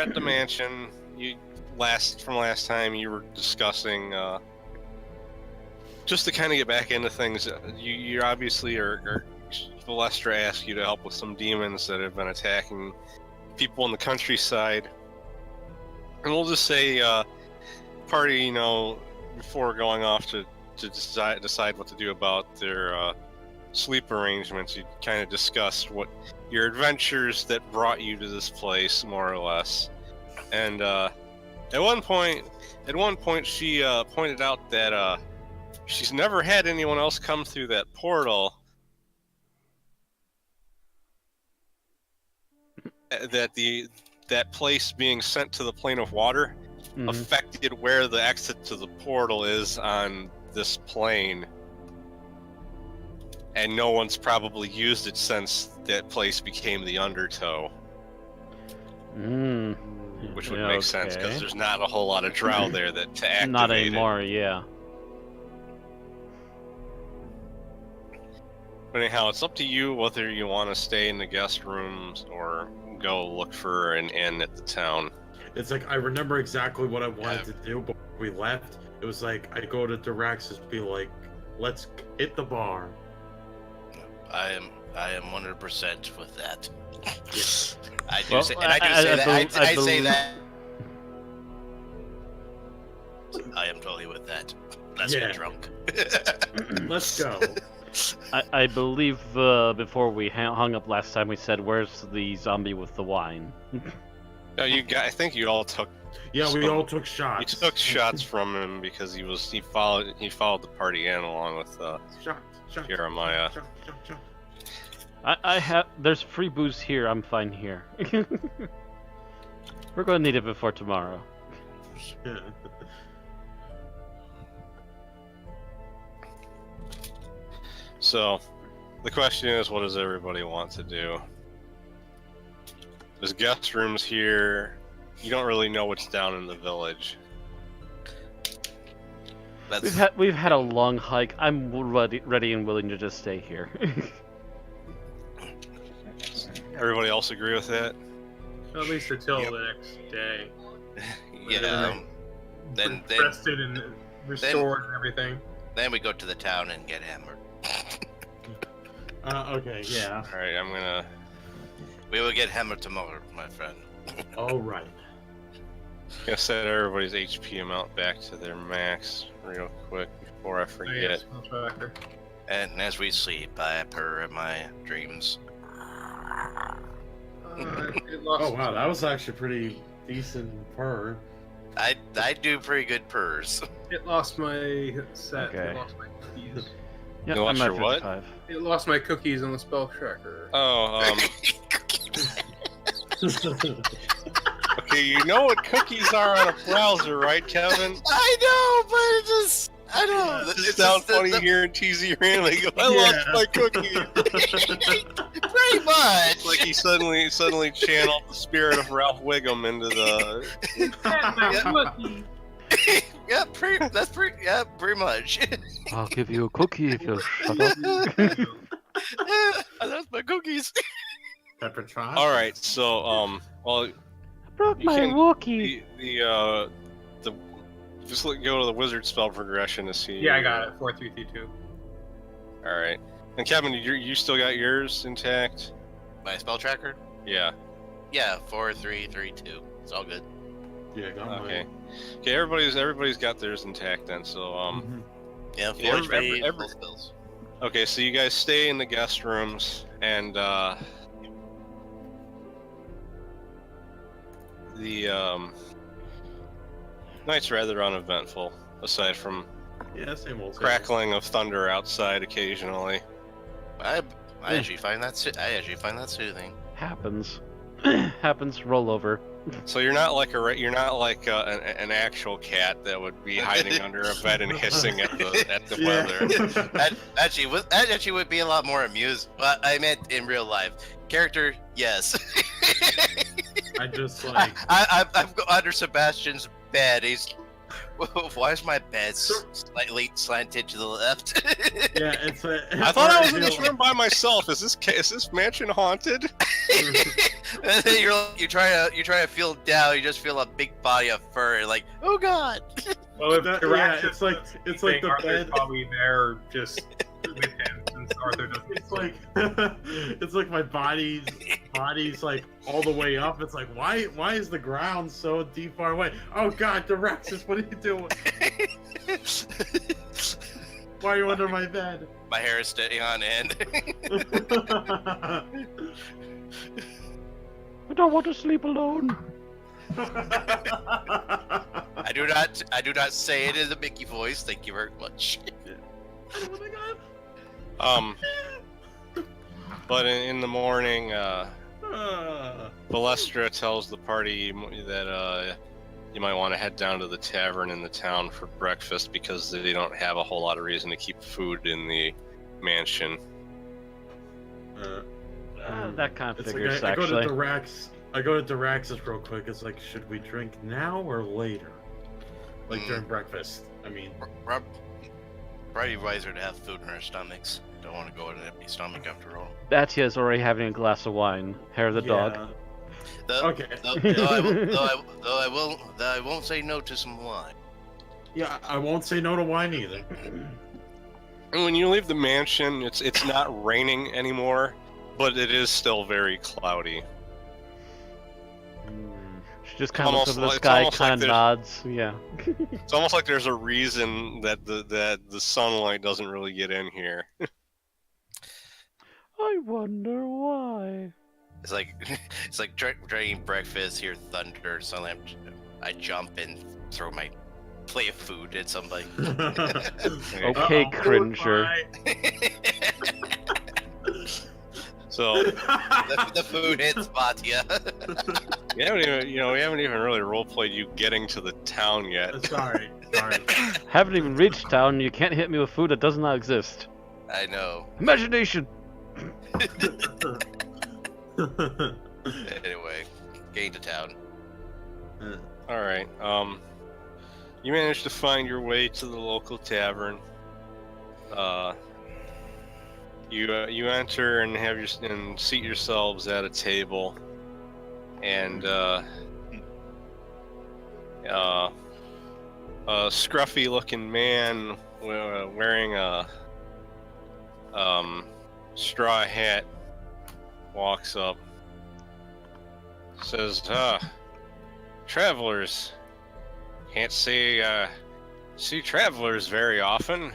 at the mansion. From last time, you were discussing just to kind of get back into things. You obviously are Valestra asked you to help with some demons that have been attacking people in the countryside, and we'll just say party, before going off to decide what to do about their sleep arrangements, you kind of discussed what your adventures that brought you to this place, more or less. And at one point, she pointed out that she's never had anyone else come through that portal. That place being sent to the plane of water affected where the exit to the portal is on this plane, and no one's probably used it since that place became the Undertow. Which would make sense because there's not a whole lot of drow there to activate. Not anymore, yeah. But anyhow, it's up to you whether you want to stay in the guest rooms or go look for an inn at the town. It's like I remember exactly what I wanted to do, but when we left, it was like I go to Direx's, be like, "Let's hit the bar." I am 100% with that. Yes. I do say that. I am totally with that. Let's get drunk. Let's go. I believe before we hung up last time, we said, "Where's the zombie with the wine?" No, I think you all took. Yeah, we all took shots. You took shots from him because he followed the party in along with Jeremiah. Shot. I have. There's free booze here. I'm fine here. We're gonna need it before tomorrow. Yeah. So, the question is, what does everybody want to do? There's guest rooms here. You don't really know what's down in the village. We've had a long hike. I'm ready and willing to just stay here. Everybody else agree with that? At least until the next day. Yeah. Then rested and restored and everything. Then we go to the town and get hammered. Okay, yeah. Alright, We will get hammered tomorrow, my friend. Alright. gonna set everybody's HP amount back to their max real quick before I forget. And as we sleep, I purr in my dreams. Oh wow, that was actually pretty decent purr. I do pretty good purrs. It lost my set. Okay. It lost my cookies. Yeah, You lost I'm your at what? 55. It lost my cookies on the spell tracker. Oh, okay, you know what cookies are on a browser, right, Kevin? I know, but I don't know. It sounds funny hearing TZ randomly go, I lost my cookies. Pretty much. Like he suddenly channeled the spirit of Ralph Wiggum into the... Yeah, pretty much. I'll give you a cookie if you'll shut up. I lost my cookies. Pepper try. All right, so well, I broke you my can- Wookiee. the just go to the wizard spell progression to see. Yeah, I got it. 4332. All right, and Kevin, you still got yours intact? My spell tracker? Yeah. Yeah, 4332. It's all good. Yeah, I got Okay. mine. Okay, everybody's got theirs intact then. So Yeah, Yeah, 43 every- spells. okay, so you guys stay in the guest rooms, and the night's rather uneventful, aside from Yeah, same old. crackling of thunder outside occasionally. I actually find that soothing. Happens. Happens. Roll over. So you're not like an actual cat that would be hiding under a bed and hissing at the weather. That actually would be a lot more amused. But I meant in real life. Character, yes. I just like. I'm under Sebastian's bed. He's. Why is my bed slightly slanted to the left? Yeah, it's a. I thought I was in this room by myself. Is this mansion haunted? And then you're trying to feel down. You just feel a big body of fur. And like, oh god. Well, if That- Dirax yeah, is it's like the Arthur's bed. probably there just with him since Arthur doesn't. It's like it's like my body's like all the way up. It's like why is the ground so deep far away? Oh god, Direxus, what are you doing? Why are you under my bed? My hair is steady on end. I don't want to sleep alone. I do not say it in the Mickey voice. Thank you very much. Oh my god. But in the morning, Balestra tells the party that you might want to head down to the tavern in the town for breakfast because they don't have a whole lot of reason to keep food in the mansion. That kind of It's figures, like I go actually. to Diraxis real quick. It's like, should we drink now or later? Like during breakfast. I mean, Probably wiser to have food in our stomachs. Don't want to go with an empty stomach after all. Batia is already having a glass of wine. Hair of the dog. Okay. Though I won't say no to some wine. Yeah, I won't say no to wine either. And when you leave the mansion, it's not raining anymore, but it is still very cloudy. She just kind of looks Almost up at the like- it's sky, almost like kind of nods. Yeah. It's almost like there's a reason that the sunlight doesn't really get in here. I wonder why. It's like drinking breakfast, hear thunder, suddenly I jump and throw my plate of food at somebody. Okay, cringer. So the food hits Batia. we haven't even really roleplayed you getting to the town yet. Sorry. Haven't even reached town. You can't hit me with food that does not exist. I know. Imagination. Anyway, getting to town. All right. You managed to find your way to the local tavern. You enter and and seat yourselves at a table, and a scruffy-looking man wearing a straw hat walks up. Says, travelers. Can't see travelers very often.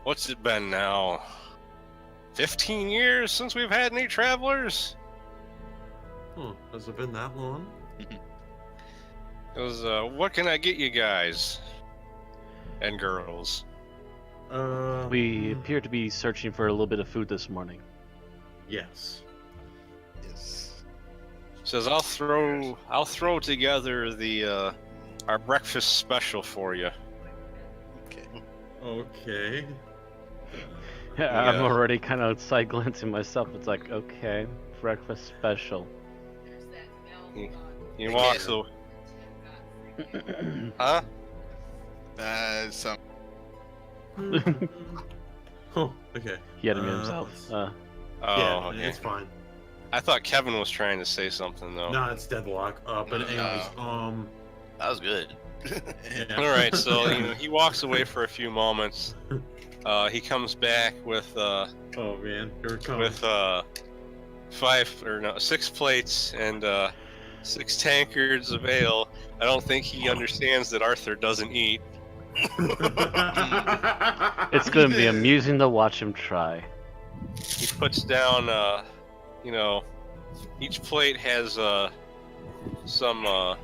What's it been now? 15 years since we've had any travelers? Has it been that long? Goes, what can I get you guys? And girls. We appear to be searching for a little bit of food this morning. Yes. Says, I'll throw together the our breakfast special for you. Okay. Yeah, I'm already kind of side glancing myself. It's like, okay, breakfast special. He walks away. Huh? Some. Oh, okay. He had him himself. Oh, Yeah, okay. it's fine. I thought Kevin was trying to say something though. No, it's deadlock. But anyways, That was good. yeah. All right, so he walks away for a few moments. He comes back with Oh man, here it comes. with 6 plates and 6 tankards of ale. I don't think he understands that Arthur doesn't eat. It's going to be amusing to watch him try. He puts down, each plate has some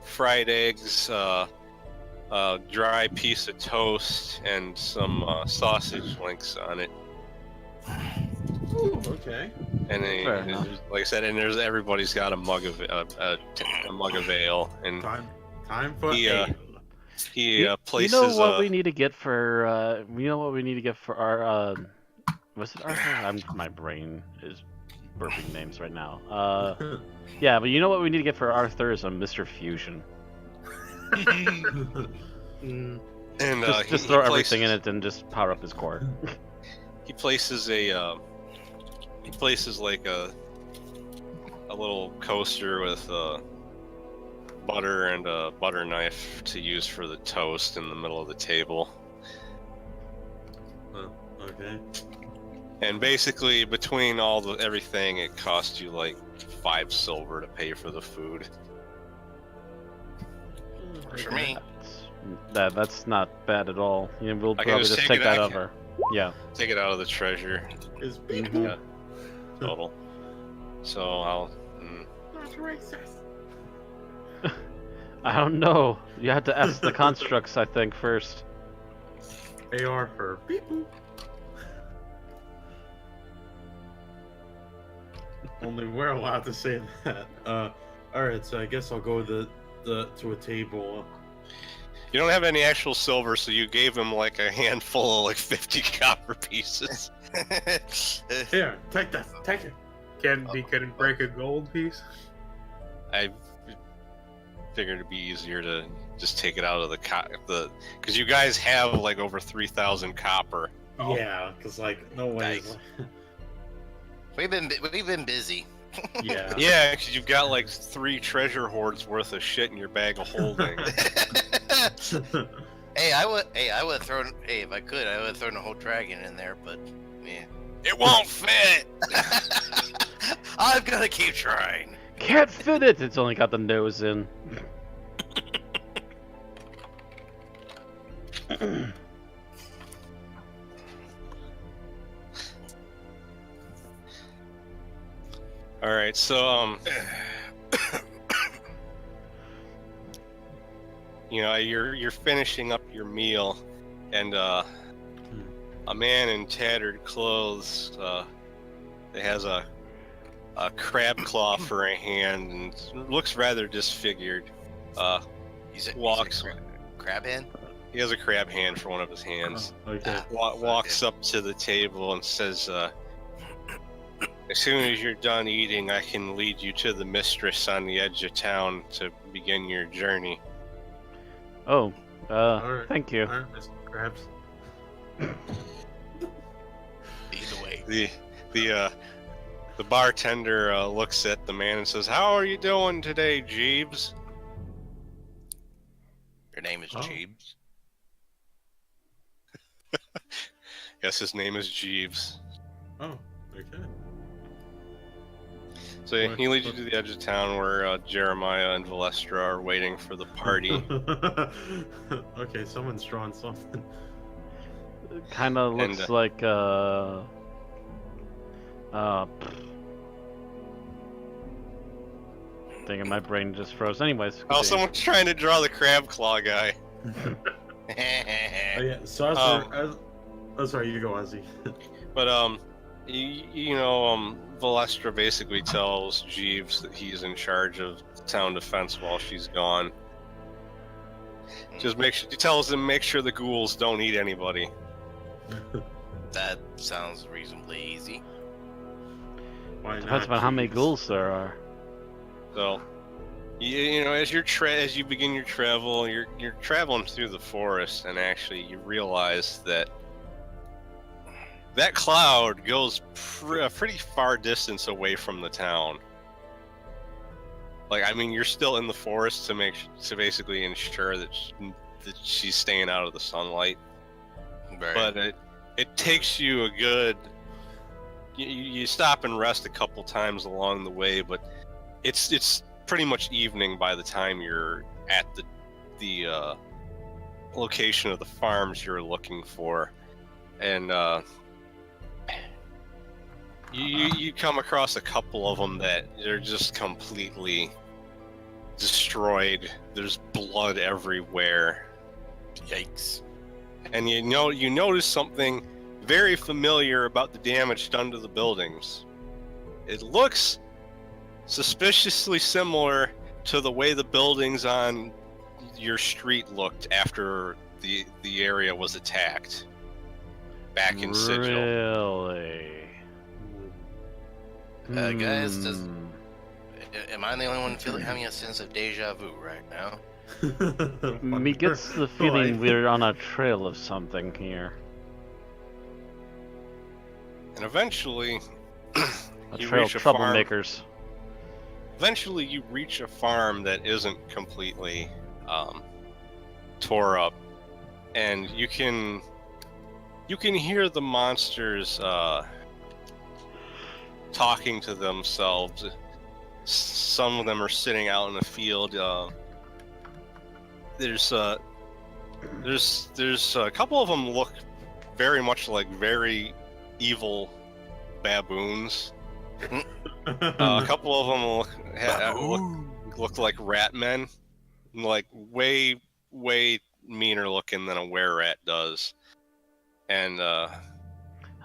fried eggs, dry piece of toast, and some sausage links on it. Ooh, okay. And Fair enough. like I said, and there's everybody's got a mug of ale, and Time for He, ale. he places. You know what we need to get for our was it Arthur? My brain is burping names right now. Yeah, but you know what we need to get for Arthur is a Mr. Fusion. and Just throw everything in it and just power up his core. He places like a a little coaster with butter and a butter knife to use for the toast in the middle of the table. Okay. And basically, between everything, it costs you like 5 silver to pay for the food. Works for me. That's not bad at all. You know, we'll I can probably just just take take it that out. over. Yeah. Take it out of the treasure Is people Yeah. total. So I'll. not racist? I don't know. You have to ask the constructs, I think, first. AR for people. Only we're allowed to say that. Alright, so I guess I'll go to a table. You don't have any actual silver, so you gave him like a handful of like 50 copper pieces. Here, take this. Take it. He couldn't break a gold piece. I figured it'd be easier to just take it out of because you guys have like over 3,000 copper. Yeah, because like no way. Nice. We've been busy. Yeah. Yeah, because you've got like 3 treasure hoards worth of shit in your bag of holding. Hey, I would have thrown. Hey, if I could, I would have thrown a whole dragon in there, but yeah, It won't fit. I'm gonna keep trying. Can't fit it! It's only got the nose in. All right, so you know, you're finishing up your meal, and a man in tattered clothes, that has a crab claw for a hand and looks rather disfigured. He's a Walks. crab hand. He has a crab hand for one of his hands. Okay. Walks up to the table and says, as soon as you're done eating, I can lead you to the mistress on the edge of town to begin your journey. Oh, Alright. thank you. Alright, Mr. Krabs. Either way. The bartender looks at the man and says, "How are you doing today, Jeeves?" Your name is Oh. Jeeves. Yes, his name is Jeeves. Oh, okay. So he leads you to the edge of town where Jeremiah and Valestra are waiting for the party. Okay, someone's drawing something. Kind of looks And, like Thinking my brain just froze. Anyways. Oh, continue. someone's trying to draw the crab claw guy. Oh yeah, so oh, sorry, you go, Ozzie. But you know, Valestra basically tells Jeeves that he's in charge of town defense while she's gone. Just she tells him make sure the ghouls don't eat anybody. That sounds reasonably easy. Why Depends not, on how many jeez? ghouls there are. So, you know, as you begin your travel, you're traveling through the forest, and actually you realize that cloud goes a pretty far distance away from the town. Like, I mean, you're still in the forest to basically ensure that she's staying out of the sunlight. Right. But it takes you a good. You stop and rest a couple times along the way, but it's pretty much evening by the time you're at the location of the farms you're looking for, and you come across a couple of them that they're just completely destroyed. There's blood everywhere. Yikes. And you notice something very familiar about the damage done to the buildings. It looks suspiciously similar to the way the buildings on your street looked after the area was attacked back in Sigil. Really? Guys, Hmm. am I the only one having a sense of deja vu right now? Me gets the feeling we're on a trail of something here. And eventually, A you trail of reach a farm. troublemakers. eventually you reach a farm that isn't completely tore up, and you can hear the monsters talking to themselves. Some of them are sitting out in the field. There's a couple of them look very much like very evil baboons. A couple of them look like rat men, like way meaner looking than a were rat does. And Oh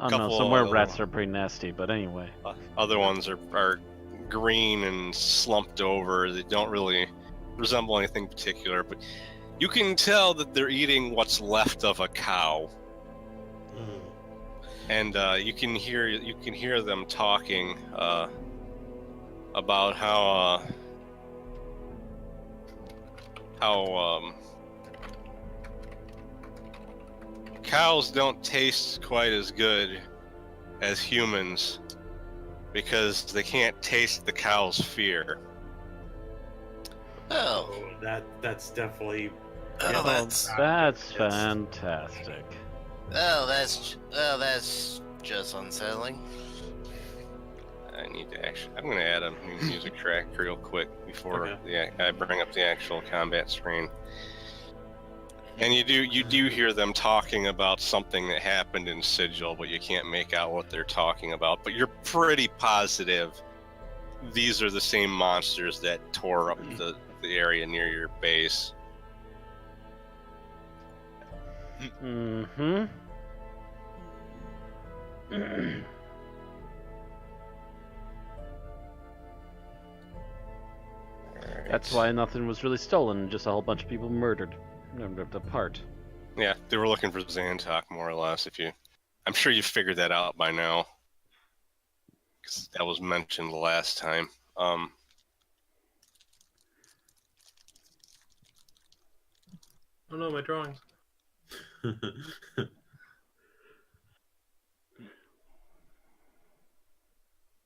no, couple some were of- rats are pretty nasty, but anyway. other ones are green and slumped over. They don't really resemble anything particular, but you can tell that they're eating what's left of a cow. And you can hear them talking about how cows don't taste quite as good as humans because they can't taste the cow's fear. Oh, That's definitely. That's fantastic. that's just unsettling. I need to I'm going to add a new music track real quick before Okay. I bring up the actual combat screen. And you do hear them talking about something that happened in Sigil, but you can't make out what they're talking about. But you're pretty positive these are the same monsters that tore up the area near your base. Mm-hmm. That's why nothing was really stolen, just a whole bunch of people murdered and ripped apart. Yeah, they were looking for Xantok, more or less. I'm sure you figured that out by now, because that was mentioned last time. Oh no, my drawings.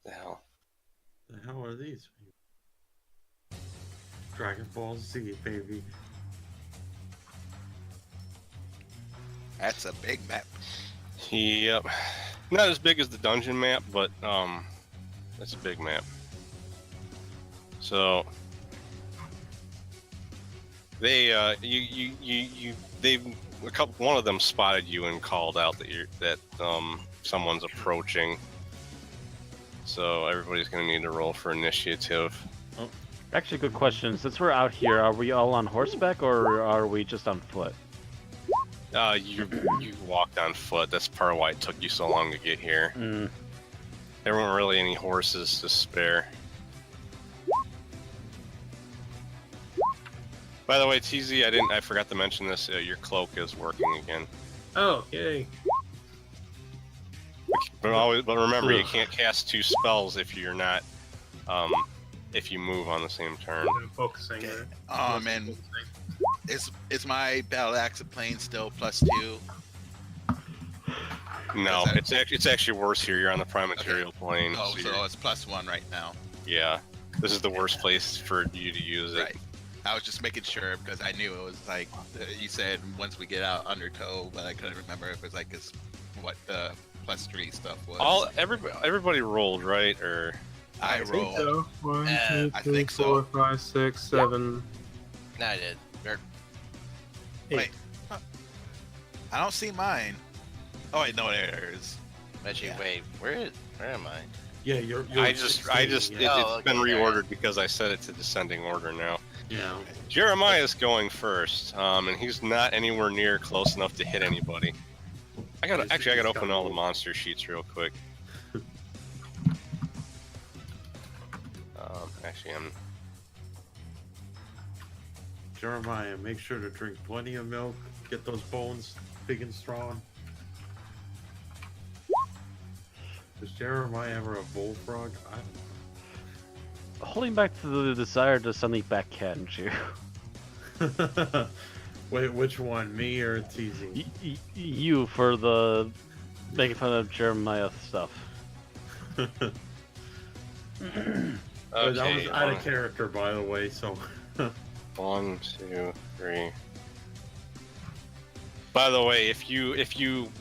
The hell? The hell are these? Dragon Ball Z, baby. That's a big map. Yep. Not as big as the dungeon map, but it's a big map. So they one of them spotted you and called out that someone's approaching. So everybody's gonna need to roll for initiative. Actually, good question. Since we're out here, are we all on horseback or are we just on foot? You walked on foot. That's part of why it took you so long to get here. There weren't really any horses to spare. By the way, TZ, I forgot to mention this. Your cloak is working again. Oh, yay. But remember, you can't cast 2 spells if you're not, if you move on the same turn. I'm focusing. Okay. Right? And is my battle axe of plane still +2? No, it's actually worse here. You're on the prime material plane. Oh, so so it's +1 right now. yeah, this is the worst place for you to use it. Right. I was just making sure because I knew it was like you said once we get out undertow, but I couldn't remember if it was like what the +3 stuff was. Everybody rolled, right? Or I think rolled. so. 1, I 2, 3, think so. 4, 5, 6, 7. No, I did. Wait, I don't see mine. Oh wait, no, there it is. Actually, Yeah. wait, where am I? Yeah, you're I just it's it's Oh, been okay, reordered because I set it to descending order now. yeah. Jeremiah's going first, and he's not anywhere near close enough to hit anybody. I gotta open all the monster sheets real quick. Actually, Jeremiah, make sure to drink plenty of milk. Get those bones big and strong. Does Jeremiah ever a bullfrog? I don't know. Holding back to the desire to suddenly back cat and chew. Wait, which one, me or TZ? You for the making fun of Jeremiah stuff. That was Okay, out of character, by the way. So. 1, 2, 3. By the way, if you,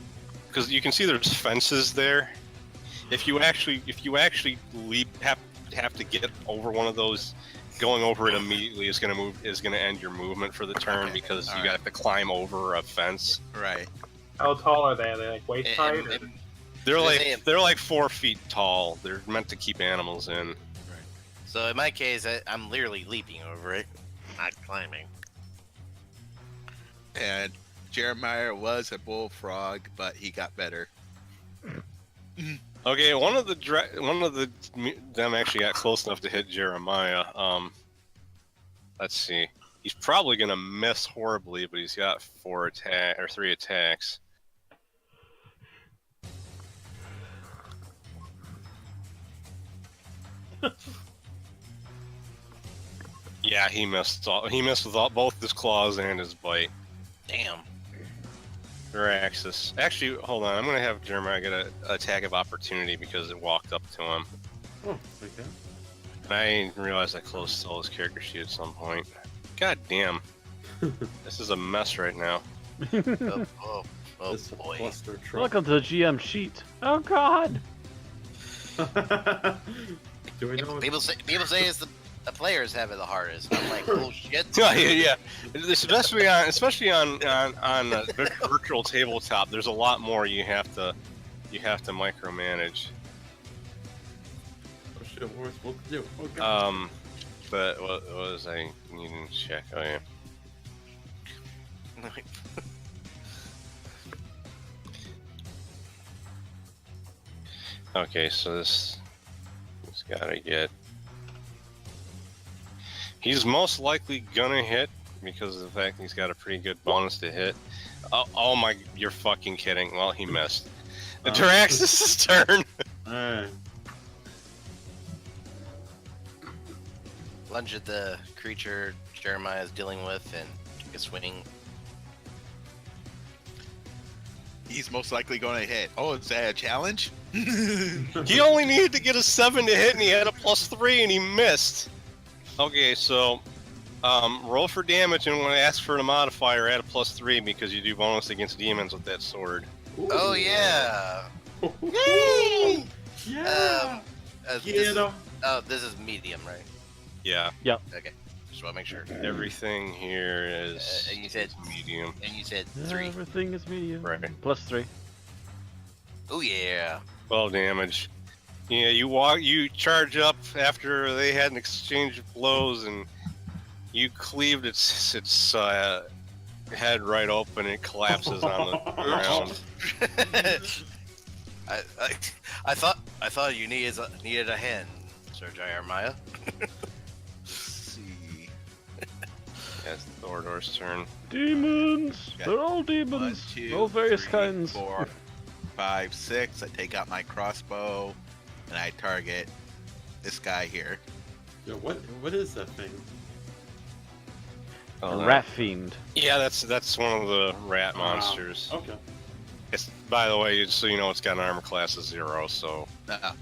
because you can see there's fences there. If you actually leap, have to get over one of those, going over it immediately is gonna end your movement for the turn because you have to climb over a fence. Right. How tall are they? Are they like waist height? or- They're like 4 feet tall. They're meant to keep animals in. So in my case, I'm literally leaping over it, not climbing. And Jeremiah was a bullfrog, but he got better. Okay, one of them actually got close enough to hit Jeremiah. Let's see. He's probably gonna miss horribly, but he's got 3 attacks. Yeah, he missed. He missed with both his claws and his bite. Damn. Viraxis. Actually, hold on. I'm gonna have Jeremiah get an attack of opportunity because it walked up to him. Oh, okay. And I didn't realize I closed all his character sheet at some point. God damn. This is a mess right now. Oh This boy. cluster truck. Welcome to the GM sheet. Oh God. Do we know? People say it's the players have it the hardest. I'm like, oh shit. Yeah. Especially on a virtual tabletop, there's a lot more you have to micromanage. Oh shit, what we're supposed to do? Oh, God. But what was I needing to check? Oh yeah. Okay, so this gotta get. He's most likely gonna hit because of the fact that he's got a pretty good bonus to hit. Oh my! You're fucking kidding. Well, he missed. The Draxus' turn. Alright. Lunge at the creature Jeremiah is dealing with and take a swing. He's most likely going to hit. Oh, is that a challenge? He only needed to get a 7 to hit, and he had a +3, and he missed. Okay, so roll for damage, and when I ask for a modifier, add a +3 because you do bonus against demons with that sword. Ooh. Oh yeah. Yay! Yeah! This is medium, right? Yeah, Okay. Just want to make sure. everything here is And you said medium. 3. Everything is medium. Right. +3. Oh yeah. 12 damage. Yeah, you charge up after they had an exchange of blows, and you cleaved its head right open. It collapses on the ground. I thought you needed a hand, Sir Jeremiah. Let's see. That's Thorador's turn. Demons. Yeah. They're all 1, demons. 2, All various 3, kinds. 4, 5, 6. I take out my crossbow and I target this guy here. Yeah, what is that thing? A Oh, rat fiend. Yeah, that's one of the rat monsters. Okay. It's, by the way, just so you know, it's got an armor class of 0, so Uh-uh.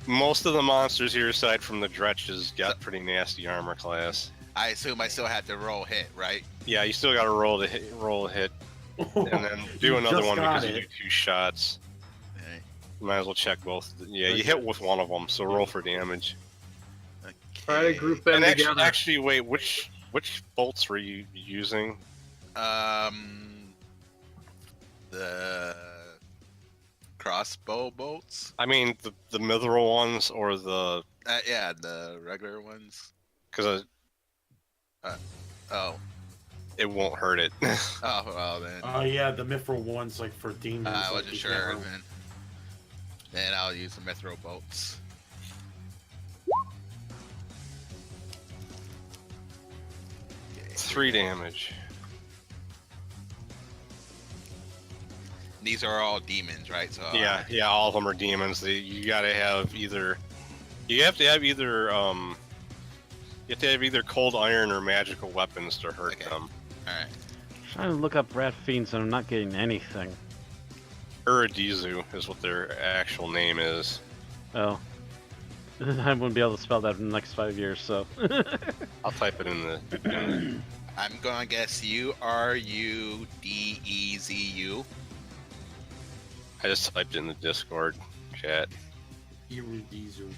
most of the monsters here, aside from the Dretches, got pretty nasty armor class. I assume I still have to roll hit, right? Yeah, you still got to roll a hit, and then do another just one got because you it. do 2 shots. Okay. You might as well check both. Yeah, you hit with one of them, so roll for damage. Try to group them And together. actually, wait, which bolts were you using? The crossbow bolts. I mean, the mithril ones or the Yeah, the regular ones. because Oh, it won't hurt it. oh, well then. Oh yeah, the mithril one's like for demons. I like wasn't you sure. can't- Then I'll use the mithril bolts. Okay. 3 damage. These are all demons, right? So Yeah, all of them are demons. You gotta have either. You have to have either. You have to have either cold iron or magical weapons to hurt Okay. them. All right. Trying to look up rat fiends and I'm not getting anything. Uradizu is what their actual name is. Oh. I wouldn't be able to spell that in the next 5 years, so. I'll type it in the. I'm gonna guess Uruddezu. I just typed it in the Discord chat. Irudizu.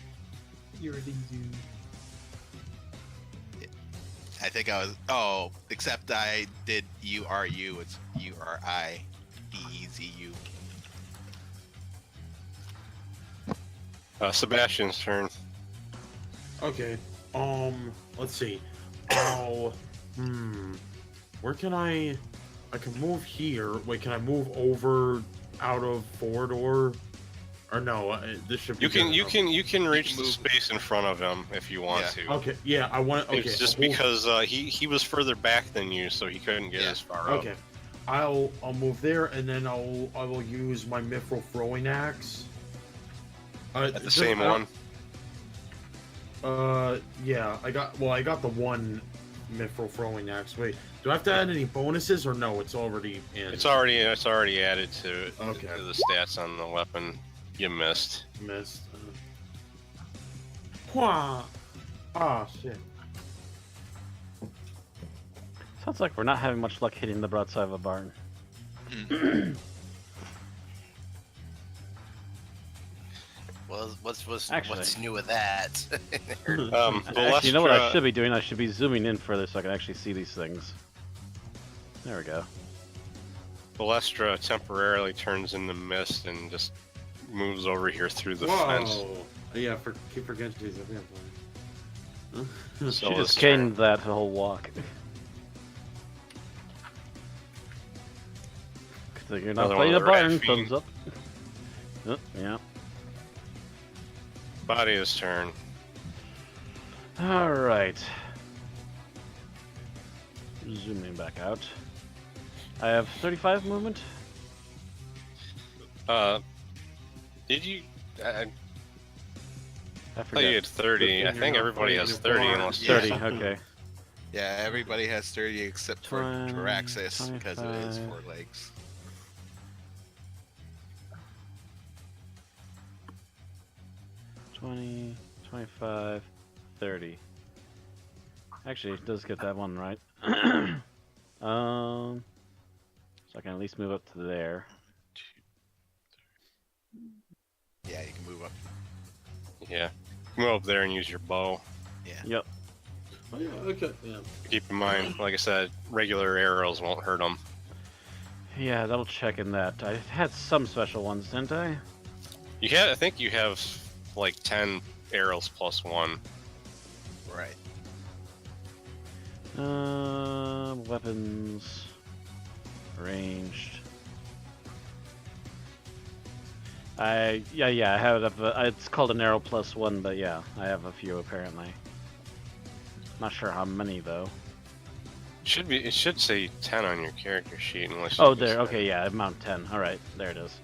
I think I was. Oh, except I did URU. It's URIDEZU. Sebastian's turn. Okay. Let's see. Oh, where can I can move here. Wait, can I move over out of forward or no? This should be. You can reach can the move. space in front of him if you want Yeah. to. Okay. Yeah, I want. Okay. It's just I'll move- because he was further back than you, so he couldn't get Yeah. as far up. Okay. I'll move there, and then I will use my mithril throwing axe. At the same one. Yeah, I got the one mithril throwing axe. Wait, do I have to add any bonuses or no? It's already in. It's already added to, Okay. to the stats on the weapon. You missed. Missed. Wah! Ah, shit. Sounds like we're not having much luck hitting the broadside of a barn. Well, what's Actually. new with that? Actually, you know what I should be doing? I should be zooming in further so I can actually see these things. There we go. Balestra temporarily turns into mist and just moves over here through the fence. Whoa! Yeah, keep forgetting she's a vampire. So She it's just gained that whole walk. Good thing you're not Another one playing a of the rat barn. fiend. Thumbs up. Oh, yeah. Body's turn. Alright. Zooming back out. I have 35 movement. Did you? I I thought you had forget. 30. I think everybody has 30 unless. 30, Yeah. okay. Yeah, everybody has 30 except for 20, Jaraxxus because of his 25. 4 legs. 20, 25, 30. Actually, it does get that one right. So I can at least move up to there. Yeah, you can move up. Yeah. Go up there and use your bow. Yep. Oh yeah, okay, yeah. Keep in mind, like I said, regular arrows won't hurt them. Yeah, that'll check in that. I had some special ones, didn't I? I think you have like 10 arrows plus 1. Right. Weapons. Ranged. I have it's called an arrow plus 1, but yeah, I have a few apparently. Not sure how many though. It should say 10 on your character sheet unless. Oh, you there. just- Okay, yeah, amount 10. All right, there it is.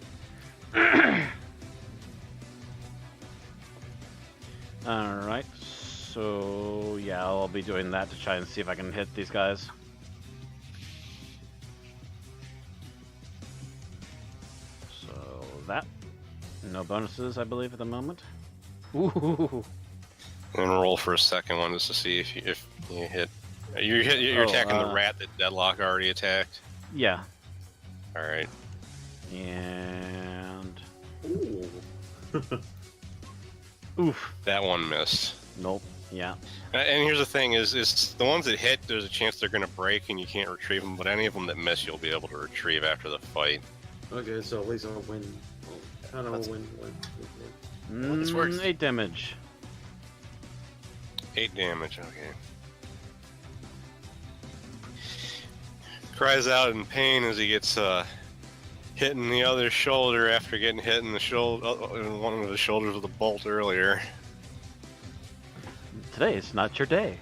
All right. So yeah, I'll be doing that to try and see if I can hit these guys. So that. No bonuses, I believe, at the moment. Ooh. And roll for a second one just to see if you hit. You're attacking the rat that Deadlock already attacked. Yeah. All right. And Ooh. oof. That one missed. Nope. Yeah. And here's the thing: is the ones that hit, there's a chance they're going to break and you can't retrieve them. But any of them that miss, you'll be able to retrieve after the fight. Okay, so at least I'll win. I don't know, win. this works. 8 damage. 8 damage. Okay. Cries out in pain as he gets hit in the other shoulder after getting hit in the shoulder, one of the shoulders with a bolt earlier. Today is not your day.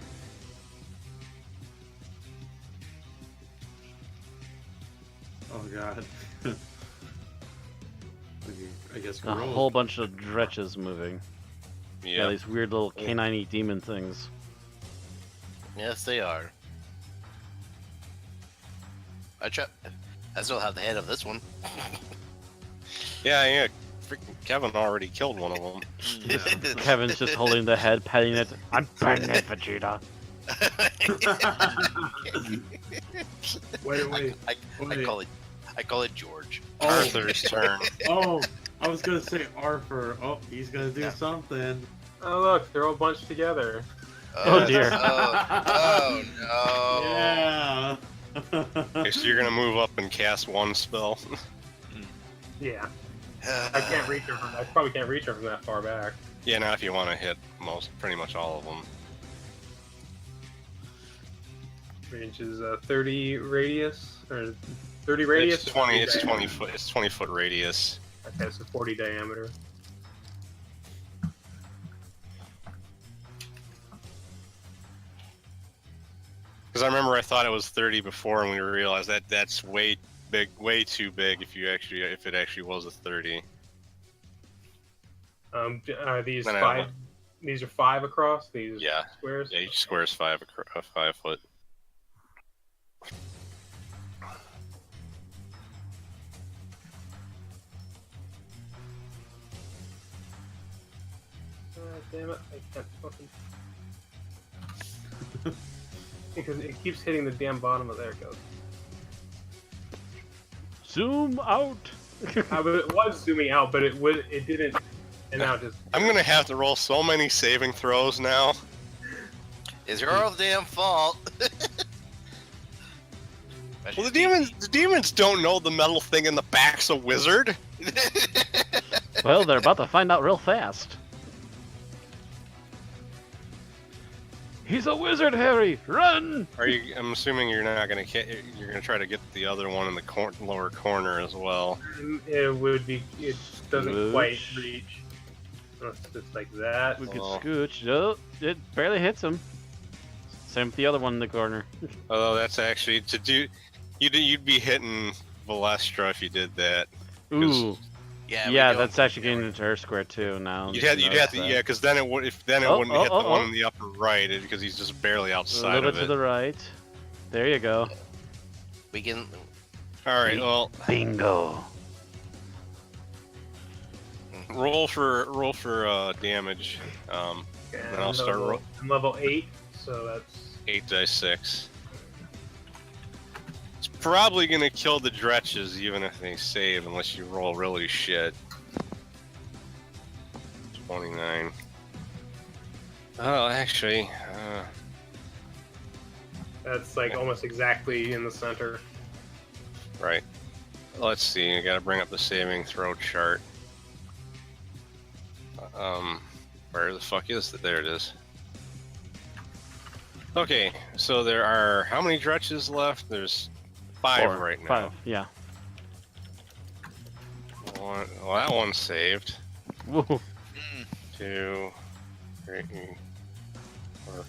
Oh god. Okay, I guess A whole bunch of dretches moving. Yeah, Yeah. these weird little canine demon things. Yes, they are. I still have the head of this one. Yeah. Freaking Kevin already killed one of them. Kevin's just holding the head, petting it. I'm petting it, Vegeta. Wait. I call it George. Oh, Arthur's turn. oh, I was gonna say Arthur. Oh, he's gonna do something. Oh look, they're all bunched together. Oh, dear. Oh no. Yeah. Okay, so you're gonna move up and cast one spell. Yeah. I can't reach her I probably can't reach her from that far back. Yeah, now if you want to hit pretty much all of them. Range is 30 radius or 30 radius. It's 20. It's diameter? 20 foot. It's 20 foot radius. Okay, so 40 diameter. Because I remember I thought it was 30 before, and we realized that that's way big, way too big. If it actually was a 30. Are these Then I five? don't These are 5 across. These Yeah. squares. Yeah, each square is 5 foot. Damn it! I can't fucking. Because it keeps hitting the damn bottom of there. It goes. Zoom out. It was zooming out, but it didn't. And now it just. I'm gonna have to roll so many saving throws now. It's your damn fault. Well, the demons don't know the metal thing in the back's a wizard. Well, they're about to find out real fast. He's a wizard, Harry! Run! I'm assuming you're not gonna. You're gonna try to get the other one in the lower corner as well. It would be. It doesn't Scooch. quite reach. It's like that. We could Oh. scooch. Oh, it barely hits him. Same with the other one in the corner. Although that's actually to do. You'd be hitting Valestra if you did that. Ooh. Yeah, Yeah, that's actually getting into her square too now. You'd have to, yeah, because then it would. If then it wouldn't hit the one in the upper right, because he's just barely A outside little of bit it. to the right. There you go. We can. All right, well, Bingo. roll for damage. And Then I'll start roll. I'm level 8, so that's. 8 dice 6. It's probably gonna kill the Dretches even if they save, unless you roll really shit. 29. Oh, actually, That's like almost exactly in the center. right. Let's see. I gotta bring up the saving throw chart. Where the fuck is it? There it is. Okay, so there are how many Dretches left? There's 5 4, right now. 5, yeah. Well, that one saved. Woo. 2, 3, 4.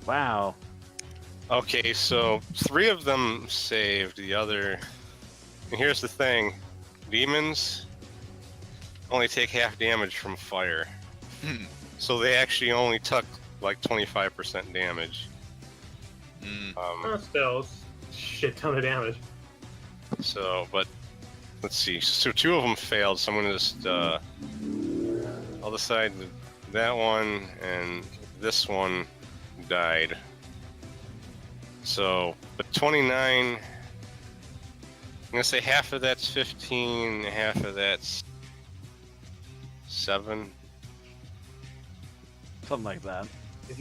Wow. Okay, so 3 of them saved. The other, and here's the thing: demons only take half damage from fire, so they actually only took like 25% damage. Still, it's a shit ton of damage. So, but let's see. So 2 of them failed. So I'm gonna just I'll decide that one and this one died. So, but 29. I'm gonna say half of that's 15, half of that's 7. Something like that. If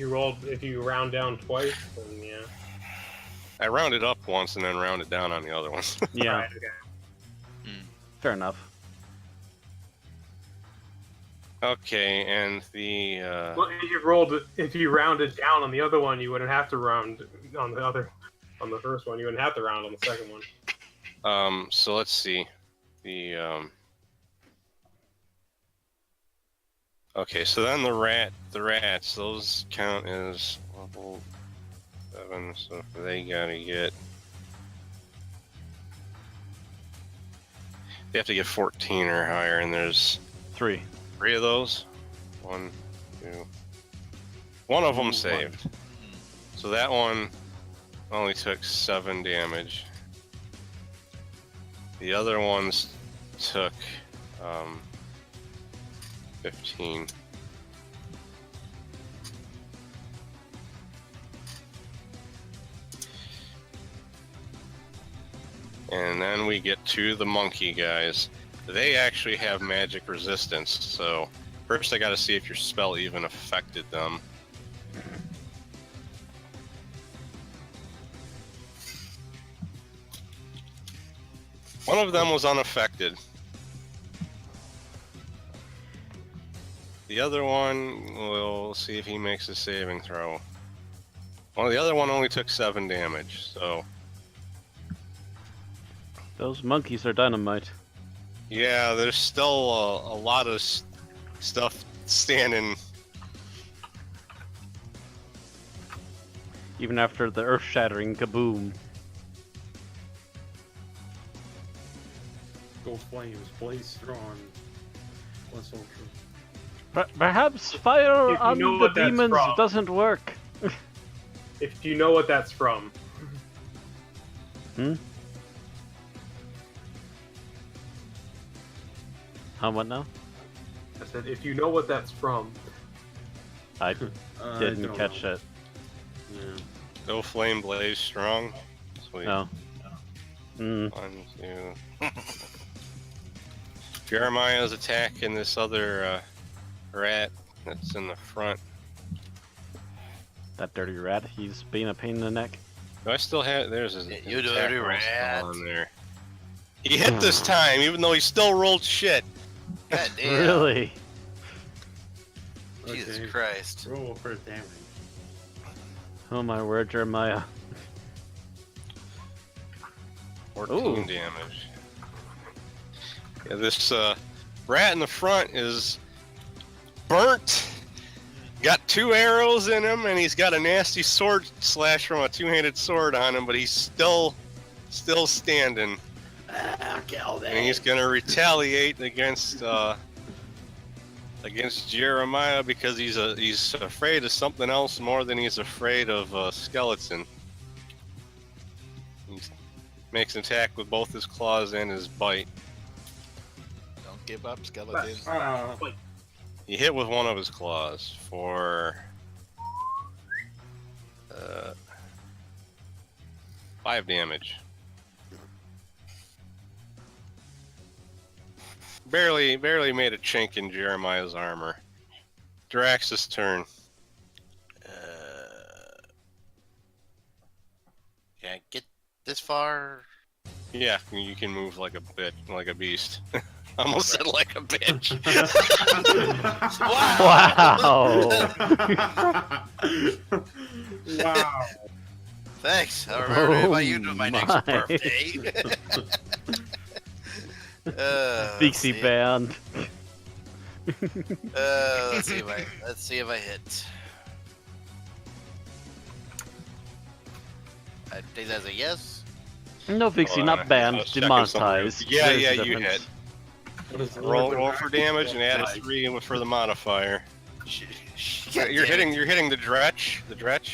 you round down twice, then yeah. I rounded up once and then rounded down on the other ones. Yeah, Right, okay. fair enough. Okay, and the Well, if you rounded down on the other one, you wouldn't have to round on the first one. You wouldn't have to round on the second one. so let's see. The okay, so then the rats, those count as level 7, so they gotta get. They have to get 14 or higher, and there's 3. 3 of those. 1, 2. One of them saved. So that one only took 7 damage. The other ones took 15. And then we get to the monkey guys. They actually have magic resistance, so first I gotta see if your spell even affected them. One of them was unaffected. The other one, we'll see if he makes a saving throw. Well, the other one only took 7 damage, so... Those monkeys are dynamite. Yeah, there's still a lot of stuff standing. Even after the earth-shattering kaboom. Go flames, blaze strong. What's so true? Perhaps fire If you on know the what that's demons from. doesn't work. If you know what that's from. Hmm? How what now? I said, if you know what that's from. I I didn't don't catch know. it. Yeah. Go flame blaze strong. Sweet. No. Mm. 1, 2. Jeremiah's attacking this other rat that's in the front. That dirty rat. He's being a pain in the neck. Do I still have? There's his. You attack dirty roll still rat. on there. He hit this time, even though he still rolled shit. God damn. Really? Jesus Okay. Christ. Roll for damage. Oh my word, Jeremiah. 14 Ooh. damage. Yeah, this rat in the front is burnt. Got 2 arrows in him, and he's got a nasty sword slash from a 2-handed sword on him, but he's still standing. Killed And he's gonna retaliate against Jeremiah because he's afraid of something else more than he's afraid of a skeleton. He makes an attack with both his claws and his bite. Don't give up, skeleton. He hit with one of his claws for 5 damage. Barely made a chink in Jeremiah's armor. Drax's turn. Can I get this far? Yeah, you can move like a beast. Almost said like a bitch. Wow. Wow. Thanks. I'll remember to invite you to my my. next birthday. Dixie band. Let's see if I hit. I take that as a yes. No, Vixie, not I banned, was checking somewhere. demonetized. Yeah, There's yeah, the you difference. hit. Roll for damage and add a 3 for the modifier. You're hitting the dretch,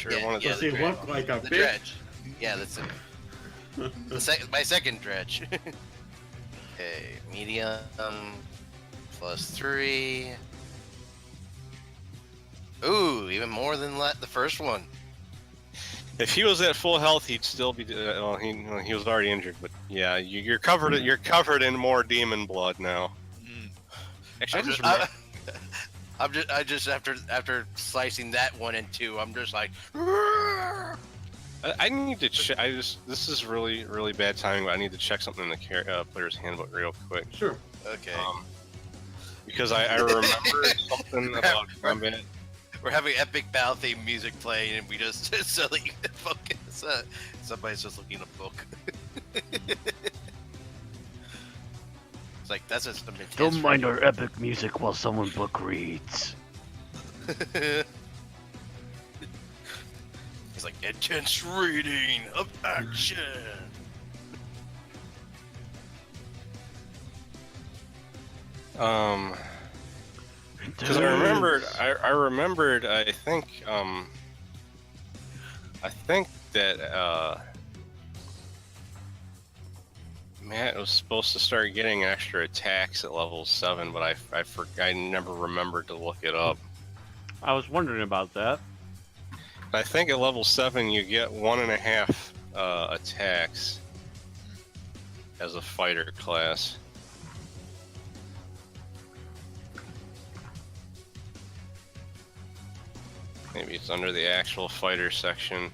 or Yeah, one of yeah, those. Does he look like a The bitch? dredge. Yeah, that's it. My second dredge. Okay, medium plus 3. Ooh, even more than the first one. If he was at full health, he'd still be. Well, he was already injured, but yeah, you're covered. You're covered in more demon blood now. Actually, I just after slicing that one in 2, I'm just like. I need to check. This is really bad timing, but I need to check something in the player's handbook real quick. Sure. Okay. Because I remember something about combat. We're having epic battle theme music playing, and we just silly focus. Somebody's just looking at a book. It's like that's just some intense. Don't mind our epic music while someone book reads. It's like intense reading of action. Because I remembered. I think that Matt was supposed to start getting extra attacks at level 7, but I never remembered to look it up. I was wondering about that. I think at level 7 you get 1.5 attacks as a fighter class. Maybe it's under the actual fighter section.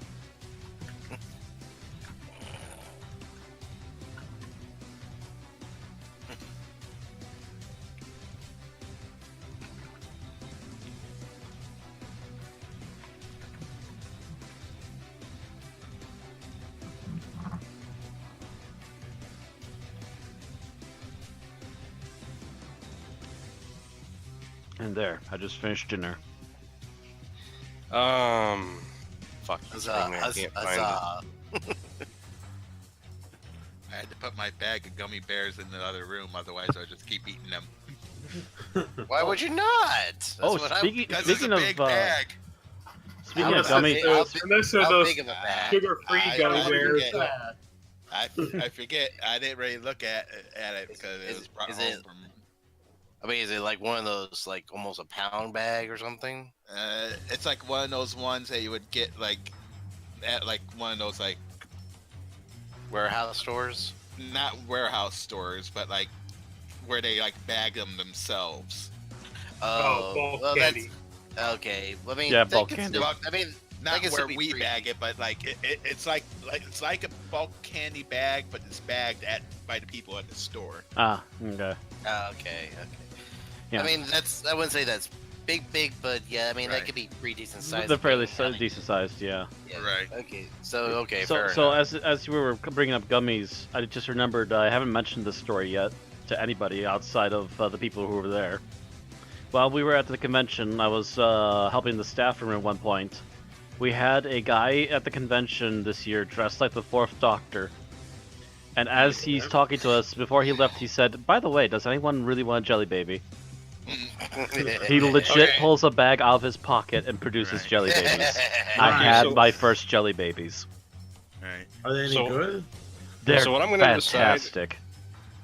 And there, I just finished dinner. Fuck. Huzzah, I can't find it. huzzah. I had to put my bag of gummy bears in the other room, otherwise I would just keep eating them. Why would you not? That's Oh, what speaking Because it's a of big bag. speaking How of gummy, big- Unless they're how those big of a bag? sugar-free I gummy don't bears. forget. I forget. I didn't really look at it because it was brought is home it- from. I mean, is it like one of those, like almost a pound bag or something? It's like one of those ones that you would get like at like one of those like Warehouse stores? not warehouse stores, but like where they like bag them themselves. bulk well, candy. okay. I mean, Yeah, that bulk could candy. still- I mean, I Not guess where it'd be we free. bag it, but like it's like a bulk candy bag, but it's bagged by the people at the store. okay. Okay. Yeah. I mean, I wouldn't say that's big, but yeah, I mean, Right. that could be pretty decent size. They're fairly depending on decent sized, yeah. Yeah. Right. Okay. Okay. So, fair so enough. as you were bringing up gummies, I just remembered I haven't mentioned this story yet to anybody outside of the people who were there. While we were at the convention, I was helping the staff room at one point. We had a guy at the convention this year dressed like the Fourth Doctor. And as he's talking to us, before he left, he said, "By the way, does anyone really want a jelly baby?" He legit Okay. pulls a bag out of his pocket and produces Right. jelly babies. I Right, had so- my first jelly babies. Right. Are they any So- good? They're So what I'm gonna decide- fantastic.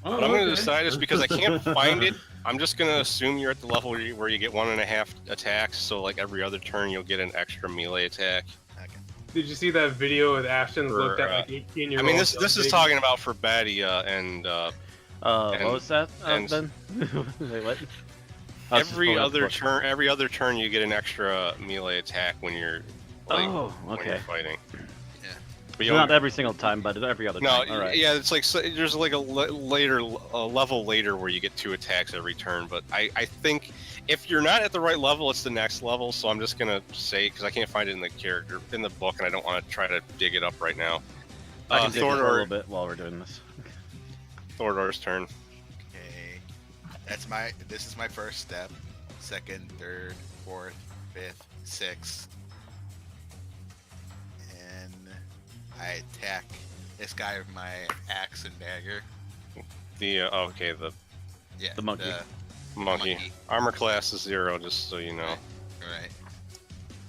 Oh, What I'm going to okay. decide is because I can't find it, I'm just going to assume you're at the level where you get 1.5 attacks, so like every other turn you'll get an extra melee attack. Did you see that video with Ashton's For, looked at like 18-year-old? I mean, this is talking about for Badia and What was that, and- then? Wait, what? I was just every pulling up other the book. turn. Every other turn you get an extra melee attack when you're like, Oh, when you're okay. fighting. Yeah. But So not every single time, but every other No, time. All right. yeah, it's like there's like a level later where you get 2 attacks every turn. But I think if you're not at the right level, it's the next level. So I'm just gonna say because I can't find it in the book, and I don't want to try to dig it up right now. I can dig it for a little Thordor, bit while we're doing this. Thordor's turn. Okay. This is my first step. Second, third, fourth, fifth, sixth. And I attack this guy with my axe and dagger. The okay, the Yeah. The monkey. monkey. Armor class is 0, just so you know. Right.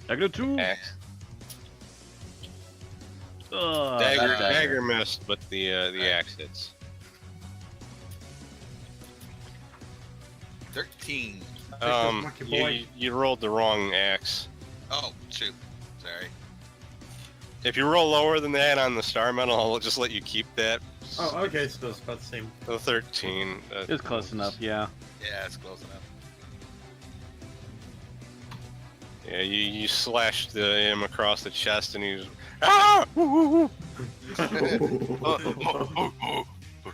-2. Axe. Ugh, Dagger, that dagger missed, but the axe hits. 13. monkey boy. You rolled the wrong axe. Oh, shoot. Sorry. If you roll lower than that on the star medal, I'll just let you keep that. Oh, okay, so it's about the same. The 13. It's close enough, yeah. Yeah, it's close enough. Yeah, you slashed him across the chest, and he's ah!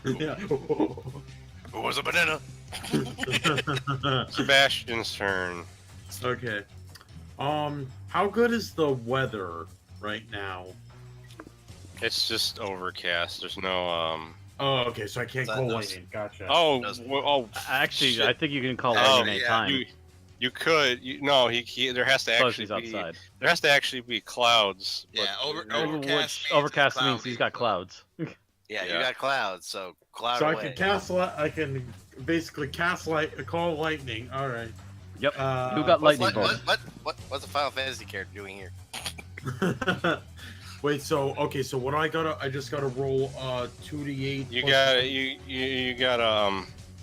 Yeah. It was a banana. Sebastian's turn. Okay. How good is the weather right now? It's just overcast. There's no Oh, okay, so I can't That call does- lightning. Gotcha. Oh. Actually, shit. I think you can call Oh, lightning any yeah, time. You could. No, there has to Plus actually he's be. outside. There has to actually be clouds. Yeah, but- overcast. Which overcast means cloudy. he's got clouds. Yeah, Yeah. you got clouds, so cloud So I away. can I can basically call lightning. All right. Yep. Uh, Who got lightning What's bolt? a Final Fantasy character doing here? Wait, so okay, so what I just gotta roll 2d8. You plus got two- you got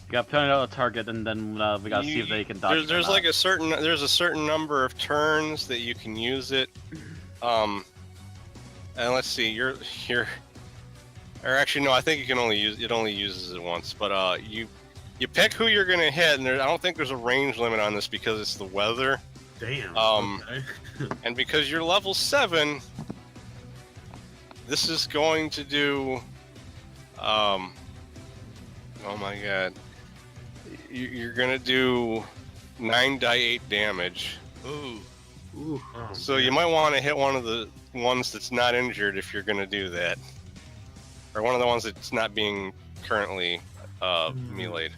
You got to point out a target, and then we gotta see if they can dodge it or There's not. like there's a certain number of turns that you can use it. And let's see, you're or actually no, I think you can only use it only uses it once. But you pick who you're gonna hit, and I don't think there's a range limit on this because it's the weather. Damn. Okay. And because you're level 7, this is going to do oh my god. You're gonna do 9d8 damage. Ooh. Ooh, oh, So man. you might want to hit one of the ones that's not injured if you're gonna do that. Or one of the ones that's not being currently meleeed.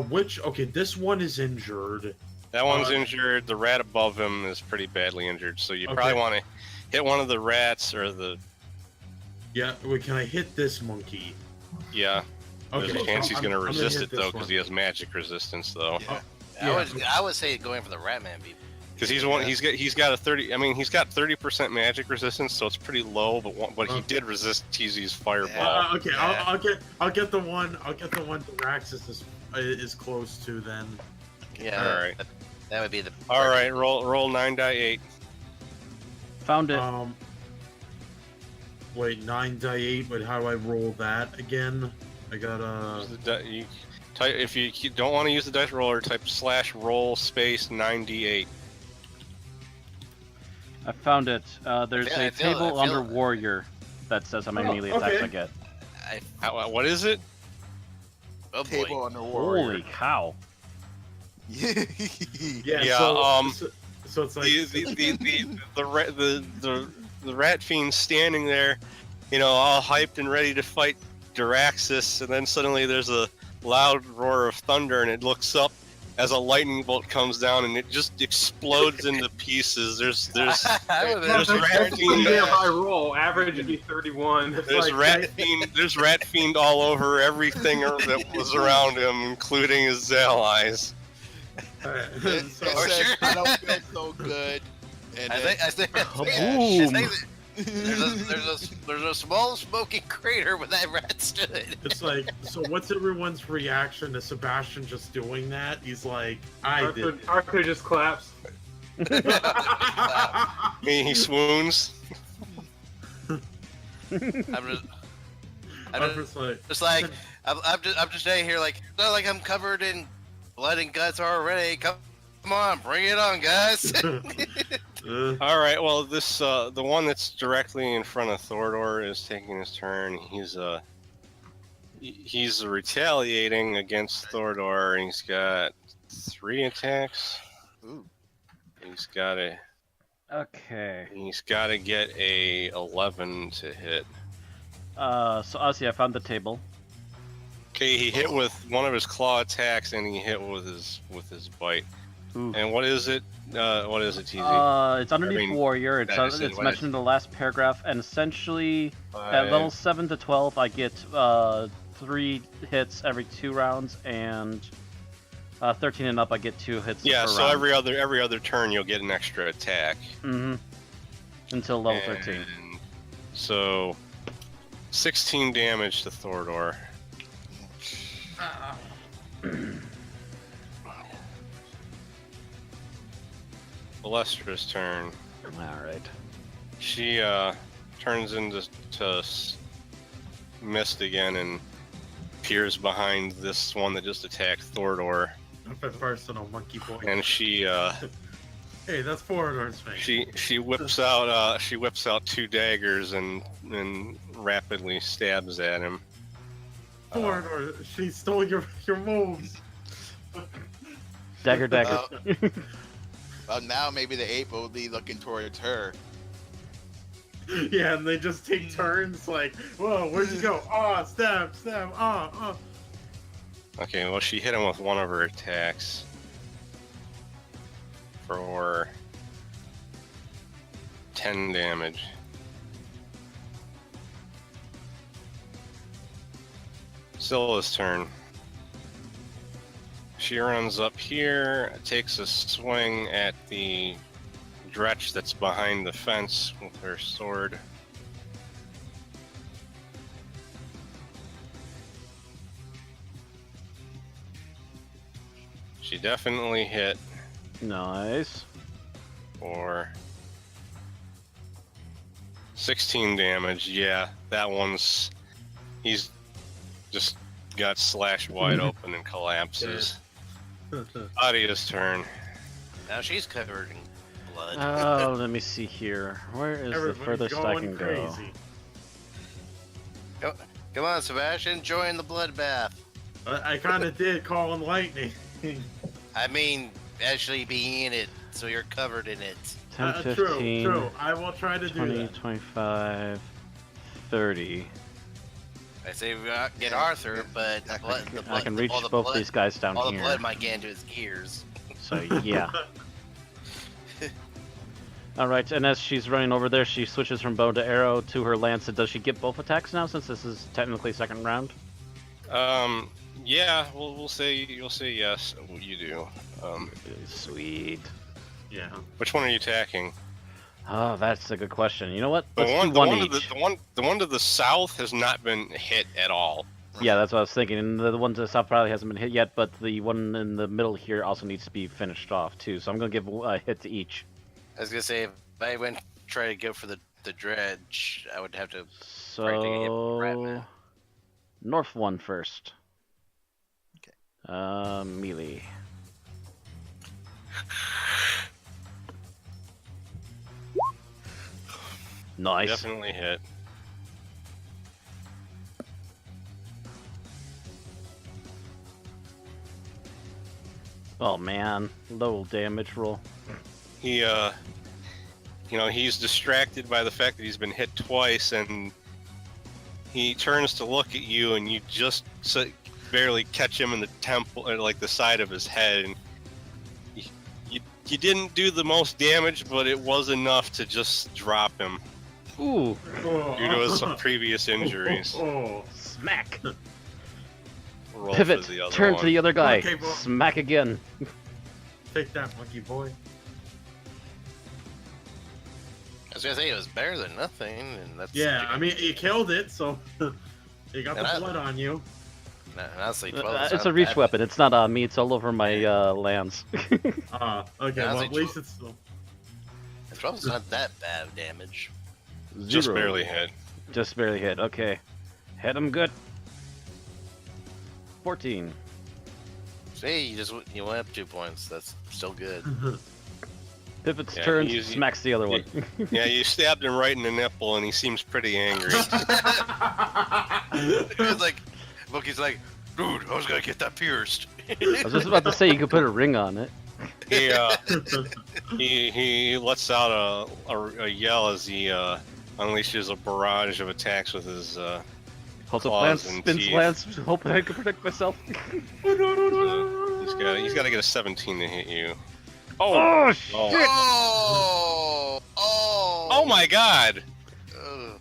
Which okay, this one is injured. That one's injured. The rat above him is pretty badly injured. So you probably Okay. want to hit one of the rats or the Yeah, wait, can I hit this monkey? yeah. There's Okay. a chance he's I'm- gonna I'm resist hit it this though because one. he has magic resistance though. Yeah. Yeah. I would say going for the Ratman beat. Because he's got a 30. I mean, he's got 30% magic resistance, so it's pretty low. But he did resist TZ's fireball. Okay, Yeah. I'll get the one. I'll get the one Raxus is close to then. Yeah. All right. That would be the. All right, roll 9d8. Found it. Wait, 9d8. But how do I roll that again? I gotta. If you don't want to use the dice roller, type /roll space 9d8. I found it. There's I a feel- table I feel- under warrior that says how many Oh, melee attacks okay. I get. What is it? Oh boy. Table on the warrior. Holy cow! Yeah. Yeah, So it's like. The rat fiend standing there, all hyped and ready to fight Daraxis, and then suddenly there's a loud roar of thunder, and it looks up as a lightning bolt comes down, and it just explodes into pieces. There's There's There's rat That's a fiend. damn high roll. Average would be 31. There's rat fiend all over everything that was around him, including his allies. It So- says, I don't feel so good. And I then- think Kaboom! there's a small smoking crater where that rat stood. It's like, so what's everyone's reaction to Sebastian just doing that? He's like, I did. Arthur just claps. I mean, he swoons. I'm just like, I'm just standing here like not like I'm covered in blood and guts already. Come on, bring it on, guys. All right. Well, this the one that's directly in front of Thordor is taking his turn. He's retaliating against Thordor, and he's got 3 attacks. Ooh. He's got to get a 11 to hit. So Ozzie, I found the table. Okay, he hit with one of his claw attacks, and he hit with his bite. Ooh. And what is it? What is it, TZ? It's underneath I mean, warrior. It's that is it's what mentioned in the last paragraph, and essentially at 5. level 7 to 12, I get 3 hits every 2 rounds, and 13 and up, I get 2 hits. Yeah, per so round. every other turn you'll get an extra attack. Mm-hmm. Until level 13. And so 16 damage to Thordor. Valestra's turn. All right. She turns into mist again and peers behind this one that just attacked Thordor. up at personal monkey boy. And she Hey, that's Foreigner's face. she whips out 2 daggers and rapidly stabs at him. Foreigner, she stole your moves. Dagger. Well, now maybe the ape will be looking towards her. Yeah, and they just take turns like, whoa, where'd you go? Oh, stab, oh. Okay, well, she hit him with one of her attacks for 10 damage. Scylla's turn. She runs up here, takes a swing at the dretch that's behind the fence with her sword. She definitely hit Nice. for 16 damage. Yeah, that one's... He's just got slashed wide open and collapses. Adia's turn. Now she's covered in blood. Oh, let me see here. Where is the Everybody's furthest I going can crazy. Come on, Sebastian, join the bloodbath. I kind of did call in lightning. I mean, actually be in it, so you're covered in it. 10, 15, True. I will try to 20, do that. 25, 30. I say we get Arthur, but I can reach both these guys down all here. the blood might get into his ears. So yeah. Alright, and as she's running over there, she switches from bow to arrow to her lance. And does she get both attacks now, since this is technically second round? Yeah, you'll say yes. You do. Sweet. Yeah. Which one are you attacking? Oh, that's a good question. You know what? The Let's one, do the one one, each. the one to the south has not been hit at all. Yeah, that's what I was thinking. And the one to the south probably hasn't been hit yet, but the one in the middle here also needs to be finished off too. So I'm gonna give a hit to each. I was gonna say, if I went try to go for the dredge, I would have to. So north one first. Okay. Melee. Nice. Definitely hit. Oh man, low damage roll. He, he's distracted by the fact that he's been hit twice, and he turns to look at you, and you just barely catch him in the temple, or like the side of his head, and you didn't do the most damage, but it was enough to just drop him Ooh, due to some previous injuries. smack. Roll Pivot. for the other Turn one. to the other guy. Okay, well- Smack again. Take that, monkey boy. I was gonna say it was better than nothing, and that's. Yeah, I mean, you killed it, so you got And the I- blood on you. Honestly, 12 is It's not a reach bad. weapon. It's not on me. It's all over my lands. Okay, Yeah, well, I at think least it's still... 12 is not that bad of damage. Just Zero. barely hit. Just barely hit. Okay. Hit him good. 14. See, you went up 2 points. That's still good. Pivot's Yeah, turn, you- smacks the other one. Yeah, you stabbed him right in the nipple, and he seems pretty angry. It's like, Mookie's like, dude, I was gonna get that pierced. I was just about to say you could put a ring on it. He lets out a yell as he unleashes a barrage of attacks with his Holds up claws lance, and spins teeth. lance, hoping I can protect myself. He's got to get a 17 to hit you. Oh, shit! Oh! Oh my God! Ugh.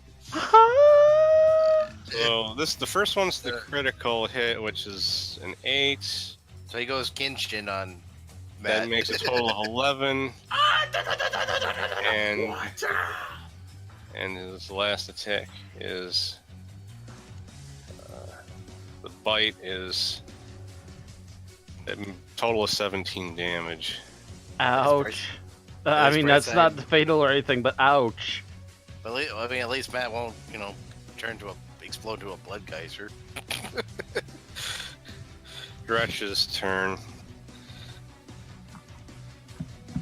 So the first one's the critical hit, which is an 8. So he goes Kenshin on That Matt. makes a total of 11. And his last attack is the bite is a total of 17 damage. Ouch. I That's mean, pretty that's not sad. fatal or anything, but ouch. But I mean, at least Matt won't, explode to a blood geyser. Gretch's turn.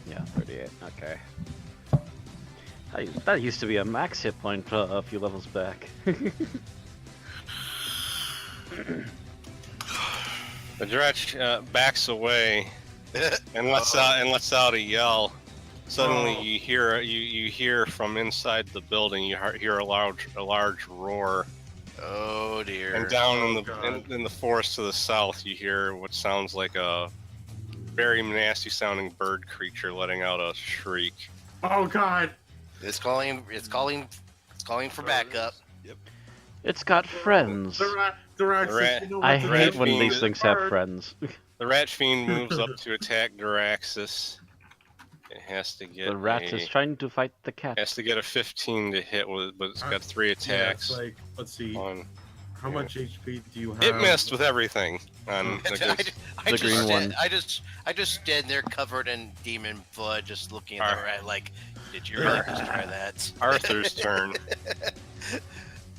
Yeah, 38. Okay. That used to be a max hit point a few levels back. The Dretch backs away and lets out a yell. Suddenly, you hear from inside the building. You hear a large roar, Oh dear. and down God. in the forest to the south, you hear what sounds like a very nasty sounding bird creature letting out a shriek. Oh God! It's calling for backup. It's got friends. The rat, rat- you know I what the rat hate when fiend these is- things have friends. The Rat Fiend moves up to attack Daraxis. It has to get The rat is trying to fight the cat. has to get a 15 to hit with, but it's got 3 Yeah, attacks. it's like, let's see. One. How much HP do you have? It messed with everything. On the good- The green one. I just stand there covered in demon blood, just looking at the rat like, did you really just try that? Arthur's turn.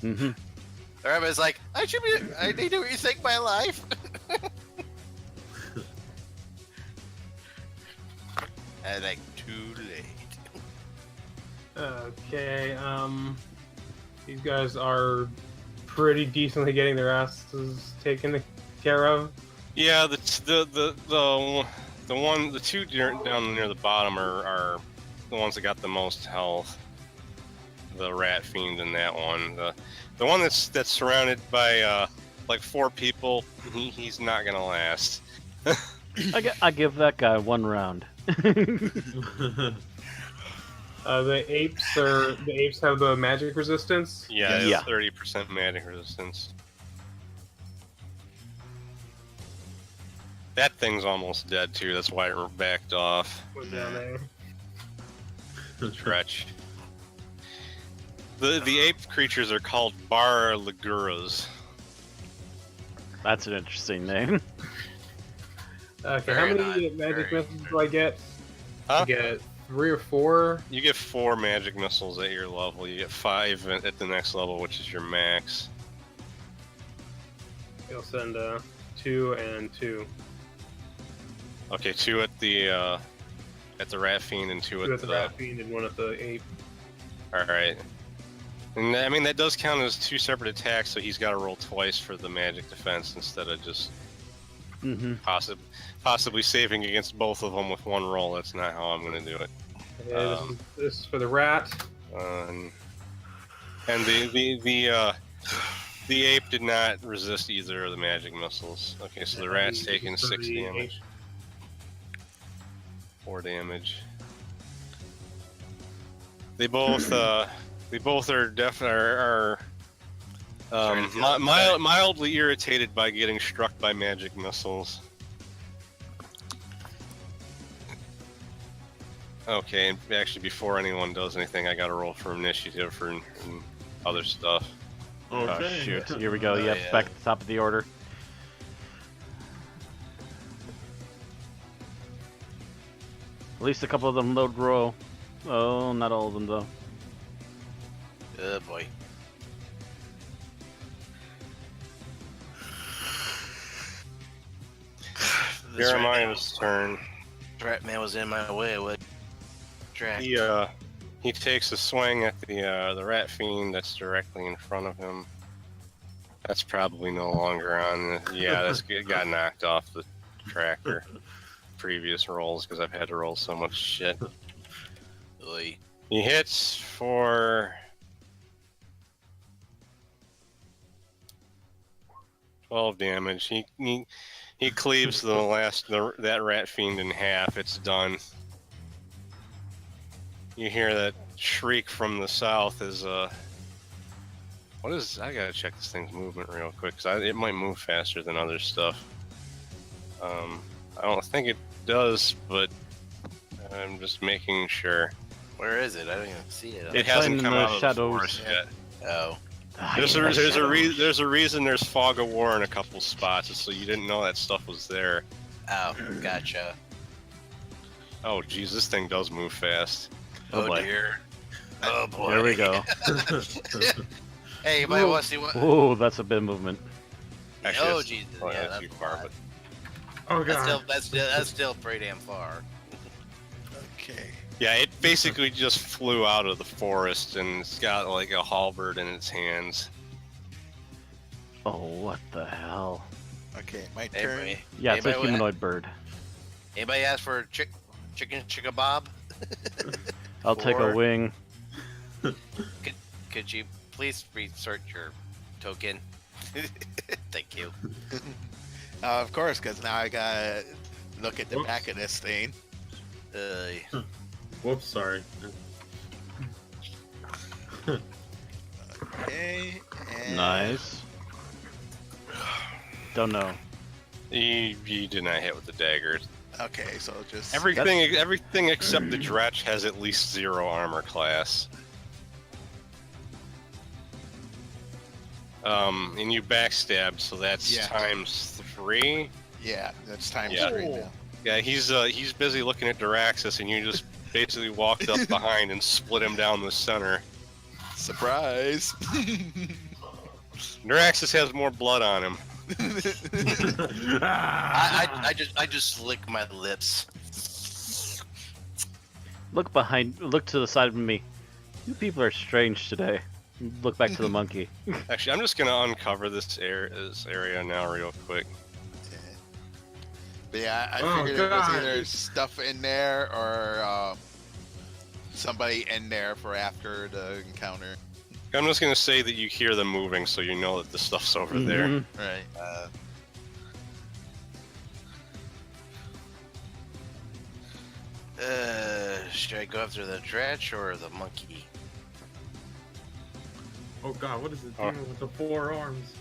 Mm-hmm. The rabbit's like, I need to rethink my life. And like, too late. Okay, these guys are pretty decently getting their asses taken care of. Yeah, the two down near the bottom are the ones that got the most health. The rat fiend and that one. The one that's surrounded by like 4 people. He's not gonna last. I give that guy 1 round. The apes have the magic resistance. Yeah, Yeah. 30% magic resistance. That thing's almost dead too. That's why it backed off. Went down there. Stretch. The ape creatures are called Bar Liguras. That's an interesting name. Okay, Very how many not- magic very missiles do I get? Huh? I get 3 or 4. You get 4 magic missiles at your level. You get 5 at the next level, which is your max. I'll send 2 and 2. Okay, 2 at the rat fiend and 2 2 at at the the. rat fiend and 1 at the ape. All right. And I mean that does count as 2 separate attacks, so he's got to roll twice for the magic defense instead of just Mm-hmm. possibly saving against both of them with 1 roll. That's not how I'm going to do it. Okay, this is for the rat. And the ape did not resist either of the magic missiles. Okay, so the rat's taking 6 damage, 4 damage. They both are mildly irritated by getting struck by magic missiles. Okay, and actually, before anyone does anything, I gotta roll for initiative for other stuff. Oh Okay. shoot! Here we go. Oh, Yep, yeah. back at the top of the order. At least a couple of them load row. Oh, not all of them though. Oh boy. This Jeremiah's turn. rat man was in my way. What? Track. He takes a swing at the rat fiend that's directly in front of him. That's probably no longer on. Yeah, it got knocked off the tracker. Previous rolls because I've had to roll so much shit. Oy. He hits for 12 damage. He cleaves that rat fiend in half. It's done. You hear that shriek from the south as what is? I gotta check this thing's movement real quick because it might move faster than other stuff. I don't think it does, but I'm just making sure. Where is it? I don't even see it. It hasn't in come the out of the shadows. forest yet. Oh. There's a reason there's fog of war in a couple spots, so you didn't know that stuff was there. Oh, gotcha. Oh, geez, this thing does move fast. Oh, boy. Dear. Oh boy. There we go. Hey, you might want to see what. Oh, that's a bit of movement. Actually, Oh that's Jesus. probably Yeah, not that's too far, but Oh That's god. still that's still pretty damn far. Okay. yeah, it basically just flew out of the forest and it's got like a halberd in its hands. Oh, what the hell? Okay, my Hey, turn. buddy. Yeah, it's a Anybody- humanoid bird. Anybody ask for chicken bob? I'll take a Four. wing. Could you please reinsert your token? Thank you. Of course, because now I gotta look at the Whoops. back of this thing. Whoops, sorry. Okay. And Nice. Don't know. You did not hit with the daggers. Okay, so just Everything except the Dretch has at least 0 armor class. and you backstabbed, so that's Yeah. times 3. Yeah, that's times Yeah. 3 now. Yeah, he's busy looking at Diraxis, and you just basically walked up behind and split him down the center. Surprise! Diraxis has more blood on him. I just lick my lips. Look to the side of me. You people are strange today. Look back to the monkey. Actually, I'm just gonna uncover this area now real quick. But yeah, I Oh, figured it was God. either stuff in there or somebody in there for after the encounter. I'm just gonna say that you hear them moving, so you know that the stuff's over there. Mhm. Right. Should I go after the dredge or the monkey? Oh god, what is it Oh. doing with the 4 arms?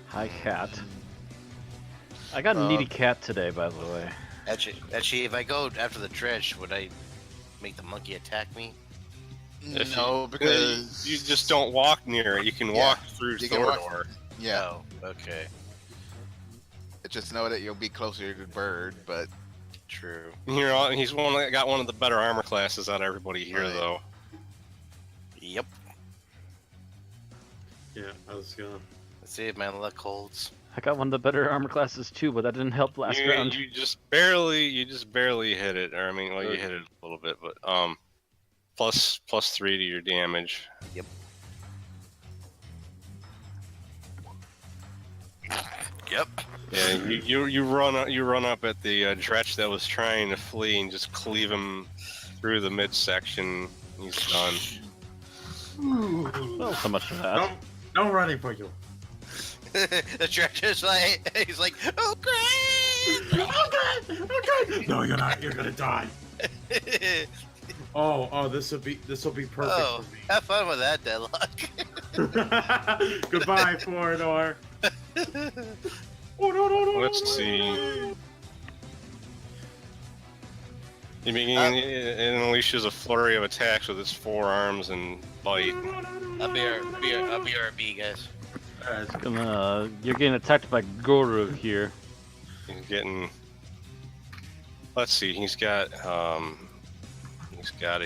Hi, cat. I got a needy cat today, by the way. Actually, if I go after the dredge, would I make the monkey attack me? If No, because you just don't walk near it. You can walk through you can walk- Thorador. Yeah, Oh, okay. just know that you'll be closer to the bird, but True. He's got one of the better armor classes out of everybody here, Right. though. Yep. Yeah, I was gonna. Let's see if my luck holds. I got one of the better armor classes too, but that didn't help last round. You just barely hit it, or I mean, well, you hit it a little bit, but plus 3 to your damage. Yep. Yeah, you run up at the dretch that was trying to flee and just cleave him through the midsection. He's done. Well, so much for that. No running for you. The dredge is like, he's like, oh great! Okay. No, you're not. You're gonna die. Oh, this will be perfect Oh, for me. have fun with that, Deadlock. Goodbye, Thorador. Oh, no. Let's see. It unleashes a flurry of attacks with its 4 arms and bite. I'll be RB, guys. You're getting attacked by Guru here. He's getting. Let's see. He's got to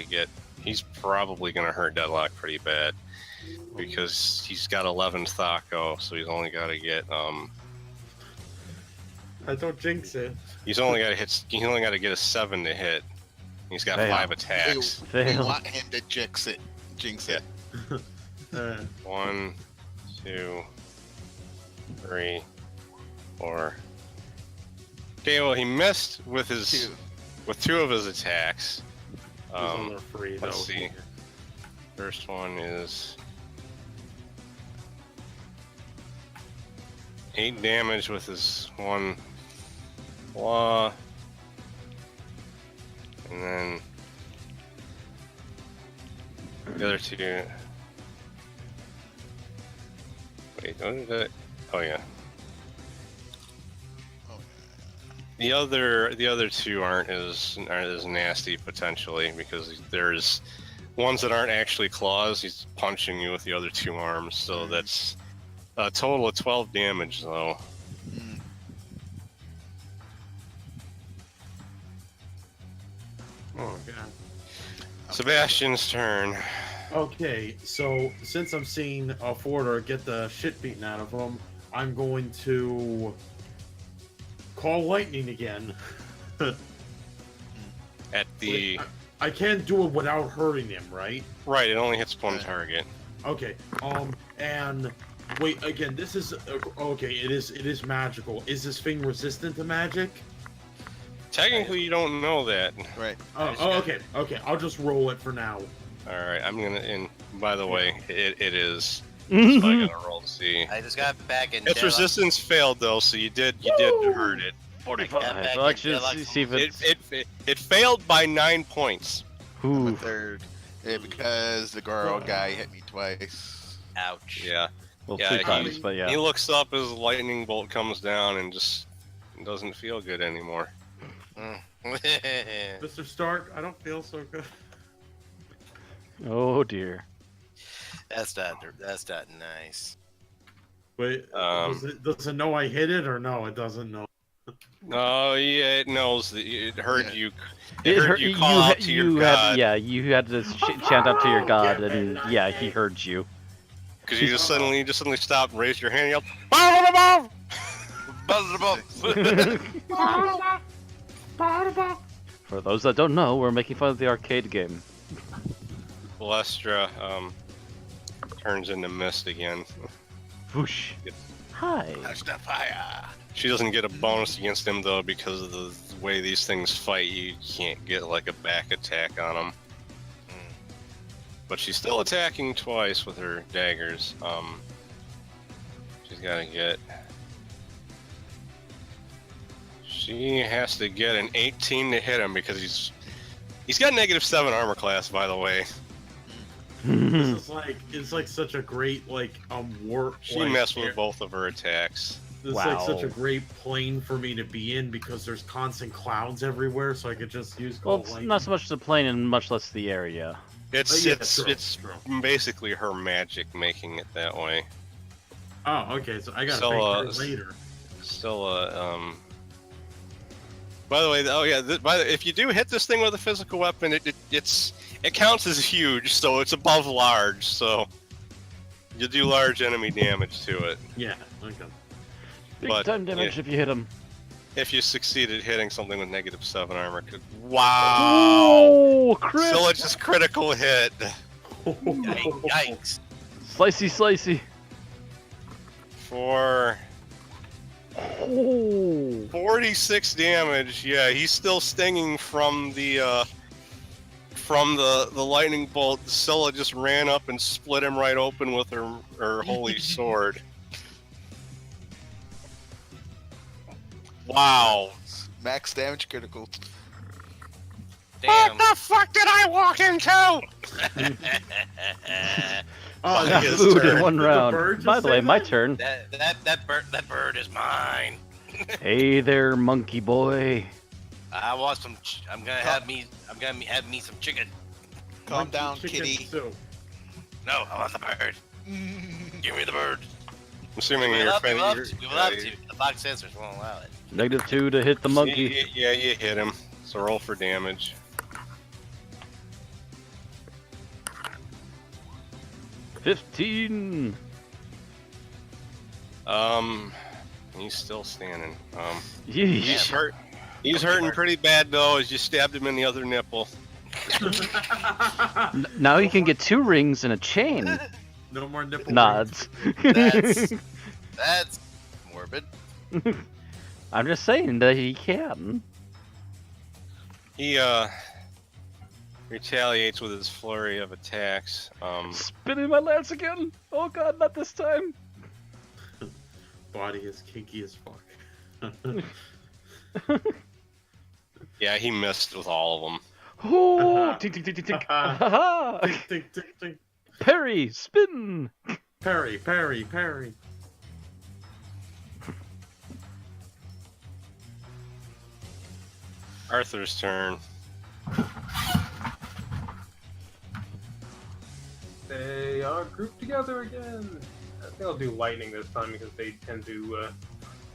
get. He's probably gonna hurt Deadlock pretty bad because he's got 11 Thaco, so he's only got to get I don't jinx it. He's only got to hit. He's only got to get a 7 to hit. He's got Fail. 5 attacks. we Fail. want him to jinx it. Yeah. 1, 2, 3, 4. Okay, well he missed with his with 2 of his attacks. Free, Let's see. First one is 8 damage with his 1 claw, and then the other 2. Wait, what did that? Oh yeah. The other 2 aren't as nasty potentially because there's ones that aren't actually claws. He's punching you with the other 2 arms, so that's a total of 12 damage though. Oh god. Sebastian's turn. Okay, so since I'm seeing Thorador get the shit beaten out of him, I'm going to call lightning again. At the I can't do it without hurting him, right? right, it only hits 1 target. Okay. And wait, again, this is okay. It is magical. Is this thing resistant to magic? Technically, you don't know that. Right. Okay. I'll just roll it for now. All right, I'm gonna. And by the way, it is. So I gotta roll to see. I just got back in. Its resistance failed though, so you did hurt it. 45. back Well, in actually, Deadlock. let's see if it's. It failed by 9 points. I'm a Ooh. third. Yeah, because the Goro guy hit me twice. Ouch. Yeah. Well, Yeah, 3 times, but yeah. He looks up as a lightning bolt comes down and just doesn't feel good anymore. Mr. Stark, I don't feel so good. Oh dear. That's not nice. Wait, does it know I hit it or no? It doesn't know. No, yeah, it knows that it heard Yeah. you. It heard you call out to your god. You had to chant out to your god, and yeah, he heard you. Because you just suddenly stopped and raised your hand and yelled, "Buzz above!" For those that don't know, we're making fun of the arcade game. Balestra turns into mist again. Whoosh. Hi. Touch the fire. She doesn't get a bonus against him though because of the way these things fight. You can't get like a back attack on them. But she's still attacking twice with her daggers. She's got to get. She has to get an 18 to hit him because he's got -7 armor class, by the way. This is it's like such a great war. She messed with both of her attacks. This is like such a great plane for me to be in because there's constant clouds everywhere, so I could just use Well, gold it's light. not so much the plane and much less the area. It's true. basically her magic making it that way. Oh, okay. So I gotta So, fake her later. Still, by the way, if you do hit this thing with a physical weapon, it counts as huge, so it's above large. So you do large enemy damage to it. Yeah. Okay. Big But, time damage yeah. if you hit him. If you succeeded hitting something with -7 armor, wow! Oh, crit! Still, it's just critical hit. Yikes. Slicey, slicey. For Oh. 46 damage. Yeah, he's still stinging from the lightning bolt. Scylla just ran up and split him right open with her holy sword. Wow. Max damage critical. Damn. What the fuck did I walk into? Oh, Fuck that's his Food in turn. one Did the round. bird just By the say way, my that? turn. That bird is mine. Hey there, monkey boy. I want some. I'm gonna have me some chicken. Calm Monkey down, chicken kitty. soup. No, I want the bird. Give me the bird. I'm assuming We you're love offending. to. We love to. The box sensors won't allow it. -2 to hit the monkey. Yeah, you hit him. So roll for damage. 15. He's still standing. Yeesh. He's hurt. He's hurting pretty bad though, as you stabbed him in the other nipple. Now he can get 2 rings and a chain. No more nipple Nods. That's morbid. I'm just saying that he can. He retaliates with his flurry of attacks. Spinning my lance again. Oh god, not this time. Body is kinky as fuck. Yeah, he missed with all of them. Oh, tink, tink, tink, tink, tink. Ha-ha. Tick, tick, tick, tick. Parry, spin. Parry, parry, parry. Arthur's turn. They are grouped together again. I think I'll do lightning this time because they tend to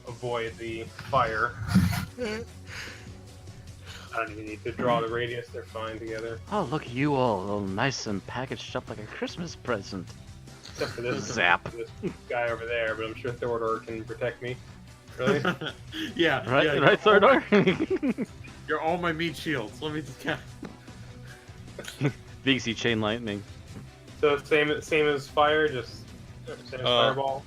avoid the fire. I don't even need to draw the radius, they're fine together. Oh, look at you all nice and packaged up like a Christmas present. Except for this, Zap. this guy over there, but I'm sure Thorador can protect me. Really? Yeah, Right, yeah, right, you're all Thorador? You're all my meat shields. Let me just count. VC chain lightning. So same as fire, just same as fireball.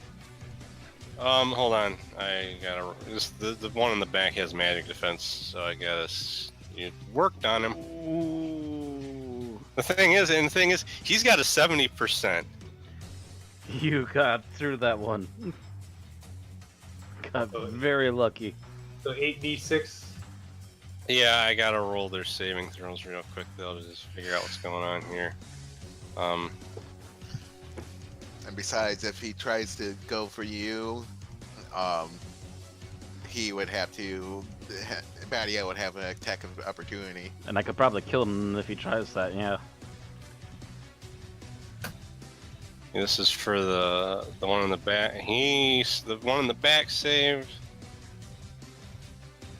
Hold on. I gotta. The one in the back has magic defense, so I guess you worked on him. Ooh. The thing is, he's got a 70%. You got through that one. Got very lucky. So 8d6. Yeah, I gotta roll their saving throws real quick though to just figure out what's going on here. And besides, if he tries to go for you, he would have to. Badia would have an attack of opportunity. And I could probably kill him if he tries that, yeah. This is for the one in the back. The one in the back saved.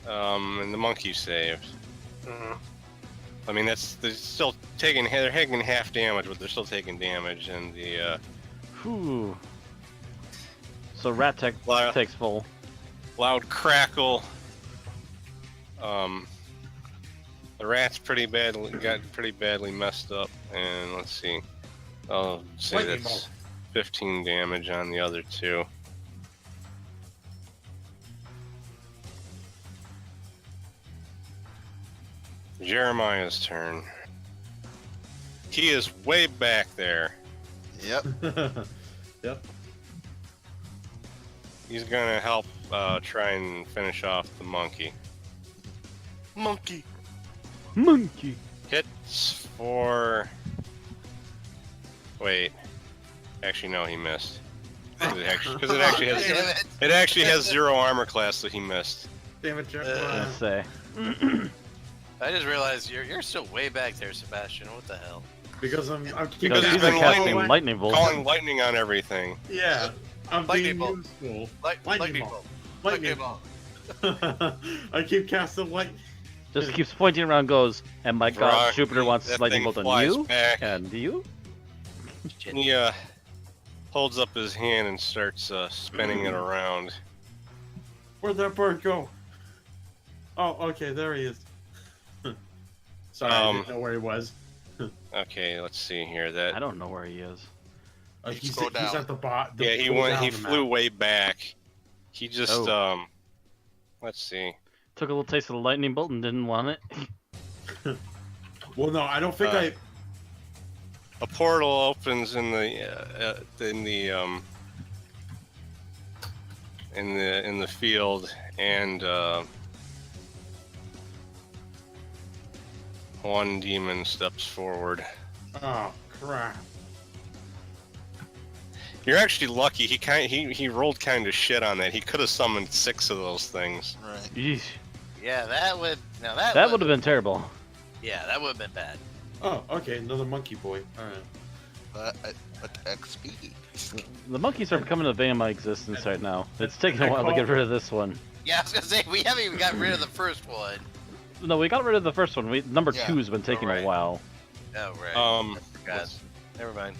And the monkey saved. I mean, they're still taking half damage, but they're still taking damage, and the Whew. So rat takes full. loud crackle. The rat's got pretty badly messed up, and let's see. I'll say Lightning that's bolt. 15 damage on the other two. Jeremiah's turn. He is way back there. Yep. Yep. He's gonna help try and finish off the monkey. Monkey. Monkey. Hits for... Wait. Actually, no, he missed. Because it actually has 0 armor class, so he missed. Damn it, Jeff. Let's say. I just realized you're still way back there, Sebastian. What the hell? Because I'm Because Because he's he's been been casting lightning- lightning bolt. Calling lightning on everything. Yeah, I'm Lightning being bolt. useful. Lightning Lightning bolt. Lightning bolt. I keep casting light. Just keeps pointing around, goes, and my god, Rock, Jupiter wants that lightning thing bolt on flies you, back. and you? He holds up his hand and starts spinning it around. Where'd that bird go? Oh, okay, there he is. Sorry, I didn't know where he was. Okay, let's see here. I That don't know where he is. He's Scroll down. at the bottom. yeah, he flew way back. He just Oh. let's see. Took a little taste of the lightning bolt and didn't want it. Well, no, I don't think A portal opens in the field, and one demon steps forward. Oh crap! You're actually lucky. He rolled kind of shit on that. He could have summoned 6 of those things. Right. Yeesh. Yeah, that would. Now That would have been terrible. Yeah, that would have been bad. Oh, okay, another monkey boy. All right. But XP. The monkeys are becoming a vein of my existence right now. It's taking a while to get rid of this one. Yeah, I was gonna say we haven't even got rid of the first one. No, we got rid of the first one. Number Yeah. 2's been taking Alright. a while. Oh right. Um, I forgot. Never mind.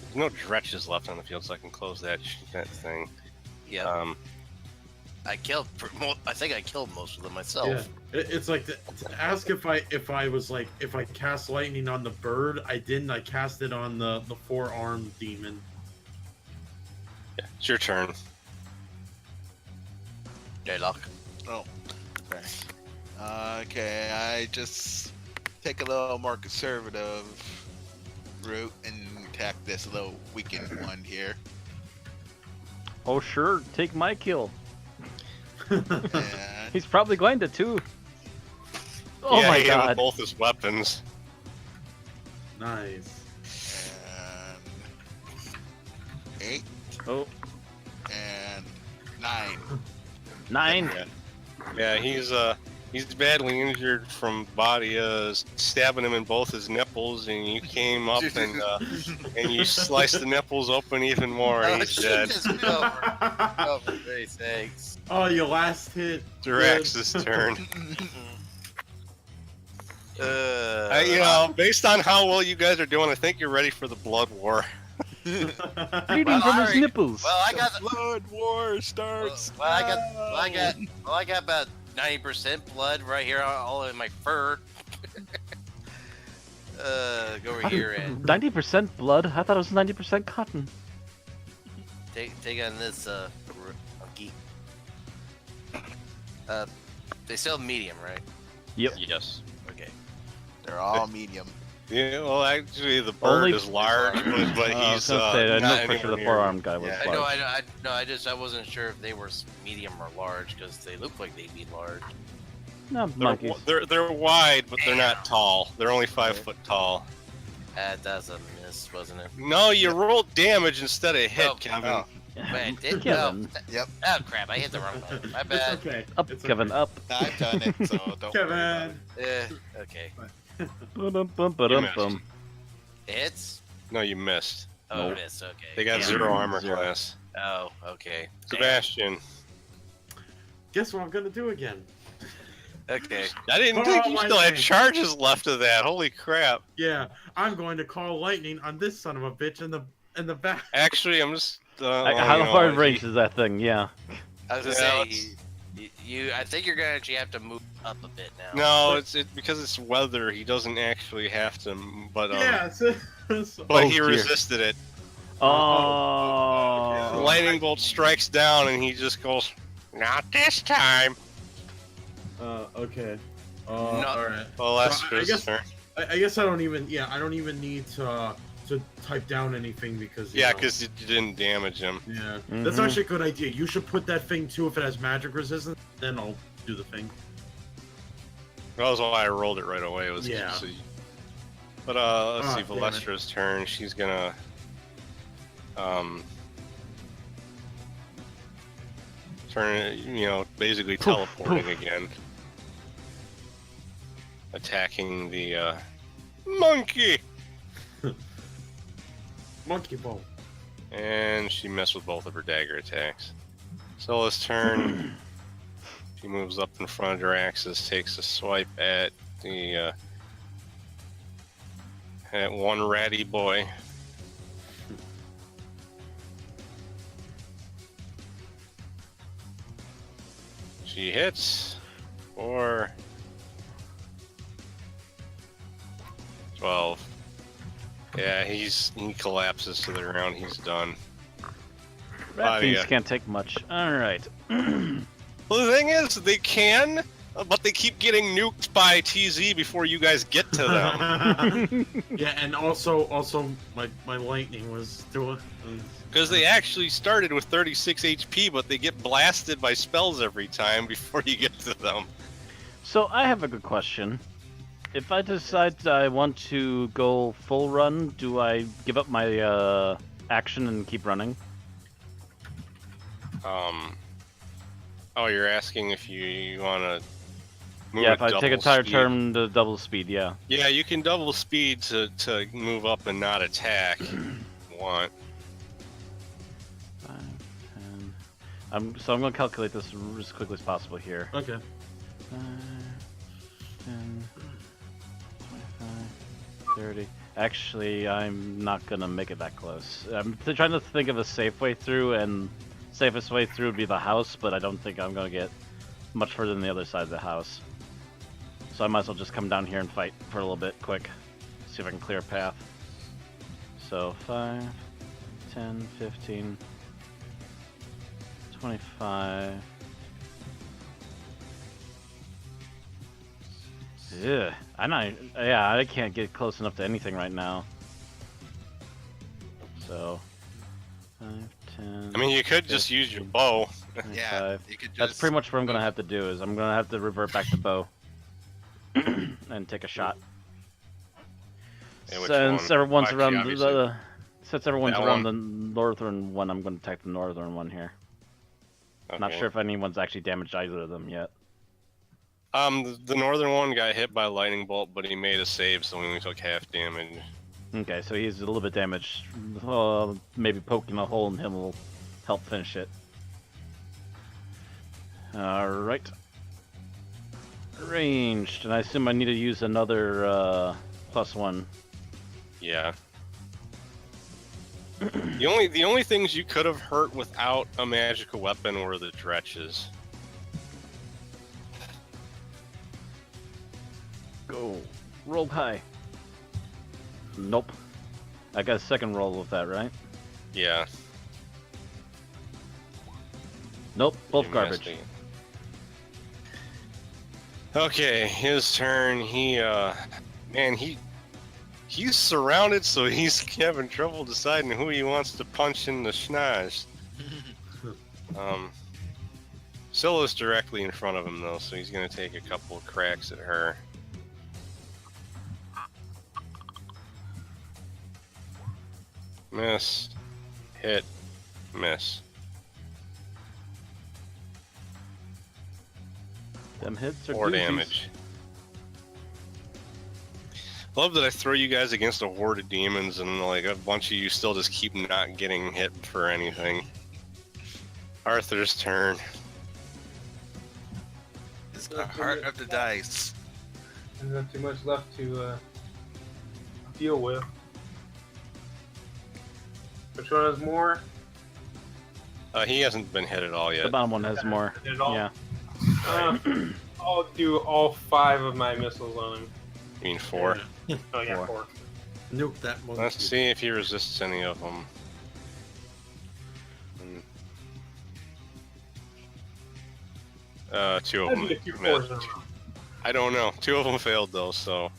There's no dretches left on the field, so I can close that thing. Yeah. I think I killed most of them myself. Yeah, it's like to ask if I cast lightning on the bird. I didn't. I cast it on the 4-armed demon. Yeah, it's your turn. Okay, luck. Oh. Okay. Okay, I just take a little more conservative route and attack this little weakened one here. Oh, sure. Take my kill. And He's probably going to, too. Oh yeah, my he hit with god. both his weapons. Nice. and 8 Oh, and 9. 9. Yeah, he's badly injured from body stabbing him in both his nipples, and you came up and you sliced the nipples open even more, and he's dead. Oh, for Christ's sakes. Oh, your last hit. Dirax's turn. Uh, Based on how well you guys are doing, I think you're ready for the blood war. Bleeding Well, from his alright. nipples. Well, I got. Blood war starts. I got about 90% blood right here, all in my fur. Go over here and 90% blood? I thought it was 90% cotton. take on this monkey. They sell medium, right? Yep. Yes. Okay. They're all medium. Yeah, well, actually, the bird Only- is large, but I was he's gonna say, I not know for sure the anywhere 4-armed guy was Yeah. I know. large. I wasn't sure if they were medium or large because they look like they'd be large. No, monkeys. They're wide, but they're not tall. They're only 5 foot tall. That's a miss, wasn't it? No, you rolled damage instead of hit, Oh, Kevin. Oh, Wait, did Kevin. yep. Oh crap! I hit the wrong button. My It's bad. okay. Up, It's Kevin, okay. up. I've done it, so don't worry about Kevin. Okay. Ba-dum-bum, ba-dum-bum. It hits. No, you missed. Oh, Nope. it is. Okay. They got Damn. 0 armor Zero. class. Oh, okay. Damn. Sebastian. Guess what I'm gonna do again? Okay. I didn't Oh, think you still had lightning. charges left of that. Holy crap. Yeah, I'm going to call lightning on this son of a bitch in the back. Actually, I'm just. How far range is that thing? Yeah. I was gonna Yeah, say, you. I think you're gonna actually have to move up a bit now. No, it's because it's weather. He doesn't actually have to, but Yeah, so, but Oh, he dear. resisted it. Oh. The lightning bolt strikes down, and he just goes, "Not this time." okay. No. Alright. Well, that's So I his guess- turn. I guess I don't even need to type down anything because you Yeah, know. because you didn't damage him. Yeah, that's Mhm. actually a good idea. You should put that thing too if it has magic resistance. Then I'll do the thing. That was why I rolled it right away. Was Yeah. so but let's see, damn it. Valestra's turn. She's gonna turn, basically teleporting again, attacking the monkey, Monkey ball. and she missed with both of her dagger attacks. Sola's turn. She moves up in front of Draxus, takes a swipe at the at one ratty boy. She hits for 12. Yeah, he collapses to the ground. He's done. Rat fiends yeah. can't take much. Alright. Well, the thing is, they can, but they keep getting nuked by TZ before you guys get to them. Yeah, and also my lightning was doing. Because they actually started with 36 HP, but they get blasted by spells every time before you get to them. So I have a good question. If I decide I want to go full run, do I give up my action and keep running? Oh, you're asking if you want to move Yeah, at if I take a double entire speed. turn to double speed, yeah. Yeah, you can double speed to move up and not attack if you want. 5, 10. So I'm going to calculate this as quickly as possible here. Okay. 5, 10, 25, 30. Actually, I'm not going to make it that close. I'm trying to think of a safe way through, and safest way through would be the house, but I don't think I'm going to get much further than the other side of the house. So I might as well just come down here and fight for a little bit quick. See if I can clear a path. So 5, 10, 15, 25. Yeah, I can't get close enough to anything right now. So 5, 10. I mean, you could just use your bow. 25. Yeah, you could just. That's pretty much what I'm gonna have to do. Is I'm gonna have to revert back to bow and take a shot. Yeah, which Since one? everyone's Actually, around obviously. since everyone's That around one? the northern one, I'm gonna attack the northern one here. Not Okay. sure if anyone's actually damaged either of them yet. The northern one got hit by a lightning bolt, but he made a save, so he only took half damage. Okay, so he's a little bit damaged. Maybe poking a hole in him will help finish it. Alright. Ranged, and I assume I need to use another +1. Yeah. The only things you could have hurt without a magical weapon were the dretches. Go. Roll high. Nope. I got a second roll with that, right? Yeah. Nope, both you garbage. missed it. Okay, his turn. He's surrounded, so he's having trouble deciding who he wants to punch in the schnoz. Scylla's directly in front of him though, so he's gonna take a couple of cracks at her. Miss. Hit. Miss. Them hits are 4 doozies. damage. I love that I throw you guys against a horde of demons, and like a bunch of you still just keep not getting hit for anything. Arthur's turn. It's the heart of the dice. There's not too much left to deal with. Which one has more? He hasn't been hit at all The yet. bottom one has more. Did it all? Yeah. I'll do all 5 of my missiles on him. You mean 4? Oh yeah, 4. Nuke that monkey. Let's see if he resists any of them. 2 of I'd them get 2 4s missed. in a row. I don't know. 2 of them failed though, so.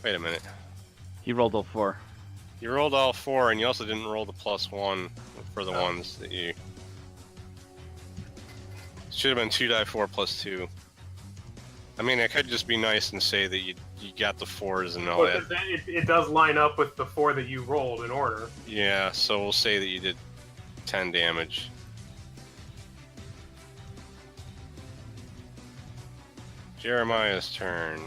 Wait a minute. He rolled a 4. You rolled all 4, and you also didn't roll the +1 for the ones that you. Should have been 2d4 + 2. I mean, I could just be nice and say that you got the 4s and all Well, that. it does line up with the 4 that you rolled in order. Yeah, so we'll say that you did 10 damage. Jeremiah's turn.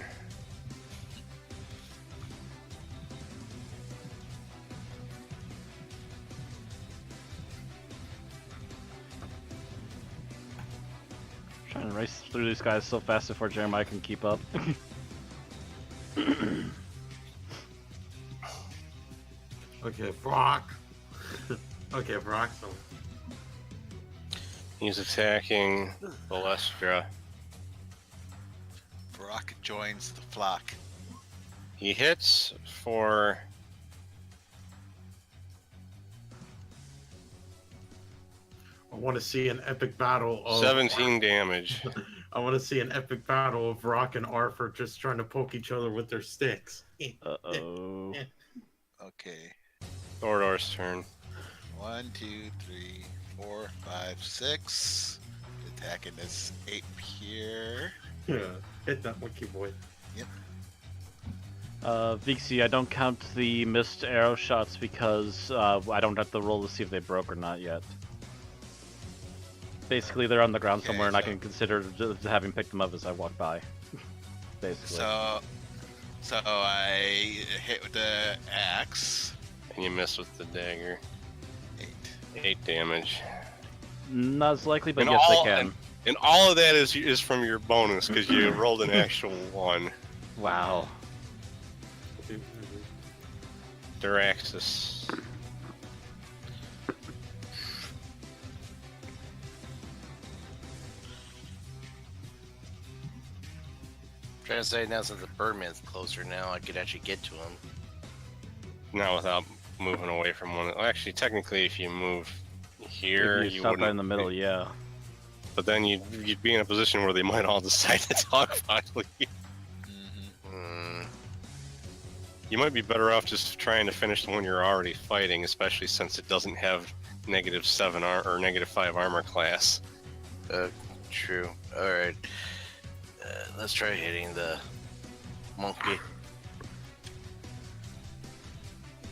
Trying to race through these guys so fast before Jeremiah can keep up. Okay, Brock. Okay, Brock. So He's attacking Balestra. Brock joins the flock. He hits for I want to see an epic battle of 17 damage. I want to see an epic battle of Brock and Arthur just trying to poke each other with their sticks. Uh-oh. Okay. Thordor's turn. 1, 2, 3, 4, 5, 6. Attacking this ape here. Yeah, hit that monkey boy. Vixie, I don't count the missed arrow shots because I don't have to roll to see if they broke or not yet. Basically, they're on the ground somewhere, and I can consider just having picked them up as I walk by. Basically. So I hit with the axe. And you miss with the dagger. 8. 8 damage. Not as likely, but And yes, all- I can. And all of that is from your bonus, because you rolled an actual 1. Wow. Duraxis. Trying to say now since the Birdman's closer now, I could actually get to him. Not without moving away from one. Well, actually, technically, if you move here, If you you stop wouldn't. right in the middle, yeah. But then you'd be in a position where they might all decide to talk finally. Mm-hmm. You might be better off just trying to finish the one you're already fighting, especially since it doesn't have -7 or -5 armor class. True. Alright. Let's try hitting the monkey.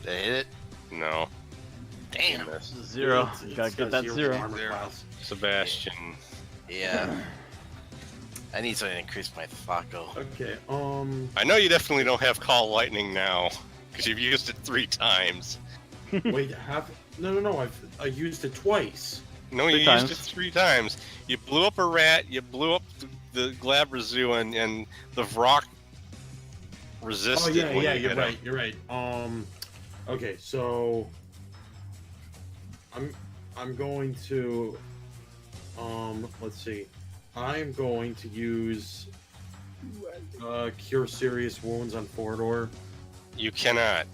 Did I hit it? No. Damn. You missed. 0. It's Gotta get got that 0. armor Zero. class. Sebastian. Yeah. I need something to increase my Flacco. Okay, I know you definitely don't have Call Lightning now, because you've used it 3 times. wait, no, I used it twice. No, 3 you times. used it 3 times. You blew up a rat, you blew up the Glabrazu, and the Vrock resisted. Oh yeah, when yeah, you you're hit right, him. you're right. Okay, so I'm going to let's see. I'm going to use Cure Serious Wounds on Fordor. You cannot.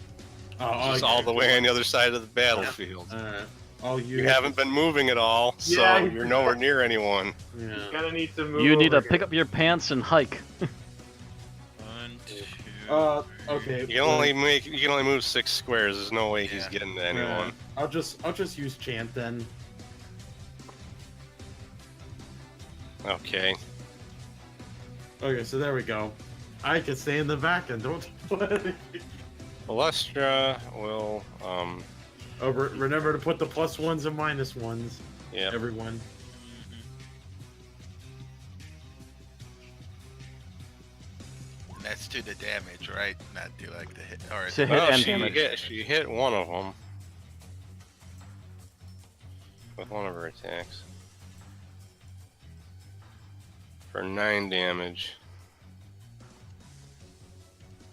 It's okay. all the way on the other side of the battlefield. I'll use. You haven't been moving at all, so Yeah. you're nowhere near anyone. Yeah. Gonna need to move. You need to over pick here. up your pants and hike. 1, 2. Okay. You can only move 6 squares. There's no way he's Yeah. getting to anyone. I'll just use Chant then. Okay. Okay, so there we go. I can stay in the back and don't. Balestra will Oh, remember to put the +1s and -1s. yeah. Everyone. it's to the damage, right? Not to like the hit or To hit Well, and damage. she hit one of them with one of her attacks for 9 damage.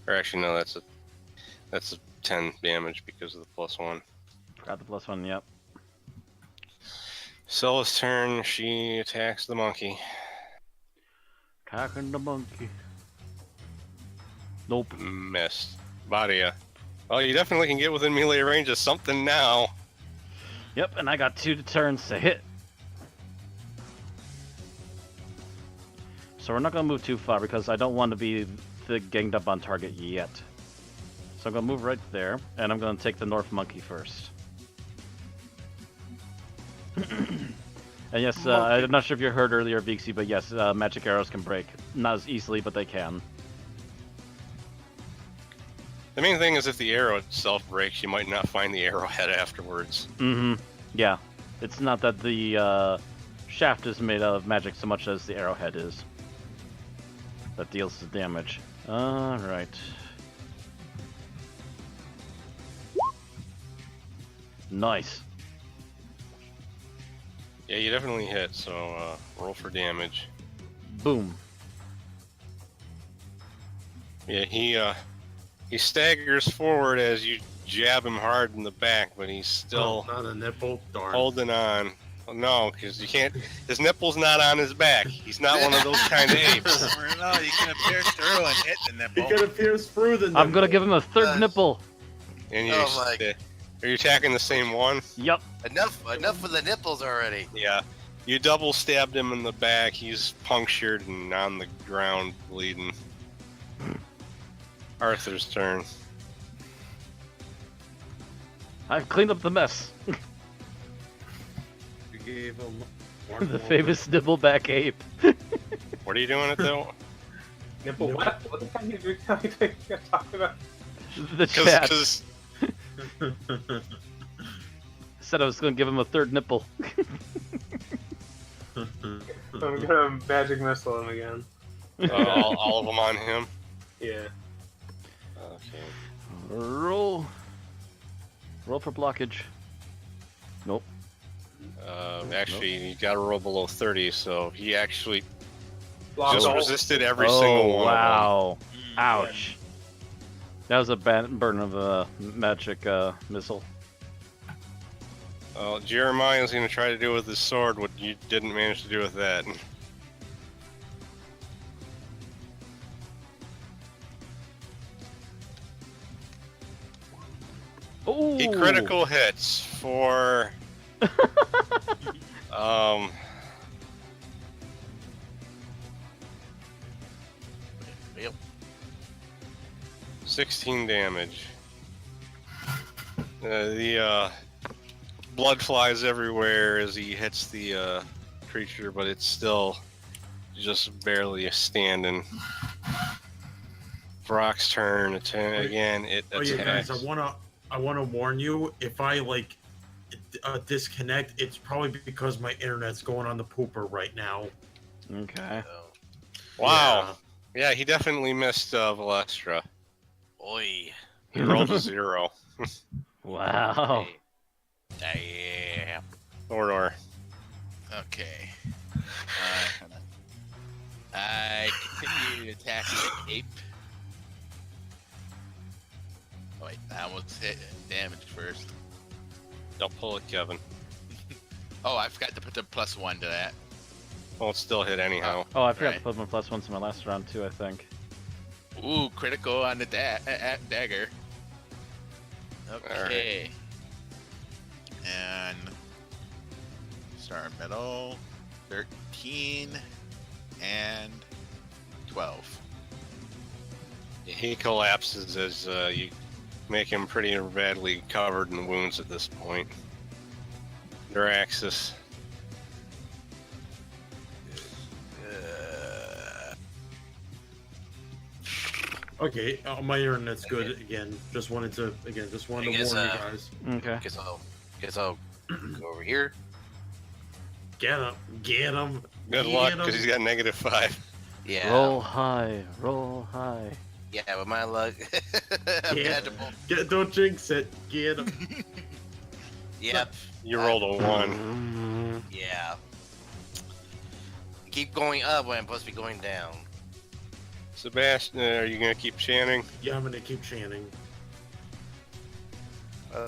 Or actually, no, that's a 10 damage because of the +1. Got the +1, yep. Stella's turn. She attacks the monkey. Attacking the monkey. Nope. Missed. Badia. Well, you definitely can get within melee range of something now. Yep, and I got 2 turns to hit. So we're not going to move too far because I don't want to be the ganged up on target yet. So I'm going to move right there, and I'm going to take the North Monkey first. And yes, I'm not sure if you heard earlier, Vixie, but yes, magic arrows can break. Not as easily, but they can. The main thing is if the arrow itself breaks, you might not find the arrowhead afterwards. Mm-hmm. Yeah. It's not that the shaft is made of magic so much as the arrowhead is. That deals the damage. Alright. Nice. Yeah, you definitely hit, so roll for damage. Boom. Yeah, he staggers forward as you jab him hard in the back, but he's still not a nipple. Darn. holding on. Well, no, because you can't. His nipple's not on his back. He's not one of those kind of apes. No, you can pierce through and hit the He nipple. could have pierced through the nipple. I'm gonna give him a third nipple. And you, Oh my- are you attacking the same one? Yup. Enough with the nipples already. Yeah. You double stabbed him in the back. He's punctured and on the ground bleeding. Arthur's turn. I've cleaned up the mess. You gave him one The more. famous nippleback ape. What are you doing it though? Nipple what? What the heck are you talking about? The chat Because said I was gonna give him a third nipple. I'm gonna magic missile him again. all of them on him. Yeah. Okay. Roll. Roll for blockage. Nope. Actually, you got to roll below 30, so he actually Block just all. resisted every single one. Wow. Ouch. That was a burn of a magic missile. Jeremiah's going to try to do with his sword what you didn't manage to do with that. Ooh. He critical hits for Yep. 16 damage. The blood flies everywhere as he hits the creature, but it's still just barely standing. Brock's turn. Again, it Oh yeah, guys, attacks. I wanna warn you. If I like disconnect, it's probably because my internet's going on the pooper right now. Okay. Wow. Yeah, he definitely missed Valestra. Oi. He rolled a 0. Wow. Damn. Or Okay. Hold on. I continue to attack the ape. Oh, wait, I almost hit damage first. don't pull it, Kevin. Oh, I forgot to put the +1 to that. Well, it still hit anyhow. Oh, I forgot Right. to put my +1s in my last round too, I think. Ooh, critical on the dagger. Okay. And start middle, 13 and 12. He collapses as you make him pretty badly covered in wounds at this point. Duraxis. Okay, my internet's good again. Just wanted to I warn guess, you guys. Okay. Guess I'll go over here. Get him, get him. Good luck, because he's got -5. Yeah. Roll high, roll high. Yeah, with my luck. Yeah. Don't jinx it. Get him. Yep. You rolled a 1. Yeah. Keep going up when I'm supposed to be going down. Sebastian, are you gonna keep chanting? Yeah, I'm gonna keep chanting.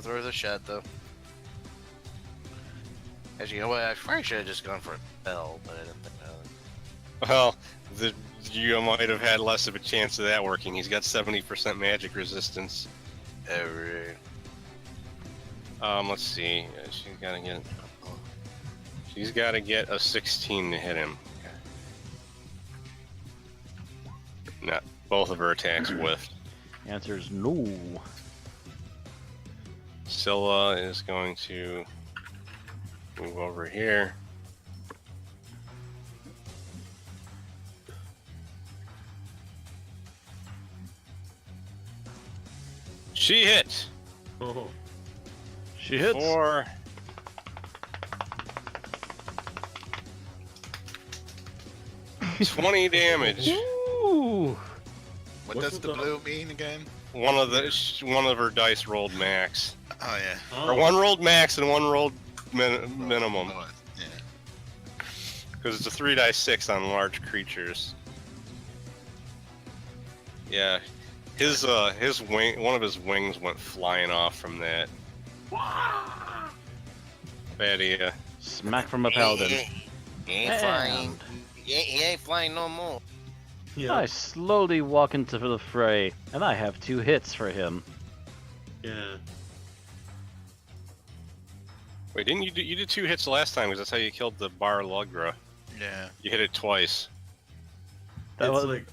Throw the shot though. Actually, you know what? I probably should have just gone for a spell, but I didn't think of it. Well, you might have had less of a chance of that working. He's got 70% magic resistance. Alright. Let's see. She's gotta get a 16 to hit him. No, both of her attacks whiffed. Answer is no. Scylla is going to move over here. She hit Oh. She hits. for 20 damage. Ooh. What What's does the the- blue mean again? One of her dice rolled max, Oh yeah. or one rolled max and one rolled minimum, Oh, yeah. because it's a 3d6 on large creatures. Yeah, his wing, one of his wings went flying off from that. Bad idea. Smack from a paladin. He ain't flying. He ain't flying no more. Yeah. I slowly walk into the fray, and I have 2 hits for him. Yeah. Wait, didn't you did 2 hits last time? Because that's how you killed the Bar Lugra. Yeah. You hit it twice. That It's was, like.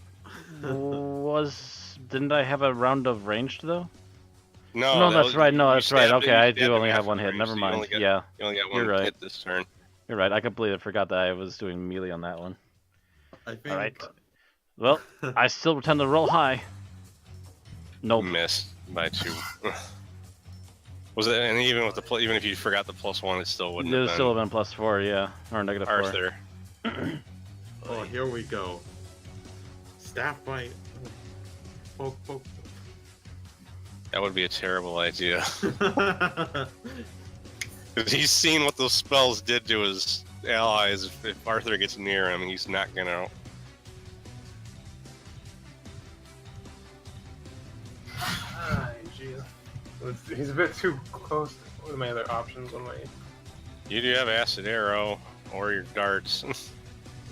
Didn't I have a round of ranged though? No, No, that that's was- right. No, you that's right. stabbed Okay, him- you I stabbed do him only have half 1 hit. range, Never so you mind. only got- Yeah, You only got You're one right. hit this turn. you're right. I completely forgot that I was doing melee on that one. I think. Alright. Well, I still pretend to roll high. Nope. Missed by 2. Was it? And even with the even if you forgot the +1, it still wouldn't It have would been. still have been +4, yeah, or negative 4. Arthur. Oh, here we go. Staff bite. Poke, poke. That would be a terrible idea. poke. 'Cause he's seen what those spells did to his allies. If Arthur gets near him, he's not gonna. Ah, jeez. He's a bit too close. What are my other options? What am I? You do have acid arrow or your darts.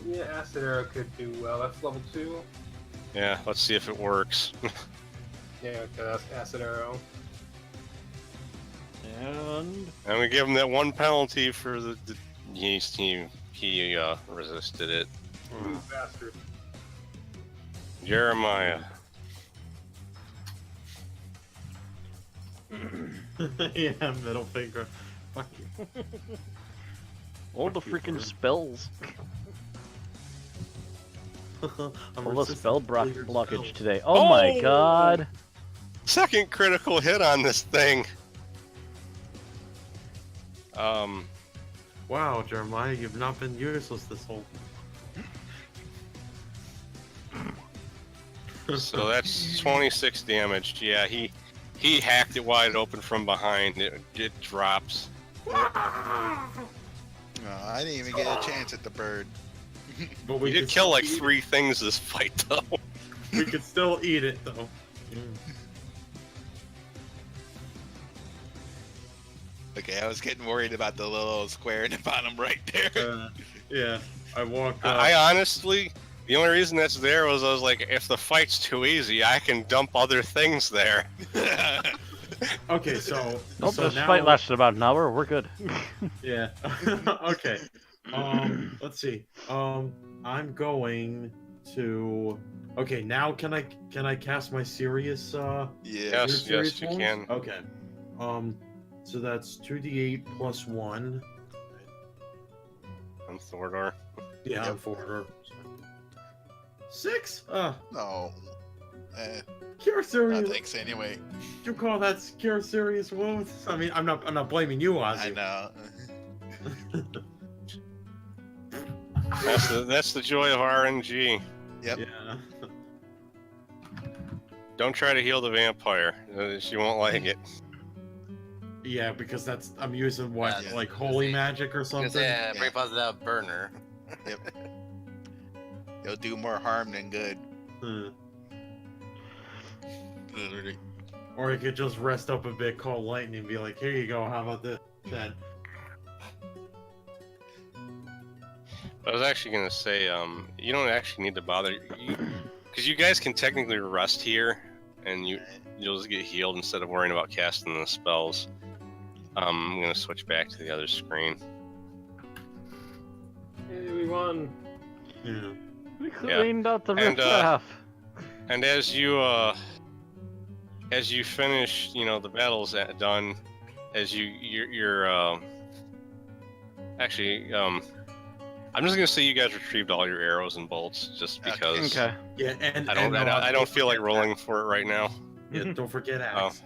Yeah, acid arrow could do well. That's level 2. Yeah, let's see if it works. Yeah, okay, that's acid arrow. And And we give him that 1 penalty for the he resisted it. You bastard. Jeremiah. Yeah, middle finger. Fuck you. all the freaking spells. I'm All the resistant spell to your blockage spells. today. Oh my Oh! god. Second critical hit on this thing. Wow, Jeremiah, you've not been useless this whole. So that's 26 damage. Yeah, he hacked it wide open from behind. It drops. No, I didn't even get a chance at the bird. But We could did kill still like eat 3 things this fight though. it. We could still eat it though. Okay, I was getting worried about the little square in the bottom right there. Yeah, I walked up. I honestly, the only reason that's there was I was like, if the fight's too easy, I can dump other things there. Okay, so Nope, so this now, fight lasted about an hour. We're good. Yeah. Okay. Let's see. I'm going to. Okay, now can I cast my serious yeah. Yes, serious you ones? can. Okay. So that's 2d8 plus 1. On Thordor. Yeah, I'm 4. 6. No. Cure No serious. thanks anyway. You call that cure serious wounds? I mean, I'm not blaming you, Ozzie. I know. That's the joy of RNG. Yep. Yeah. Don't try to heal the vampire. She won't like it. Yeah, because I'm using what, Yeah. like holy magic or something? Yeah, very positive burner. It'll do more harm than good. Literally. Or I could just rest up a bit, call lightning, and be like, here you go, how about this? Then. I was actually gonna say, you don't actually need to bother, because you guys can technically rest here, and you'll just get healed instead of worrying about casting the spells. I'm gonna switch back to the other screen. Hey, we won. Yeah. We cleaned out the And, riffraff. And as you finish, the battle's done. As you're actually, I'm just gonna say you guys retrieved all your arrows and bolts, just because. Okay. Yeah, and I don't feel like rolling for it right now. Yeah, don't forget axe.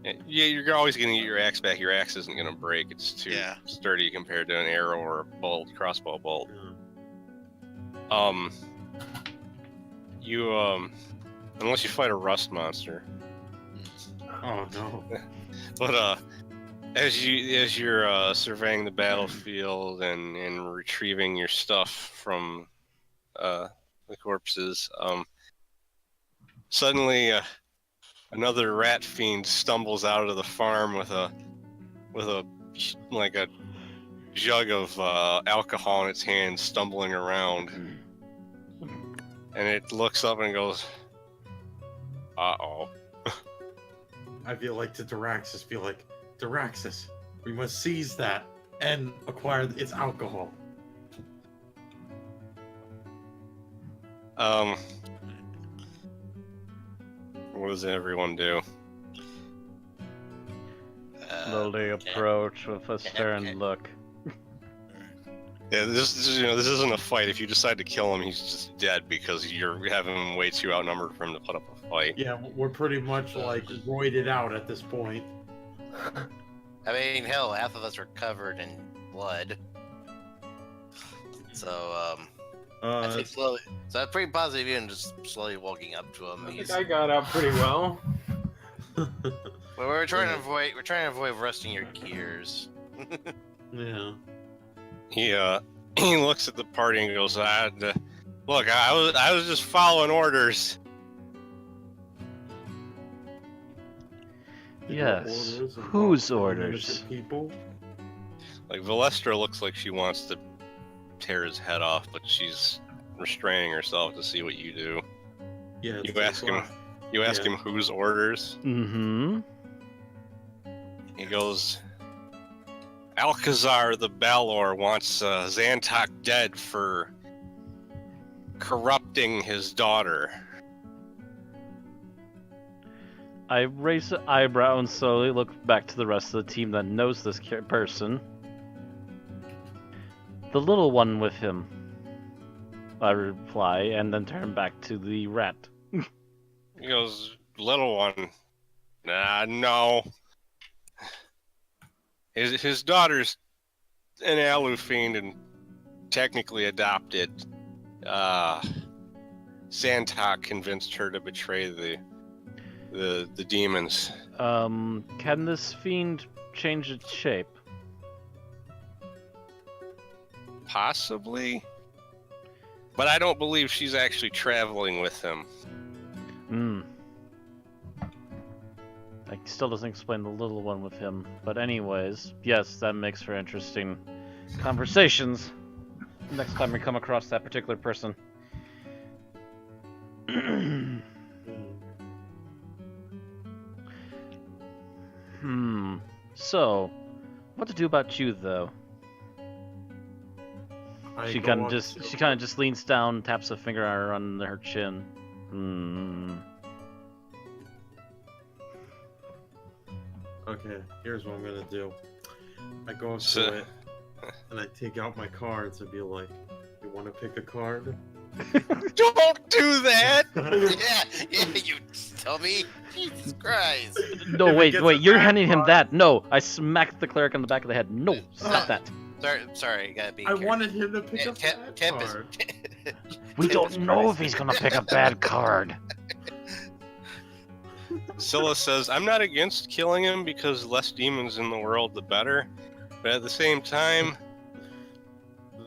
Yeah, you're always gonna get your axe back. Your axe isn't gonna break. It's too sturdy compared to an arrow or a bolt, crossbow bolt. Unless you fight a rust monster. Oh no. But as you're surveying the battlefield and retrieving your stuff from the corpses, suddenly another rat fiend stumbles out of the farm with a jug of alcohol in its hand, stumbling around, and it looks up and goes, "Uh-oh." I feel like to Daraxis, Daraxis, we must seize that and acquire its alcohol. What does everyone do? Slowly approach with a stern look. Yeah, this isn't a fight. If you decide to kill him, he's just dead because you're having him way too outnumbered for him to put up a fight. Yeah, we're pretty much like roided out at this point. I mean, hell, half of us were covered in blood. So, I think slowly. So I'm pretty positive you and just slowly walking up to him. I think I got out pretty well. Well, we're trying to avoid rusting your gears. Yeah. He looks at the party and goes, "Look, I was just following orders." Yes. Whose orders? People. Like Valestra looks like she wants to tear his head off, but she's restraining herself to see what you do. Yeah. You ask him whose orders. Mm-hmm. He goes, "Alcazar the Balor wants Xantok dead for corrupting his daughter." I raise an eyebrow and slowly look back to the rest of the team that knows this person. The little one with him, I reply, and then turn back to the rat. He goes, "Little one? Nah, no. His daughter's an Alu fiend and technically adopted. Xantok convinced her to betray the demons." Can this fiend change its shape? Possibly. But I don't believe she's actually traveling with him. That still doesn't explain the little one with him. But anyways, yes, that makes for interesting conversations next time we come across that particular person. So, what to do about you, though? She kind of just leans down, taps a finger on her chin. Okay, here's what I'm gonna do. I go up to it, and I take out my cards and be like, "You want to pick a card?" Don't do that! yeah, you tell me. Jesus Christ. No, wait, you're handing him that. No, I smacked the cleric on the back of the head. No, stop that. Sorry, gotta be I careful. wanted him to pick a bad Temp is- card. We don't know if he's gonna pick a bad card. Scylla says, I'm not against killing him because less demons in the world, the better. But at the same time,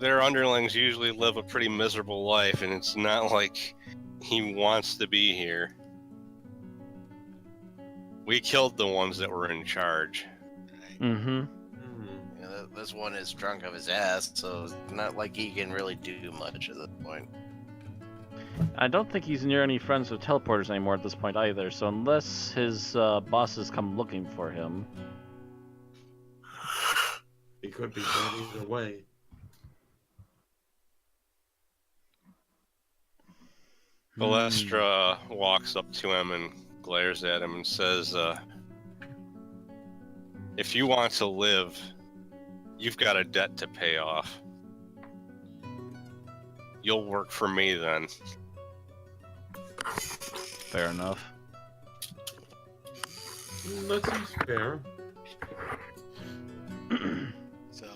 their underlings usually live a pretty miserable life, and it's not like he wants to be here. We killed the ones that were in charge. Mm-hmm. You know, this one is drunk of his ass, so it's not like he can really do much at this point. I don't think he's near any friends with teleporters anymore at this point either, so unless his bosses come looking for him... He could be dead either way. Balestra walks up to him and glares at him and says, if you want to live, you've got a debt to pay off. You'll work for me then. Fair enough. That seems fair. So,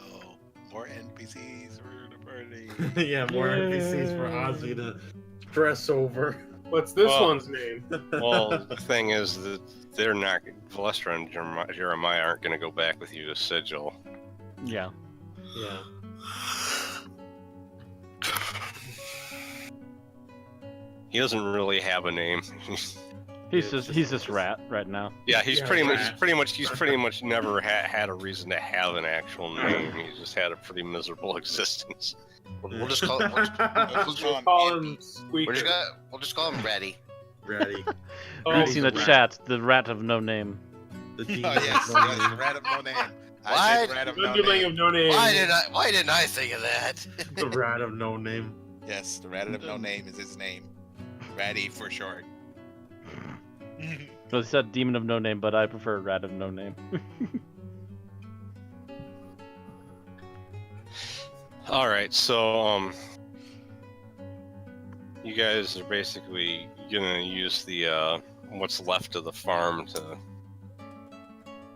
more NPCs for the party. Yeah, more NPCs for Ozzie to stress over. What's this Well- one's name? Well, the thing is that they're not. Valestra and Jeremiah aren't going to go back with you to Sigil. Yeah. Yeah. He doesn't really have a name. He's just rat right now. Yeah, he's Yeah, pretty right. much never had a reason to have an actual name. He's just had a pretty miserable existence. We'll just call it. We'll call him Squeaker. We'll just call him Ratty. Ratty. Oh, You've seen the rat. chat, the rat of no name. The Oh demon yes, of no yes, name. rat of no name. I What? said rat of no Underling name. of no name. Why didn't I think of that? The rat of no name. Yes, the rat of no name is his name. Ratty for short. Well, he said demon of no name, but I prefer rat of no name. All right, so you guys are basically gonna use the what's left of the farm to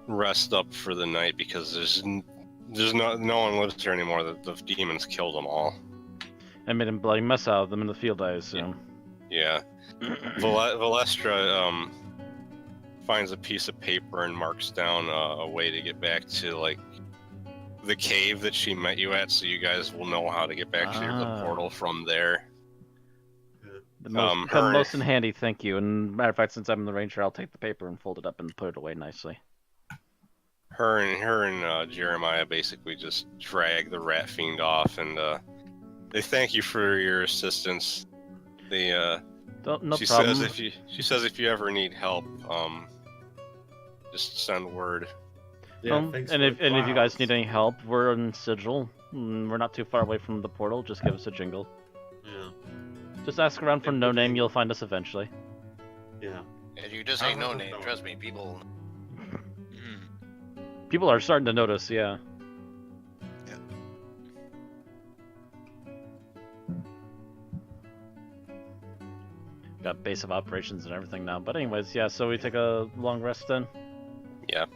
rest up for the night because there's no one lives here anymore. The demons killed them all. I made a bloody mess out of them in the field, I assume. Yeah. Valestra finds a piece of paper and marks down a way to get back to like the cave that she met you at, so you guys will know how to get back to the portal from there. The most, her- come most in handy, thank you. And matter of fact, since I'm in the ranger, I'll take the paper and fold it up and put it away nicely. Her and Jeremiah basically just drag the rat fiend off, and they thank you for your assistance. They No she problem. says if you ever need help, just send word. Yeah, thanks and for if the you guys clouds. need any help, we're in Sigil. We're not too far away from the portal. Just give us a jingle. Yeah. Just ask around for no name. You'll find us eventually. Yeah. If you just say no name, trust me, people. People are starting to notice. Yeah. Got base of operations and everything now. But anyways, yeah. So we take a long rest then. Yeah.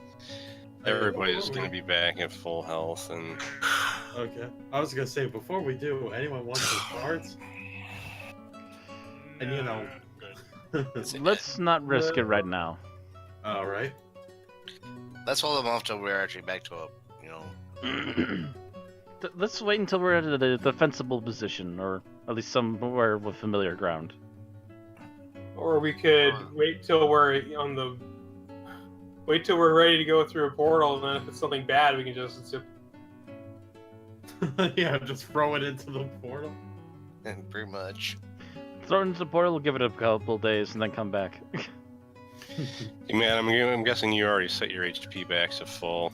Everybody's gonna be back at full health, and Okay. I was gonna say before we do, anyone wants some cards? And you know. Let's not risk it right now. All right. Let's hold them off till we're actually back to a, you know. Let's wait until we're at a defensible position, or at least somewhere with familiar ground. Or we could wait till we're ready to go through a portal, and then if it's something bad, we can just zip. Yeah, just throw it into the portal. Pretty much. Throw it into the portal, give it a couple days, and then come back. man, I'm guessing you already set your HP back to full.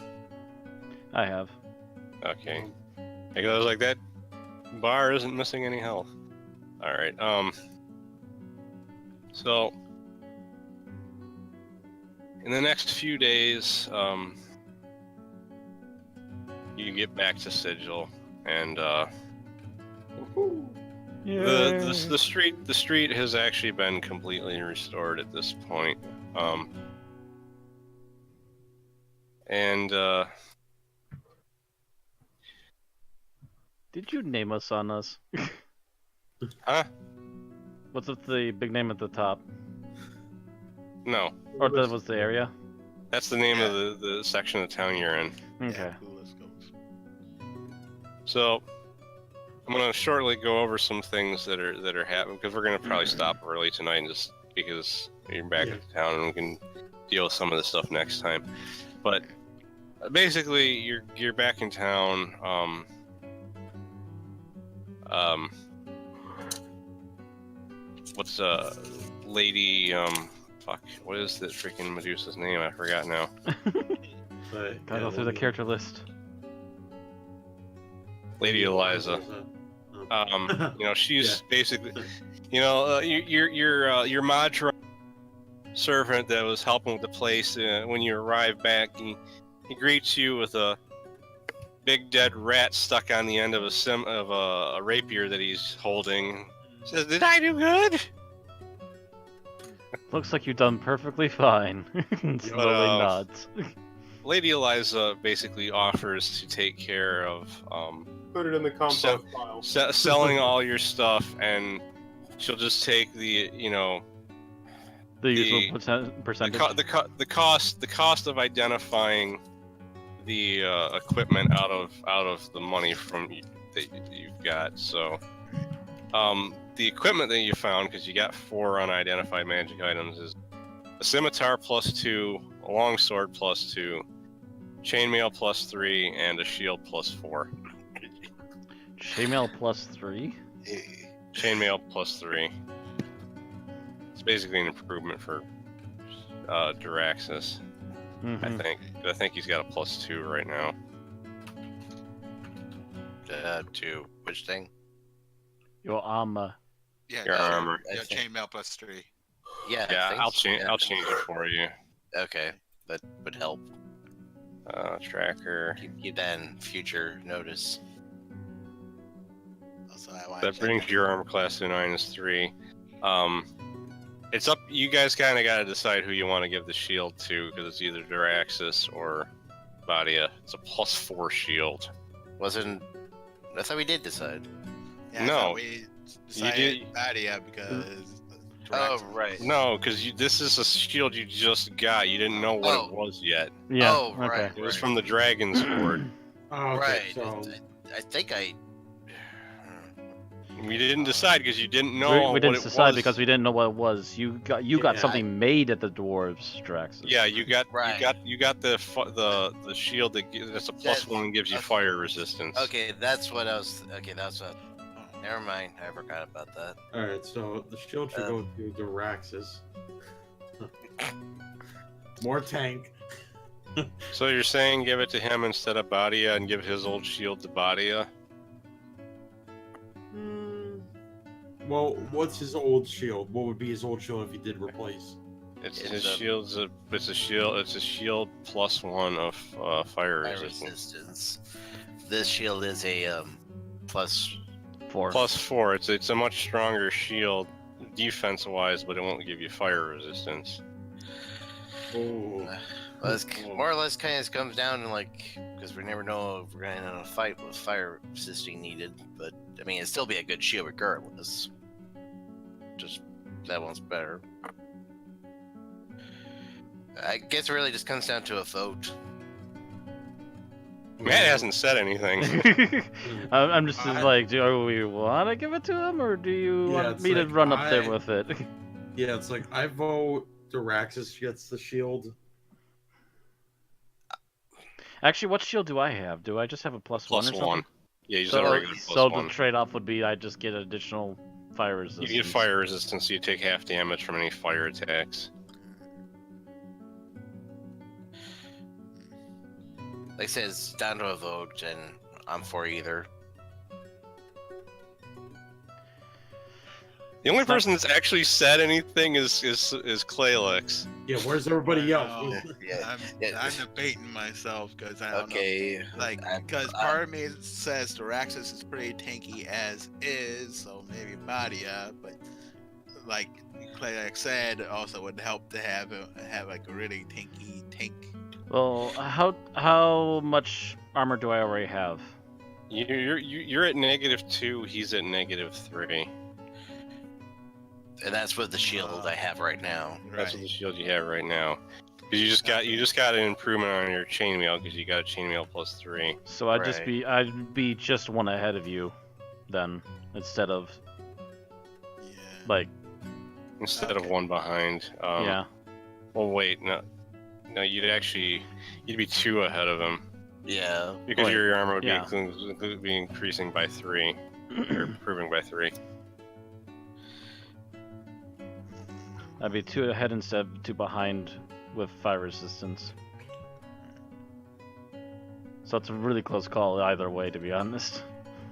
I have. Okay. Because I was like, that bar isn't missing any health. All right. So in the next few days, you get back to Sigil, and the street has actually been completely restored at this point. And Did you name us on us? huh? What's with the big name at the top? No, Or that was the area? that's the name of the section of town you're in. Okay. Yeah, Clueless goes. So I'm gonna shortly go over some things that are happening because we're gonna probably stop early tonight, and just because you're back Yeah. in town and we can deal with some of this stuff next time. But basically, you're back in town. What's lady fuck, what is that freaking Medusa's name? I forgot now. But, Gotta go through the character list. Lady Eliza. You know, she's basically, you know, your Madra servant that was helping with the place when you arrive back. He greets you with a big dead rat stuck on the end of a rapier that he's holding. Says, "Did I do good?" Looks like you've done perfectly fine. Slowly nods. Lady Eliza basically offers to take care of Put it in the compost pile. selling all your stuff, and she'll just take the, you know, The usual percentage. the cost of identifying the equipment out of the money that you've got. So the equipment that you found, because you got 4 unidentified magic items, is a scimitar +2, a longsword +2, chainmail +3, and a shield +4. Chainmail +3? Chainmail +3. It's basically an improvement for Duraxis. Mhm. I think he's got a +2 right now. To which thing? Your armor. Yeah, Your that's armor. Your I think- chainmail +3. Yeah. I Yeah, think I'll so, change. yeah. I'll change it for you. Okay, that would help. Tracker. Keep that in future notice. Also, I want That brings your armor class to -3. It's up. You guys kind of got to decide who you want to give the shield to, because it's either Duraxis or Badia. It's a +4 shield. Wasn't? I thought we did decide. Yeah, I No. thought we decided did- Badia because. Oh Duraxis- right. No, because this is a shield you just got. You didn't know what Oh. it was yet. Yeah. Oh, okay. right. It was from the Dragon's Horde. Oh, okay, Right. so I think I. We didn't decide because you didn't know We what didn't it decide was. because we didn't know what it was. You got Yeah, something made at the dwarves, Draxus. Yeah, you got Right. you got the shield that's a +1 and gives you Okay. fire resistance. Okay, that's what I was. Okay, that's what. Never mind. I forgot about that. alright, so the shield should go to Duraxis. More tank. So you're saying give it to him instead of Badia and give his old shield to Badia? Well, what's his old shield? What would be his old shield if he did replace? It's It's his a- shield's a shield +1 of fire Fire resistance. resistance. This shield is a plus. 4. +4. It's a much stronger shield defense wise, but it won't give you fire resistance. Oh, Well, it's more or less kind of comes down to like because we never know if we're gonna end in a fight with fire resisting needed. But I mean, it'd still be a good shield regardless. Just that one's better. I guess it really just comes down to a vote. Matt hasn't said anything. I'm just I- like, do we want to give it to him, or do you Yeah, want it's me to like, run up there I- with it? yeah, it's like I vote Duraxis gets the shield. Actually, what shield do I have? Do I just have a +1 or something? +1. Yeah, you just have a So, regular so the +1. trade-off would be I just get additional fire You resistance. get fire resistance, so you take half damage from any fire attacks. Like I said, it's down to a vote, and I'm for either. The only It's not- person that's actually said anything is Claylix. Yeah, where's everybody else? Yeah. I'm debating myself because I don't know. Okay. Like, because part of me says Duraxis is pretty tanky as is, so maybe Badia, but like Clay said, also would help to have like a really tanky tank. Well, how much armor do I already have? You're at -2. He's at -3. And that's with the shield I have right now. That's what the shield you have right now. Because you just got an improvement on your chainmail because you got a chainmail +3. So I'd be just one ahead of you, then, instead of Yeah. like Instead of one behind. yeah. Well, wait, no, you'd be 2 ahead of him Yeah. because Wait, your armor would yeah. be increasing by 3, or improving by 3. I'd be 2 ahead instead of 2 behind with fire resistance. So it's a really close call either way, to be honest.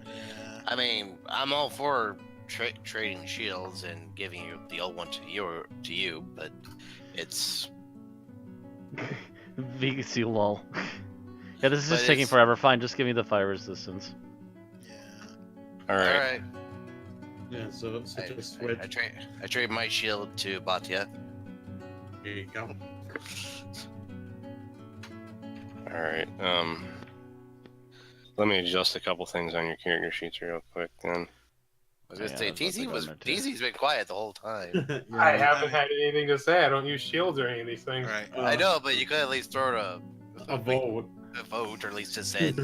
Yeah. I mean, I'm all for trading shields and giving you the old one to you, but it's VC lol. Yeah, this is But just taking it's- forever. Fine, just give me the fire resistance. Yeah. All right. all right. Yeah, so just switch. I trade my shield to Batya. Here you go. All right. Let me adjust a couple things on your character sheets real quick then. I was gonna Yeah, say that's what I meant to. DZ's been quiet the whole time. I haven't had anything to say. I don't use shields or any of these things. Right. I know, but you could at least throw a vote. a vote, or at least just said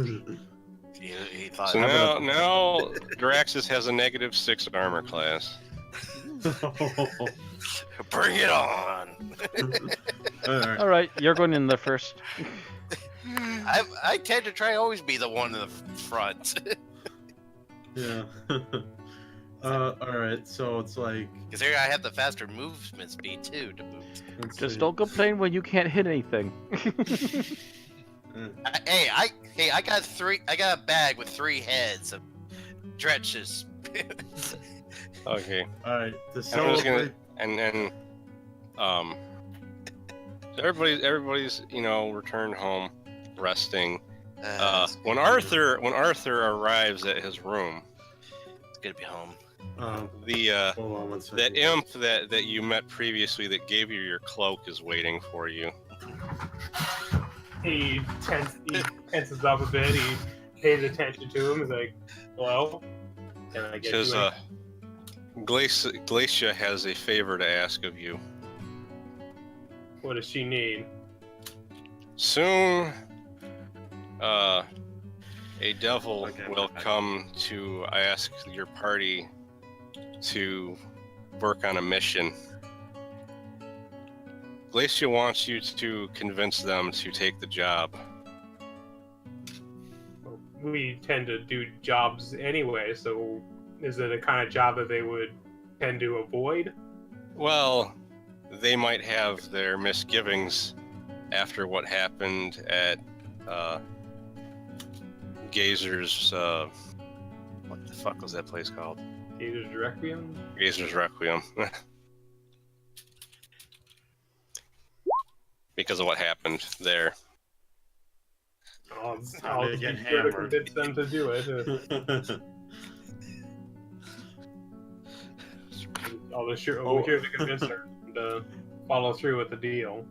he thought. So now Draxus has a -6 armor class. Bring it on! Alright. All right, you're going in there first. I tend to try always be the one in the front. Yeah. Alright, so it's like. Because here I have the faster movement speed too to move. let's Just see. don't complain when you can't hit anything. Hey, I got a bag with 3 heads of dretches. Okay. Alright, to I'm just celebrate. gonna so everybody's returned home, resting. When Arthur arrives at his room, It's good to be home. Hold on one second. that imp that you met previously that gave you your cloak is waiting for you. He tenses up a bit. He pays attention to him. He's like, "Hello, can I get Says, you?" Glacia has a favor to ask of you. What does she need? Soon, a devil Okay. will come to ask your party to work on a mission. Glacia wants you to convince them to take the job. We tend to do jobs anyway, so is it a kind of job that they would tend to avoid? Well, they might have their misgivings after what happened at Gazer's. What the fuck was that place called? Either Requiem? Gazer's Requiem. Because of what happened there. I'll to get be sure to hammered. convince them to do it. I'll be sure to convince her to follow through with the deal.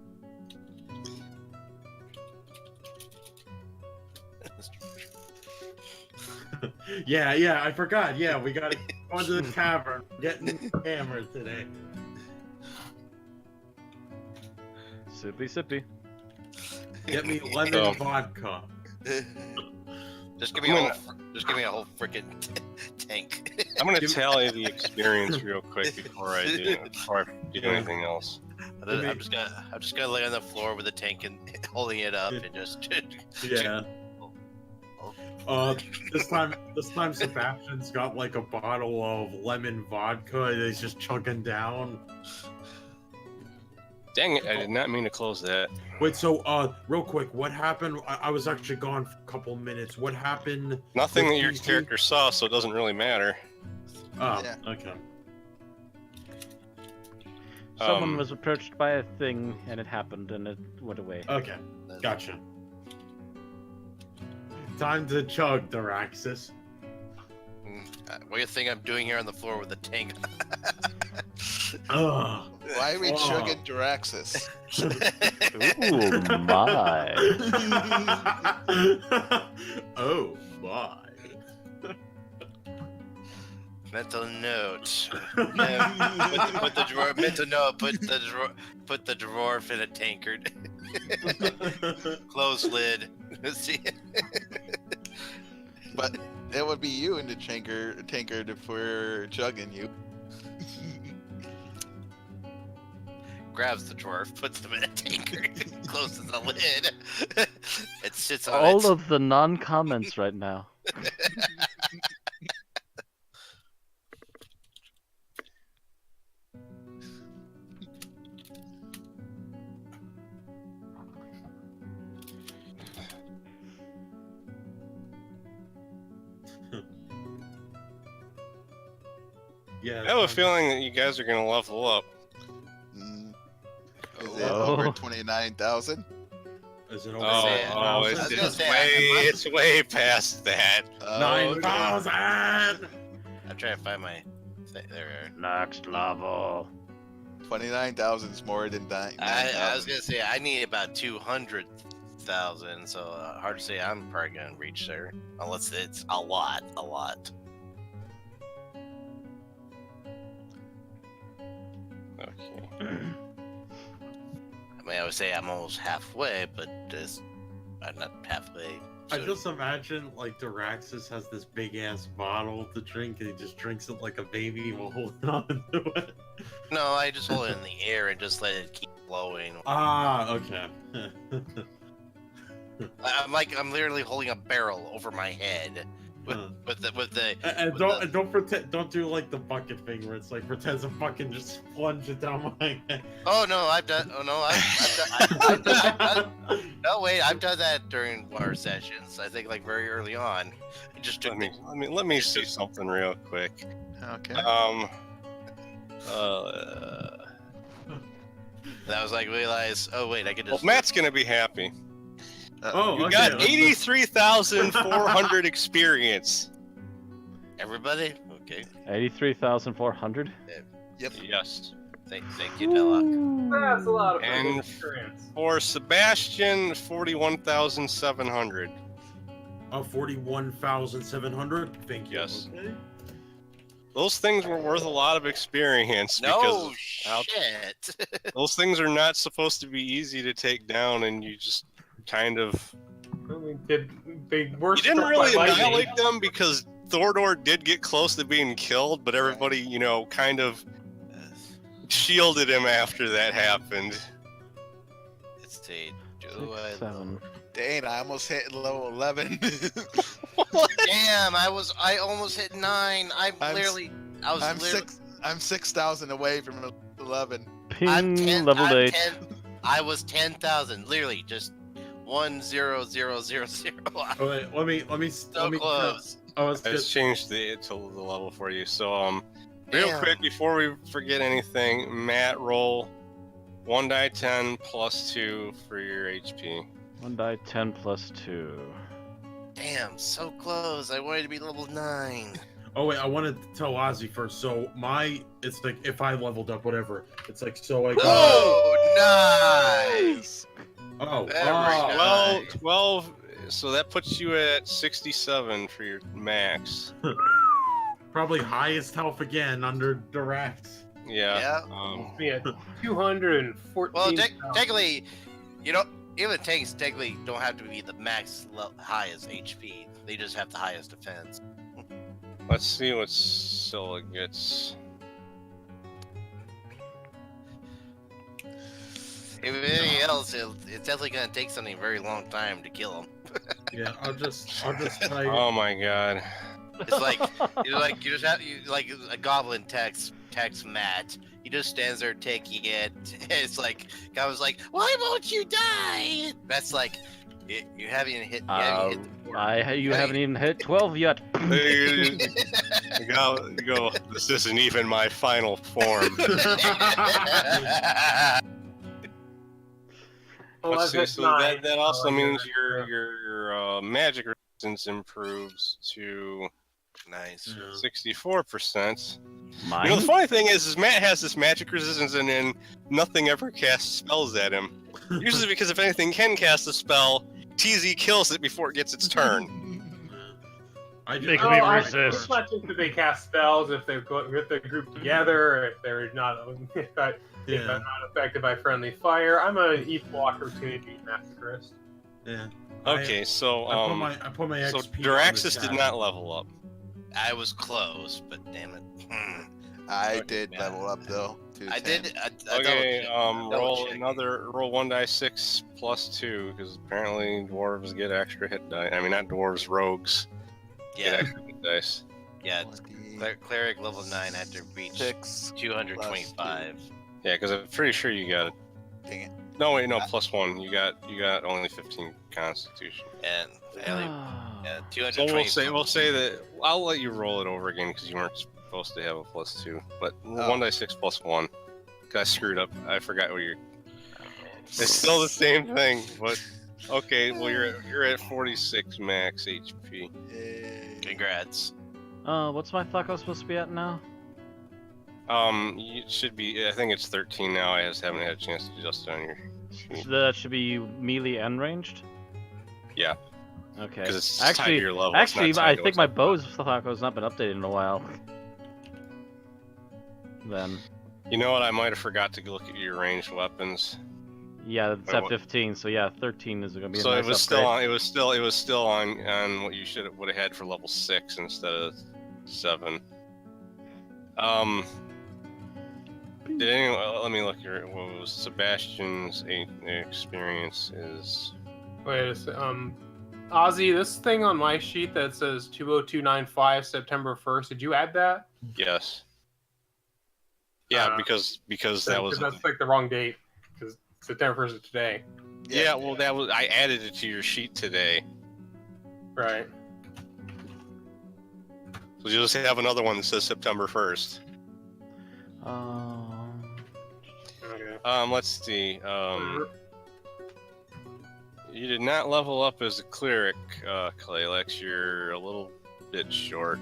yeah, I forgot. Yeah, we gotta go to the tavern, getting hammered today. Sippy, sippy. Get me lemon So- vodka. Just give me a whole freaking tank. I'm gonna tally the experience real quick before I do anything else. I'm just gonna lay on the floor with the tank and holding it up and just. Yeah. This time Sebastian's got like a bottle of lemon vodka and he's just chugging down. Dang it! I did not mean to close that. Wait, so real quick, what happened? I was actually gone for a couple minutes. What happened? Nothing with that your DC? character saw, so it doesn't really matter. Oh, Yeah. okay. Someone was approached by a thing, and it happened, and it went away. Okay, gotcha. Time to chug, Daraxis. What do you think I'm doing here on the floor with the tank? Ugh. Why are we Oh. chugging Daraxis? Ooh, my. Oh my. Mental note. Put the drawer. Mental note. Put the dwarf in a tankard. Close lid. See. But it would be you in the tankard if we're chugging you. Grabs the dwarf, puts them in a tankard, closes the lid. It sits on All it. of the non-comments right now. Yeah. I have a feeling that you guys are gonna level up. Is it Oh. over 29,000? Is it over Oh, I was gonna it's say, it's way past that. 9,000? I'm trying to find my. There. Next level. 29,000 is more than that. I was gonna say I need about 200,000, so hard to say I'm probably gonna reach there, unless it's a lot. Okay. I mean, I would say I'm almost halfway, but I'm not halfway. I So- just imagine like Daraxis has this big ass bottle to drink and he just drinks it like a baby while holding on to it. No, I just hold it in the air and just let it keep flowing. Ah, okay. I'm literally holding a barrel over my head with the. And don't do like the bucket thing where it's like pretend to fucking just plunge it down my head. Oh no, I've done. Oh no, I've done. No wait, I've done that during one of our sessions. I think like very early on. I just took. Let me see something real quick. Okay. That was like realize. Oh wait, I could Well, just. Matt's gonna be happy. Oh, You okay, got let's- 83,400 experience. Everybody. Okay. 83,400. Yes. Thank you, Delok. That's a lot of And- experience. For Sebastian, 41,700. 41,700. Thank you. Yes. Okay. Those things were worth a lot of experience No because how- shit. those things are not supposed to be easy to take down, and you just kind of I mean, they were you didn't struck really by lightning. annihilate them because Thordor did get close to being killed, but everybody, you know, kind of shielded him after that happened. Let's see. Do 6, I? 7. Dang, I almost hit level 11. Damn, I almost hit 9. I'm 6,000 away from 11. I'm Ping, 10. level I'm 8. 10. I was 10,000. Literally, just 1,0,0,0. Oh, wait, let me So close. Oh, it's I just just changed to the level for you. So real Damn. quick before we forget anything, Matt, roll 1 die 10 plus 2 for your HP. 1 die 10 plus 2. Damn, so close. I wanted to be level 9. Oh wait, I wanted to tell Ozzy first. So it's like if I leveled up, whatever. It's like so I got. Oh, nice. Oh, Very oh. good. 12. So that puts you at 67 for your max. Probably highest health again under Darax. Yeah. Yeah. Yeah, 214. Well, technically, you know, even tanks technically don't have to be the max highest HP. They just have the highest defense. Let's see what Scylla gets. If anything else, it's definitely gonna take something very long time to kill him. Yeah, I'll just type. Oh my god. It's like you just have like a goblin text Matt. He just stands there taking it. It's like guy was like, "Why won't you die?" That's like you haven't even hit. You haven't hit the board. You haven't even hit 12 yet. You go, this isn't even my final form. Well, Let's I've see, hit so 9. that also Oh, means yeah. your magic resistance improves to Nice. 64%. Mine? You know, the funny thing is Matt has this magic resistance and then nothing ever casts spells at him. Usually because if anything can cast a spell, TZ kills it before it gets its turn. Make No, me I- resist. It's not just that they cast spells if they're with the group together, or if they're not, if they're not affected by friendly fire. I'm a equal opportunity massacrist. Yeah. Okay, so I put my so XP. Duraxis did not level up. I was close, but damn it. I Okay, did man. level up though. To I 10. did. Okay, double roll check. roll 1d6 plus 2 because apparently dwarves get extra hit die. I mean, not dwarves, rogues get Yeah, extra hit dice. yeah. Cleric level 9 had to reach 6. 225. Yeah, because I'm pretty sure you got it. Dang it. No, wait, no, plus 1. You got only 15 Constitution. And yeah, So 220. we'll say that I'll let you roll it over again because you weren't supposed to have a plus 2. But 1d6 plus 1. I screwed up. I forgot what you're. It's still the same thing, but okay. Well, you're at 46 max HP. Congrats. What's my Thaco supposed to be at now? You should be. I think it's 13 now. I just haven't had a chance to adjust it on your sheet. That should be melee and ranged. Yeah. Okay. Because it's tied to Actually, your level. it's not actually, tied I to think what's my up. bow's Thaco's not been updated in a while. Then, You know what? I might have forgot to look at your ranged weapons. yeah, it's Wait, at what? 15. So yeah, 13 is gonna be a So nice it was upgrade. still on. It was still on what you would have had for level 6 instead of 7. Did anyone? Let me look here. What was Sebastian's experience is? Wait, Ozzie, this thing on my sheet that says 20295 September 1st, did you add that? Yes. Yeah, because that was. That's like the wrong date, because September 1st is today. Yeah, well, that was. I added it to your sheet today, Right. so you'll just have another one that says September 1st. Okay. Let's see. You did not level up as a cleric, Claylex. You're a little bit short.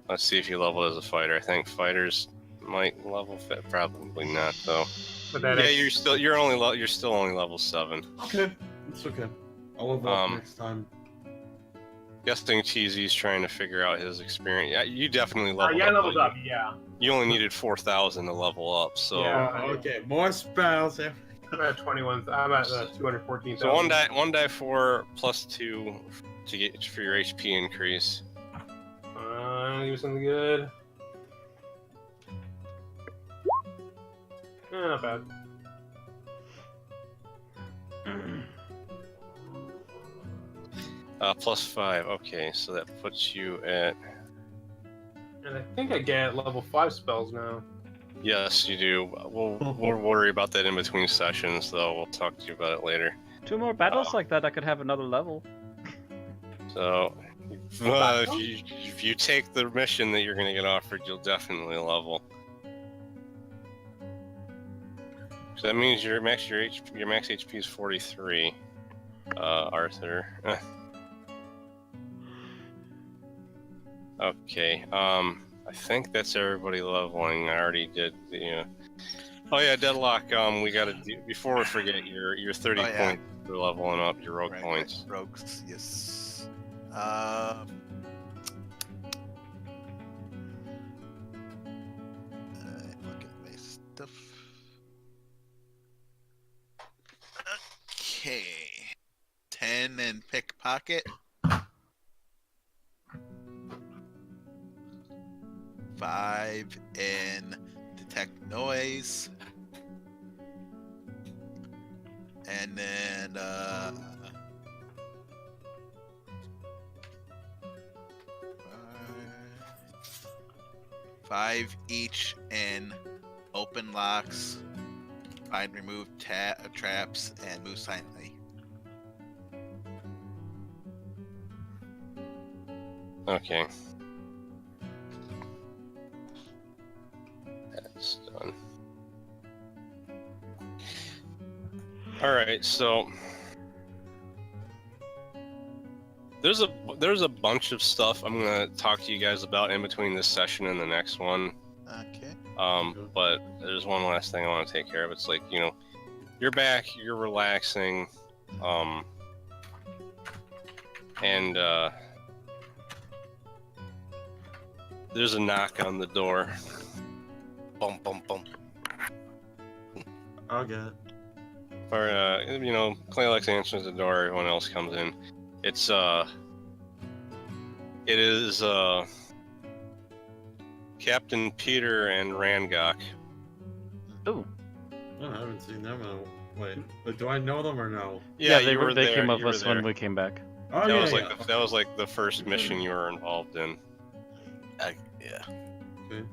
Let's see if you leveled as a fighter. I think fighters might level fit. Probably not, though. But that Yeah, is- you're still only level 7. Okay, it's okay. I'll level up next time. Guessing TZ's trying to figure out his experience. Yeah, you definitely leveled yeah, I up. leveled but up, yeah. You only needed 4,000 to level up, so. Yeah. Okay, more spells. I'm at 21. I'm at 214,000. So one die 4 plus 2 to get for your HP increase. Give something good. Not bad. Plus 5. Okay, so that puts you at. And I think I get level 5 spells now. Yes, you do. We'll worry about that in between sessions, though. We'll talk to you about it later. 2 more battles like that, I could have another level. So, if you take the mission that you're going to get offered, you'll definitely level. So that means your max HP is 43, Arthur. Okay. I think that's everybody leveling. I already did the. Oh yeah, Deadlock. We got to do before we forget your 30 points for leveling up your rogue points. Rogues, yes. Look at my stuff. Okay. 10 in pickpocket. 5 in detect noise. And then 5 each in open locks, find remove traps, and move silently. Okay. That's done. Alright, so there's a bunch of stuff I'm gonna talk to you guys about in between this session and the next one. Okay. But there's one last thing I want to take care of. It's like, you're back, you're relaxing, and There's a knock on the door. Bum bum bum. I'll get it. Or, Claylex answers the door, everyone else comes in. It is, Captain Peter and Rangok. Ooh. Oh, I haven't seen them in a... Wait, do I know them or no? Yeah, they you were they there. came up you were with us when there. we came back. Oh, That yeah, was yeah. like that was like the first mission you were involved in. Yeah. Okay.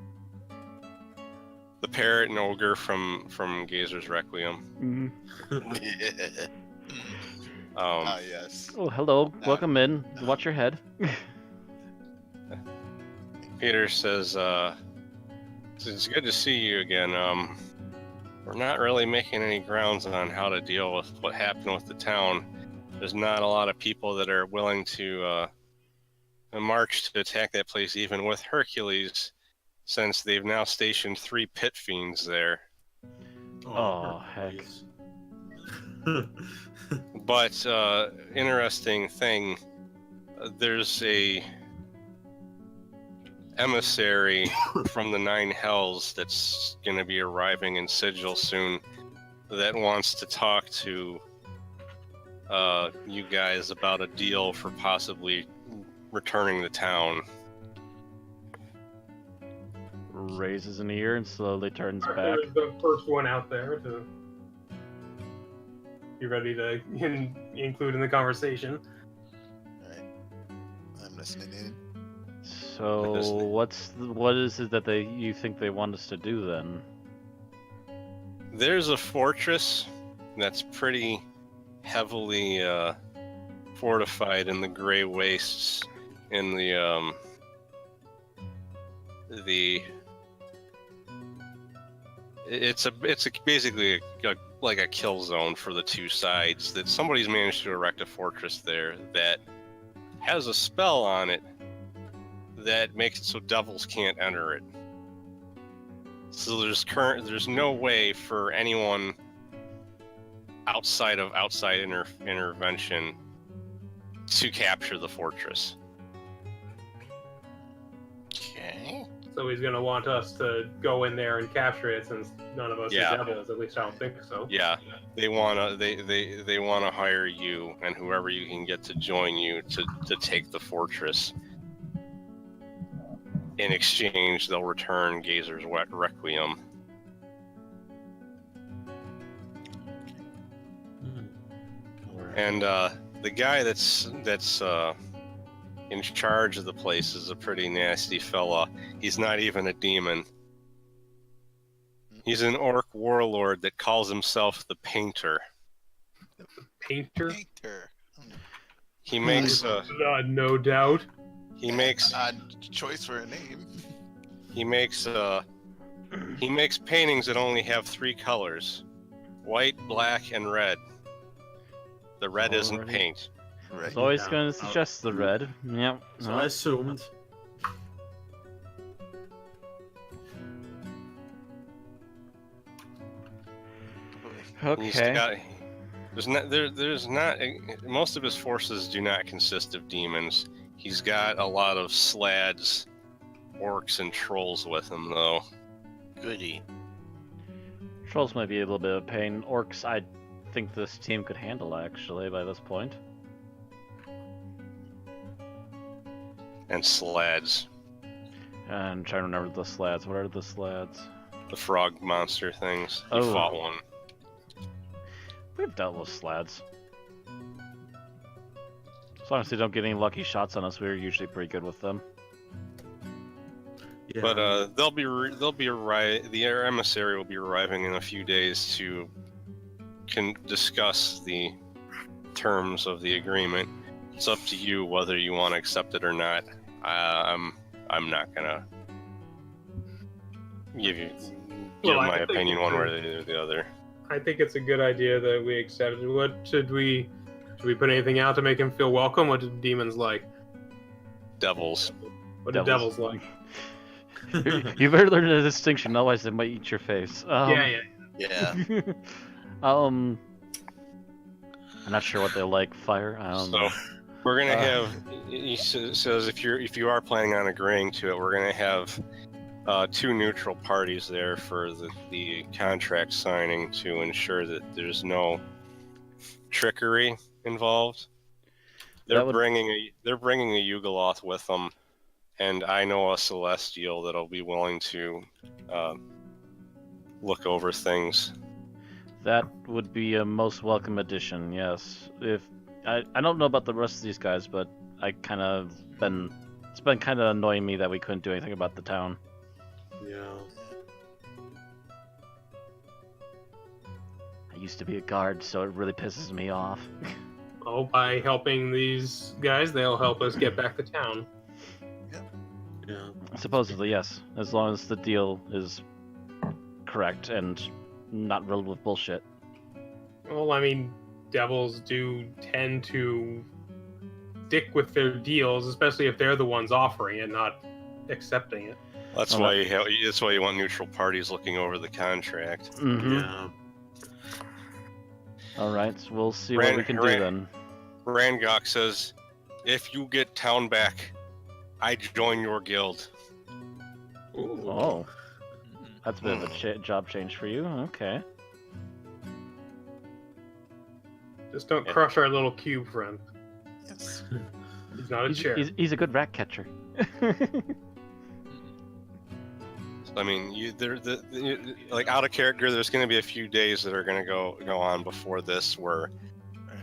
The parrot and ogre from Gazer's Requiem. Ah, yes. Oh, hello. Welcome in. Watch your head. Peter says, "It's good to see you again. We're not really making any grounds on how to deal with what happened with the town. There's not a lot of people that are willing to march to attack that place, even with Hercules, since they've now stationed 3 pit fiends there. Oh, heck. please. But interesting thing, there's a emissary from the 9 Hells that's going to be arriving in Sigil soon that wants to talk to you guys about a deal for possibly returning the town." Raises an ear and slowly turns back. There's the first one out there to be ready to include in the conversation. Alright. I'm listening in. So what is it that you think they want us to do then? There's a fortress that's pretty heavily fortified in the Gray Wastes in the it's basically like a kill zone for the 2 sides, that somebody's managed to erect a fortress there that has a spell on it that makes it so devils can't enter it. So there's no way for anyone outside of intervention to capture the fortress. Okay. So he's gonna want us to go in there and capture it, since none of us Yeah. are devils. At least I don't think so. Yeah, they wanna hire you and whoever you can get to join you to take the fortress. In exchange, they'll return Gazer's Requiem. And the guy that's in charge of the place is a pretty nasty fella. He's not even a demon. He's an orc warlord that calls himself the Painter. Painter? Painter. He makes No doubt. he makes Odd choice for a name. he makes paintings that only have 3 colors: white, black, and red. The red isn't Alrighty. paint. Right. It's always Yeah. going to suggest the red. Yep. So I assumed. He's Okay. got, there's not most of his forces do not consist of demons. He's got a lot of slads, orcs, and trolls with him, though. Goody. Trolls might be a little bit of a pain. Orcs, I think this team could handle, actually, by this point. And slads, And I'm trying to remember the slads. What are the slads? the frog monster things. He Oh. fought one. We've dealt with slads. As long as they don't get any lucky shots on us, we're usually pretty good with them. Yeah. But the emissary will be arriving in a few days to discuss the terms of the agreement. It's up to you whether you want to accept it or not. I'm not gonna give Well, I my think opinion one way it's or the other. I think it's a good idea that we accept it. What should we put anything out to make him feel welcome? What do demons like? Devils. What do devils like? You better learn the distinction, otherwise they might eat your face. Yeah. Yeah. I'm not sure what they like. Fire? I don't know. We're gonna Uh, have. He says if you are planning on agreeing to it, we're gonna have 2 neutral parties there for the contract signing to ensure that there's no trickery involved. They're bringing a Yugoloth with them, and I know a Celestial that'll be willing to look over things. That would be a most welcome addition. Yes. If I don't know about the rest of these guys, but it's been kind of annoying me that we couldn't do anything about the town. Yeah. I used to be a guard, so it really pisses me off. Oh, by helping these guys, they'll help us get back to town. Yeah. Supposedly, yes, as long as the deal is correct and not riddled with bullshit. Well, I mean, devils do tend to stick with their deals, especially if they're the ones offering it, not accepting it. That's why you want neutral parties looking over the contract. Mm-hmm. Yeah. All right, so we'll see what we can do then. Rangok says, if you get town back, I join your guild. Ooh. Oh, that's a bit of a job change for you. Okay. Just don't crush our little cube friend. Yes. He's not a chair. He's a good rat catcher. I mean, like out of character, there's going to be a few days that are going to go on before this where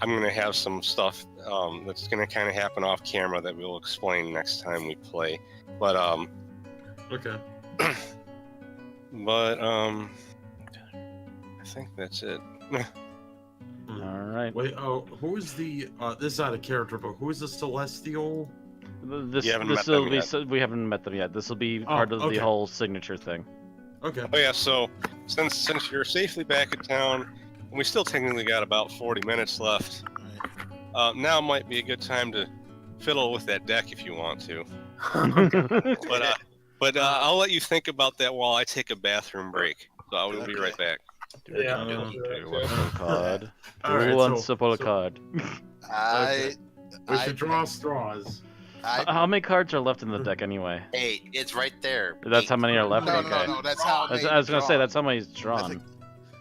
I'm going to have some stuff that's going to kind of happen off camera that we'll explain next time we play. But Okay. but I think that's it. All right. Wait. Oh, who is the? This is out of character, but who is the Celestial? You haven't met them yet. We haven't met them yet. This will be part of the whole signature thing. Okay. Oh yeah. So since you're safely back in town, and we still technically got about 40 minutes left. Now might be a good time to fiddle with that deck if you want to. But I'll let you think about that while I take a bathroom break. So I will be right back. Yeah. Okay, what's the card? All right, Who wants to pull a card? We should draw straws. How many cards are left in the deck anyway? 8. It's right there. That's 8. how many are left. No, Okay. no, that's how. I was gonna say that's how many's drawn.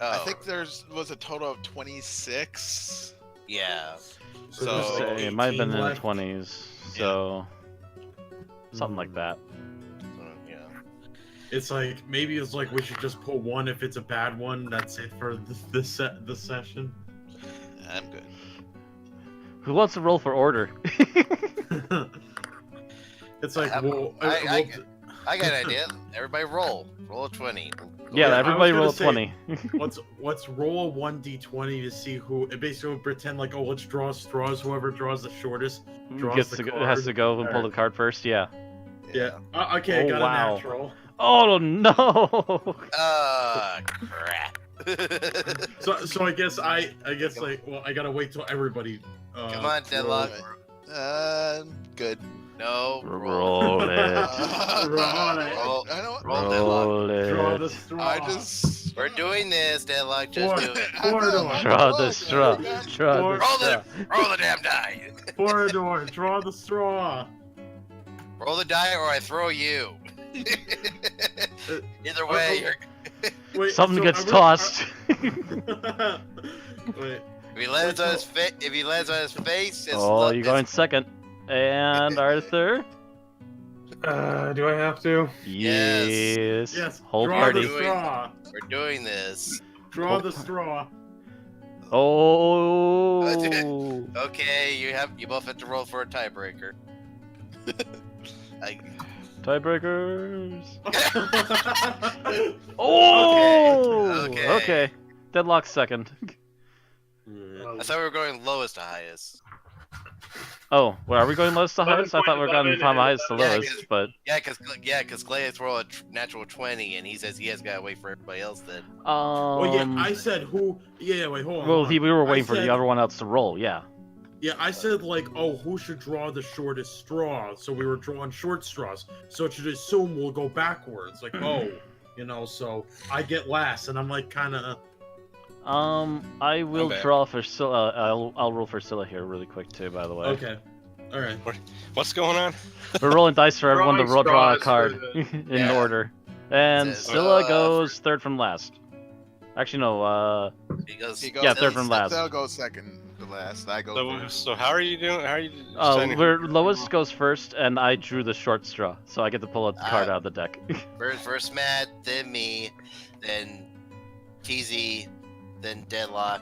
I think was a total of 26. Yeah. So So, there's like it might have been 18 in the left. 20s, so something like that. Yeah. It's like maybe it's like we should just pull one if it's a bad one. That's it for the session. I'm good. Who wants to roll for order? It's like I got an idea. Everybody roll. Roll a 20. Yeah, Yeah, I everybody roll was gonna 20. let's roll a 1d20 to see who. It basically would pretend like, oh, let's draw straws. Whoever draws the shortest draws Has the to card. go and pull the card first. Yeah. Yeah. Okay, Oh, I got wow. a natural. Oh no! Crap. So I guess like, well, I gotta wait till everybody. Come on, Deadlock. Good. No. Roll it. Roll it. Roll, I don't. roll Deadlock. Roll Draw it. the straw. I just. We're doing this, Deadlock. Just do it. Draw the straw. Draw the Roll straw. Roll the damn die. Forador, draw the straw. Roll the die or I throw you. Either way, you're... Wait, Something so gets I wrote- tossed. Wait. If he lands on his face, it's Oh, you're going second. And Arthur? Do I have to? Yes. Yes. Whole draw party. the straw. We're doing this. Draw the straw. Oh. Okay, you both have to roll for a tiebreaker. Tiebreakers. Oh. Okay. Okay. Deadlock second. I thought we were going lowest to highest. Oh, well, are we going lowest to highest? I thought we were going from highest to Yeah, lowest, but Yeah, cause Clay has to roll a natural 20, and he says he has got to wait for everybody else then. Well, yeah, I said who? Yeah, wait, hold on. well, hold on. we were I waiting for the said- other one else to roll. Yeah. Yeah, I said like, oh, who should draw the shortest straw? So we were drawing short straws. So it should assume we'll go backwards. Like, oh, so I get last, and I'm like, kind of. I will back. draw for Scylla. I'll roll for Scylla here really quick too. By the way. Okay. All right. What's going on? We're rolling dice for everyone to Drawing draw a straws card for in Yeah. order. And Says, Scylla for- goes third from last. Actually, no. He goes. Yeah, third from last. They'll go second to last. I go So, first. so how are you doing? How are you? deciding who- Where Lois goes first, and I drew the short straw, so I get to pull a card out of the deck. First Matt, then me, then TZ, then Deadlock.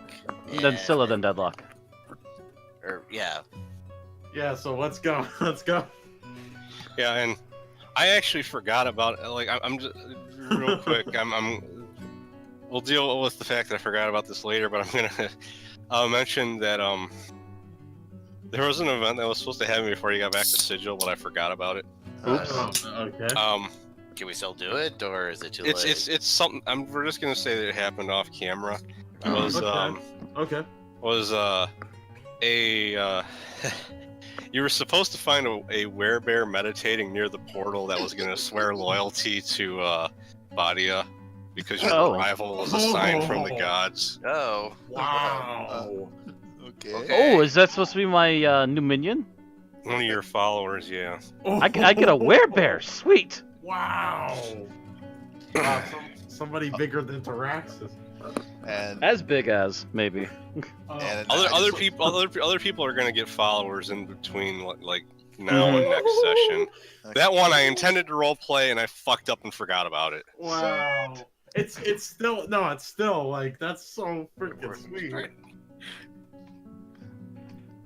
Then Scylla, then Deadlock. Or yeah. Yeah. So let's go. Let's go. Yeah, and I actually forgot about like I'm just real quick. We'll deal with the fact that I forgot about this later, but I'm gonna mention that there was an event that was supposed to happen before you got back to Sigil, but I forgot about it. Oops. Okay. Can we still do it, or is it too It's late? it's something. We're just gonna say that it happened off camera. It was Okay. Okay. was you were supposed to find a werebear meditating near the portal that was gonna swear loyalty to Badia because your Oh. arrival was a sign from the gods. Oh. Wow. Okay. Oh, is that supposed to be my new minion? One of your followers, yeah. I get a werebear. Sweet. Wow. Wow. Somebody bigger than Taraxis. And, As big as maybe. Oh. and Other people are gonna get followers in between like now and next session. That one I intended to role play and I fucked up and forgot about it. Wow. It's still like that's so freaking sweet.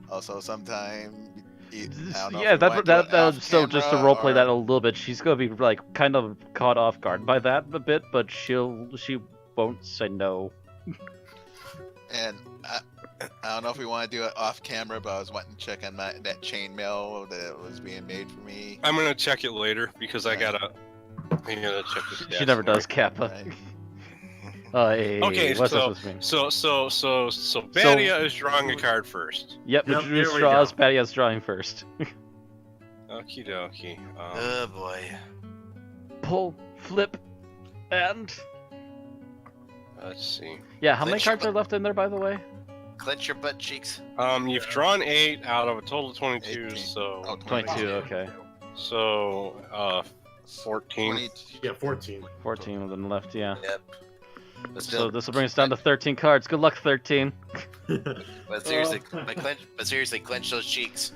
Also, sometime. I don't know Yeah, if we wanna do it that off so just to camera roleplay or- that a little bit. She's gonna be like kind of caught off guard by that a bit, but she won't say no. And I don't know if we want to do it off camera, but I was wanting to check on that chainmail that was being made for me. I'm gonna check it later because I gotta check this. She never does, Kappa. Right. Hey, Okay, what's so- this mean? So Badia is drawing a card first. Yep, we Yep, drew here we straws. go. Patty's drawing first. Okie dokie. Oh boy. Pull, flip, and Let's see. yeah. How many Clinch cards your are left in there, by the way? Clench your butt cheeks. You've drawn 8 out of a total of 22, 18. so Oh, 22. Okay, 14. 20 Yeah, 14. 14 of them left. Yeah. Yep. But So still, this will bring us down to 13 cards. Good luck, 13. but seriously, clench those cheeks.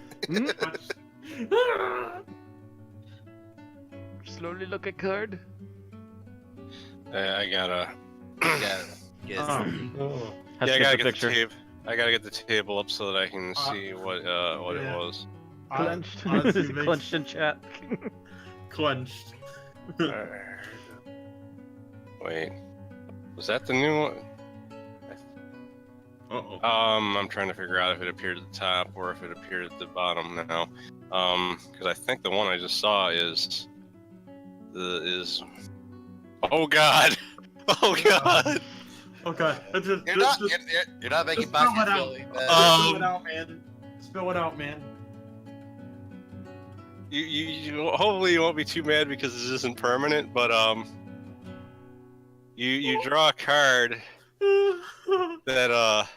Slowly look at card. I gotta. Yeah. Yes. Oh. Has Yeah, I to gotta get the get the picture. tape. I gotta get the table up so that I can see what yeah. it was. Clenched. Ozzie Is it makes- clenched in chat? Clenched. Wait, was that the new one? Uh-oh. I'm trying to figure out if it appeared at the top or if it appeared at the bottom now. Because I think the one I just saw is. Oh God! Oh God! Okay. You're not making just Bobby throw it feel out. like that. Spill it out, man. Spill it out, man. You hopefully you won't be too mad because this isn't permanent, but you draw a card that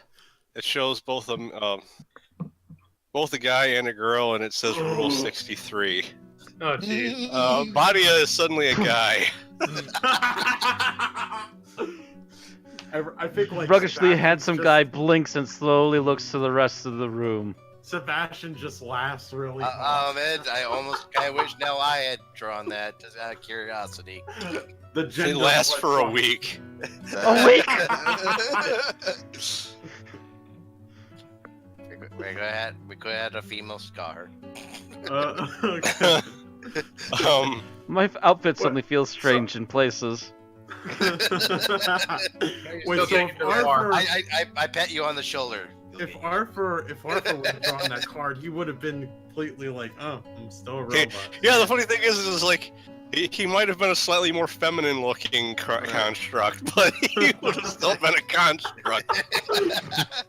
it shows both a guy and a girl, and it says Rule 63. Oh jeez. Badia is suddenly a guy. I think like Ruggishly Sebastian handsome just- guy blinks and slowly looks to the rest of the room. Sebastian just laughs really. Oh man, I almost kind of wish now I had drawn that just out of curiosity. The It gender lasts what for a fuck. week. A week? we could add a female scar. Okay. My outfit suddenly feels strange in places. Wait, Still so getting if to the bar. Arthur, I pat you on the shoulder. if Arthur would have drawn that card, he would have been completely like, oh, I'm still a Okay, robot. yeah, the funny thing is like he might have been a slightly more feminine looking construct, but he would have still been a construct.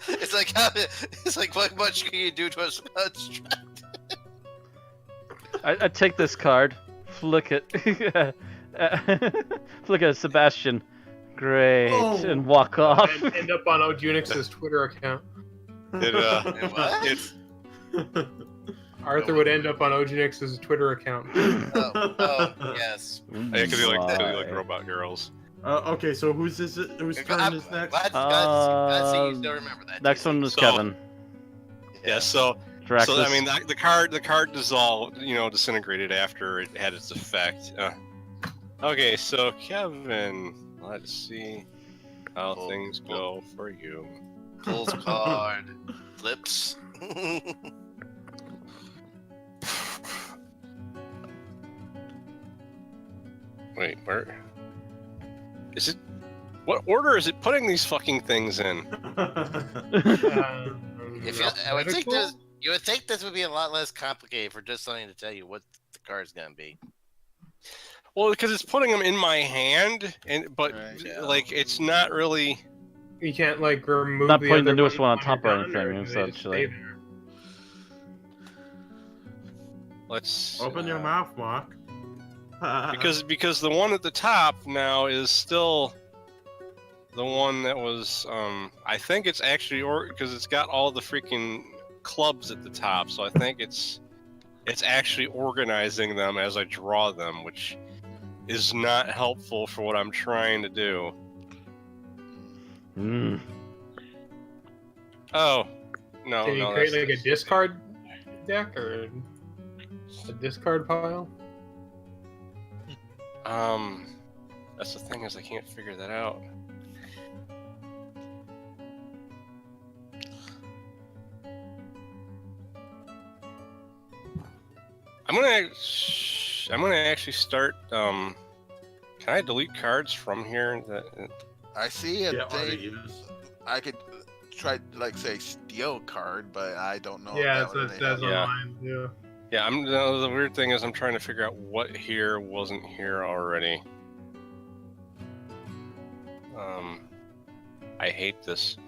it's like what much can you do to a construct? I take this card, flick it, flick it at Sebastian. Great, Oh. and walk off. And end up on Odunix's Twitter account. It What? it's Arthur would end up on Oginix's Twitter account. Oh, yes. Yeah, because he like Why? robot girls. Okay, so whose turn is next? Glad see you still remember that. Next TC. one is So- Kevin. Yeah, so Draxus. I mean the card dissolved, disintegrated after it had its effect. Okay, so Kevin, let's see how things go for you. Pulls card. Flips. Wait, where is it? What order is it putting these fucking things in? I would think this. You would think this would be a lot less complicated for just something to tell you what the card's gonna be. Well, because it's putting them in my hand, but Right, yeah. like it's not really. You can't like remove. Not the putting the other newest one on your top or gun, anything, do they just essentially. stay there? Let's Open your mouth, Mark. because the one at the top now is still the one that was I think it's actually because it's got all the freaking clubs at the top, so I think it's actually organizing them as I draw them, which is not helpful for what I'm trying to do. Oh no, Can you no, create that's- like a discard deck or a discard pile? That's the thing is I can't figure that out. I'm gonna actually start. Can I delete cards from here? I see a Yeah, thing. I could try like say steal a card, but I don't know. Yeah, if that would that's really Yeah. online. Yeah. Yeah, the weird thing is I'm trying to figure out what here wasn't here already. I hate this.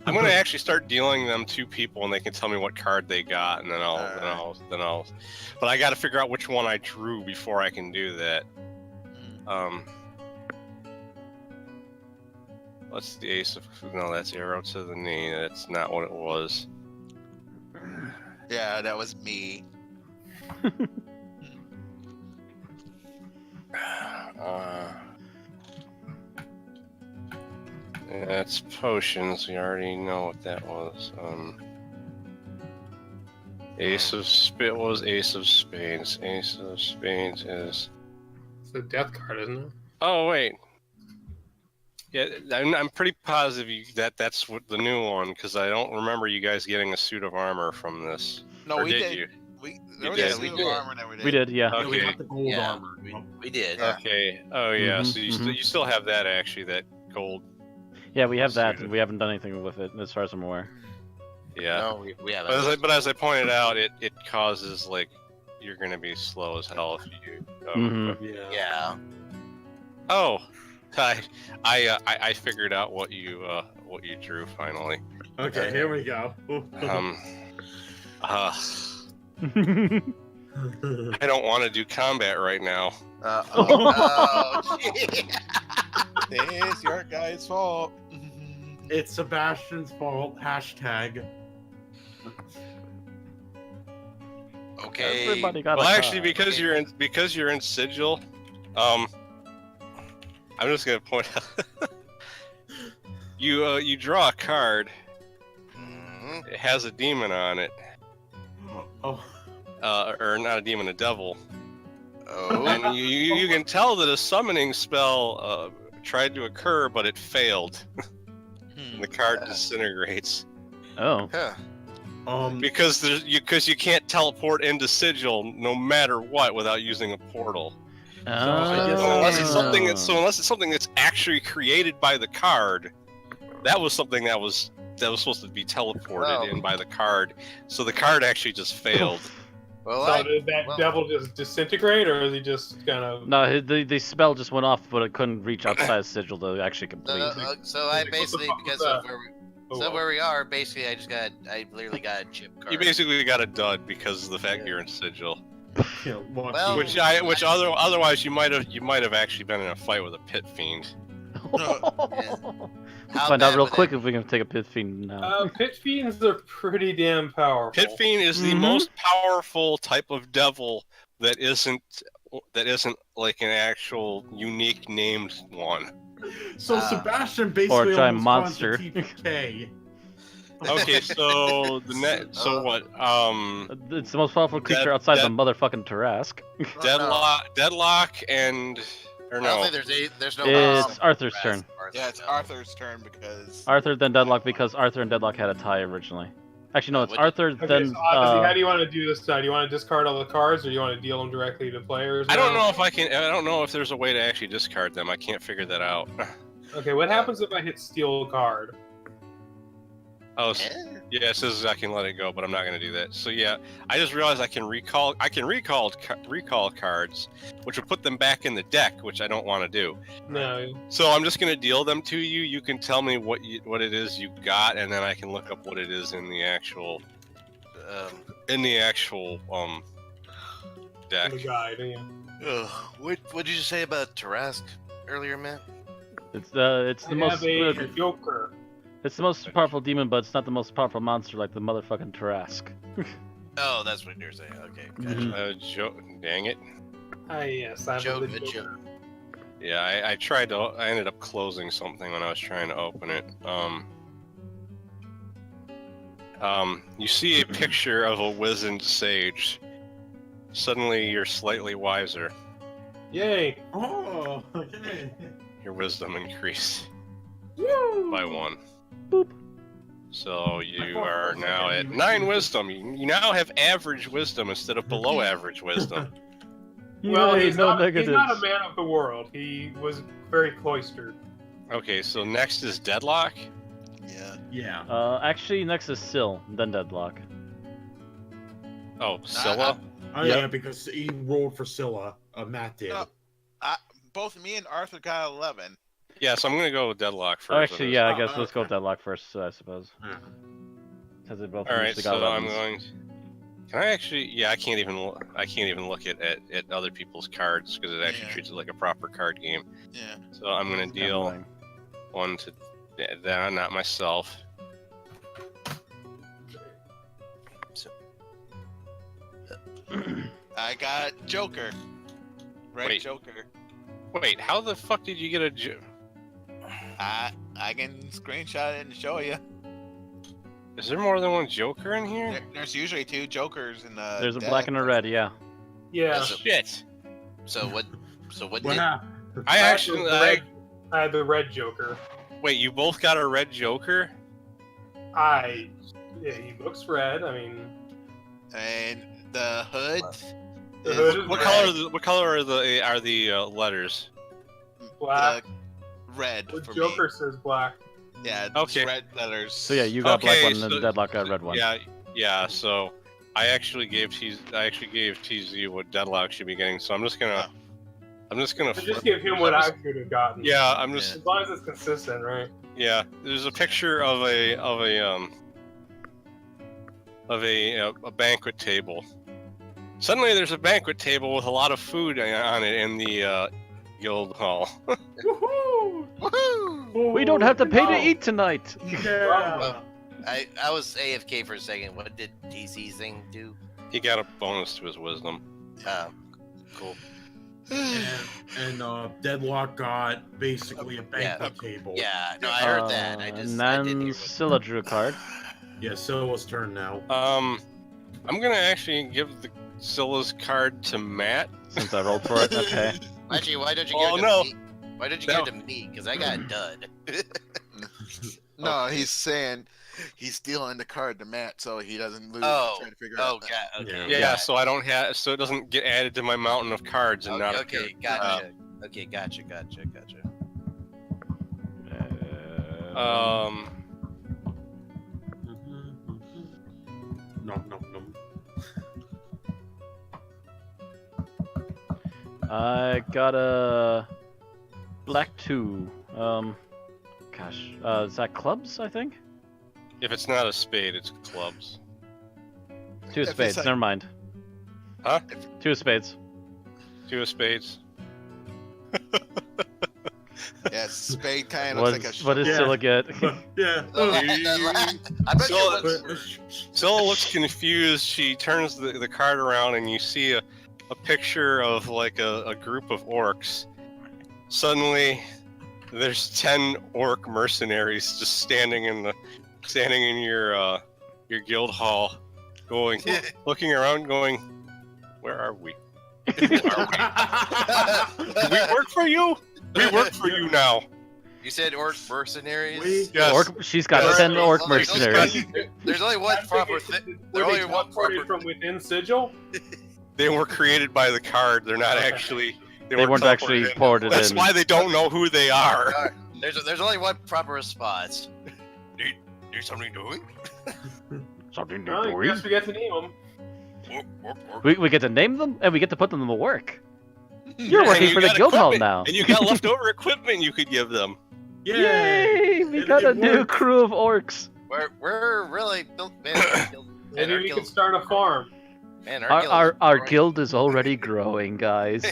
I'm gonna actually start dealing them to people, and they can tell me what card they got, and then I'll. But I got to figure out which one I drew before I can do that. What's the ace of? No, that's arrow to the knee. That's not what it was. Yeah, that was me. That's potions. We already know what that was. Ace of Spades was Ace of Spades. Ace of Spades is. It's a death card, isn't it? Oh wait. Yeah, I'm pretty positive that's what the new one, because I don't remember you guys getting a suit of armor from this. No, Or we did did. you? There was did, a suit we of did. armor and everything. We did, yeah. Yeah, we Okay. got the gold Yeah. armor. We did. Yeah. Okay. Oh yeah. So Mhm, you still have that actually, that gold. Yeah, we have that. Suited. And we haven't done anything with it, as far as I'm aware. Yeah. No, we haven't. But as I pointed out, it causes like you're gonna be slow as hell if you. Mhm. Yeah. Yeah. Oh, I figured out what you drew finally. Okay, here we go. I don't want to do combat right now. Oh, gee. It's your guy's fault. It's Sebastian's fault. Hashtag. Okay. Everybody got Well, a actually, card. because you're in sigil, I'm just gonna point out. You draw a card. Mhm. It has a demon on it, Oh. or not a demon, a devil. Oh. And you can tell that a summoning spell tried to occur, but it failed. And the card disintegrates Oh. Huh. because you can't teleport into sigil no matter what without using a portal. I guess Unless it's something Oh. unless it's something that's actually created by the card. That was something that was supposed to be teleported Oh. in by the card. So the card actually just failed. Well, So did that well- devil just disintegrate, or is he just kind of? No, the spell just went off, but it couldn't reach outside sigil to actually complete. so I What the basically, fuck was because that? of where Oh, so where we are, basically, I literally got a chip card. You basically got a dud because of the fact you're in sigil. Yeah, lucky. Well- Which otherwise you might have actually been in a fight with a pit fiend. How Find out bad real would quick that if we can take a pit fiend now. Pit fiends are pretty damn powerful. Pit Fiend is the Mhm. most powerful type of devil that isn't like an actual unique named one. So Ah. Sebastian basically giant almost monster. wants a TPK. Okay, so the net. So what? It's the most powerful creature outside the motherfucking Tarrasque. Deadlock, and or I don't no? think there's no. It's Arthur's turn. Yeah, it's Arthur's turn because Arthur, then Deadlock, because Arthur and Deadlock had a tie originally. Actually, no, it's What- Arthur, Okay, then... so Ozzie, how do you want to do this? Do you want to discard all the cards, or do you want to deal them directly to players? I don't now? know if I can. I don't know if there's a way to actually discard them. I can't figure that out. Okay, what happens if I hit steal a card? Oh, Eh? yeah, it says I can let it go, but I'm not going to do that. So yeah, I just realized I can recall cards, which will put them back in the deck, which I don't want to do. No. So I'm just going to deal them to you. You can tell me what it is you got, and then I can look up what it is in the actual deck. The guide. Yeah. What did you say about Tarrasque earlier, Matt? It's the I most... have a Joker. It's the most powerful demon, but it's not the most powerful monster like the motherfucking Tarrasque. Oh, that's what you're saying. Okay, gotcha. Mhm. Dang it. Yes, I have Joke, the good Joker. Yeah, I ended up closing something when I was trying to open it. You see a picture of a wizened sage. Suddenly, you're slightly wiser. Yay! Oh, okay. Your wisdom increased Woo! by 1. Boop. So I you thought are for a now second at you 9 were- wisdom. You now have average wisdom instead of below average wisdom. Well, Yay, he's no not a negatives. man of the world. He was very cloistered. Okay, so next is Deadlock. yeah. Yeah. Actually, next is Syl, then Deadlock. Oh, Scylla. Oh Yep. yeah, because he rolled for Scylla. Matt did. No. Both me and Arthur got 11. Yeah, so I'm gonna go with Deadlock first. Oh, actually, yeah, I Oh, guess let's go with okay. Deadlock first, I suppose. Because they both All right, usually so got I'm 11s. going. Can I actually? Yeah, I can't even look at other people's cards because it actually Yeah. treats it like a proper card game. Yeah. So I'm gonna It's kinda deal annoying. 1 to that, not myself. I got Joker. Red Wait. Joker. Wait, how the fuck did you get a? I can screenshot it and show you. Is there more than one Joker in here? There's usually 2 Jokers in the. There's a deck. black and a red, yeah. Yeah. Shit! So what What did happened? I had actually. I had the red Joker. Wait, you both got a red Joker? Yeah, he looks red. I mean, And the hood. The is hood is What red. color are the letters? Black. Red The for Joker says black. me. Yeah, Okay. red letters. So yeah, you got Okay, black one, and so- Deadlock got red one. Yeah. So I actually gave TZ what Deadlock should be getting. So I'm just gonna. I just give him I'm what I just- should have gotten. Yeah, I'm just. As long as it's consistent, right? Yeah, there's a picture of a banquet table. Suddenly, there's a banquet table with a lot of food on it in the guild hall. Woohoo! Woohoo! We don't have to pay to No. eat tonight! Yeah. I was AFK for a second. What did TC's thing do? He got a bonus to his wisdom. Cool. And Deadlock got basically a banquet table. Yeah, no, I heard that. I And didn't then hear Scylla drew a card. Yeah, Scylla's turn now. I'm gonna actually give the Scylla's card to Matt. Since I rolled for it, okay. Actually, why don't you Oh, give it no. to me? Why don't you give it to me? Because I got dud. No, he's saying he's stealing the card to Matt so he doesn't lose. Oh, Trying to figure oh, out that. God. Okay. Yeah, got so I don't have, so it doesn't get added to my mountain of cards and it. not. Okay, gotcha. Okay, gotcha. No. I got a black 2. Gosh, is that clubs? I think If it's not a spade, it's clubs. 2 If it's spades. like- Never mind. Huh? 2 spades. 2 of spades. Yeah, Yeah, spade kind of looks like a What is shovel. Scylla get? Yeah. I bet you So- was- Zilla looks confused. She turns the card around, and you see a picture of like a group of orcs. Suddenly, there's 10 orc mercenaries just standing in your guild hall, looking around, going, "Where are we? Do we work for you? We work for you now." You said orc mercenaries? We- Yes. She's got Yes. 10 orc Well, there's mercenaries. There's only one proper thing. Were There's they only one teleported proper. from within Sigil? They were created by the card. They're not actually. They weren't actually teleported in. ported That's in. why they don't know who they are. There's only one proper response. Need something doing? Something Well, I guess we get to name them. We get to name them, and we get to put them to work. You're And working you for the got guild hall equipment, now. And you got leftover equipment you could give them. Yay! We It- got a it new works. crew of orcs. We're really built. Man, Maybe our we guild- could start a farm. Man, Our guild is already growing, guys. See,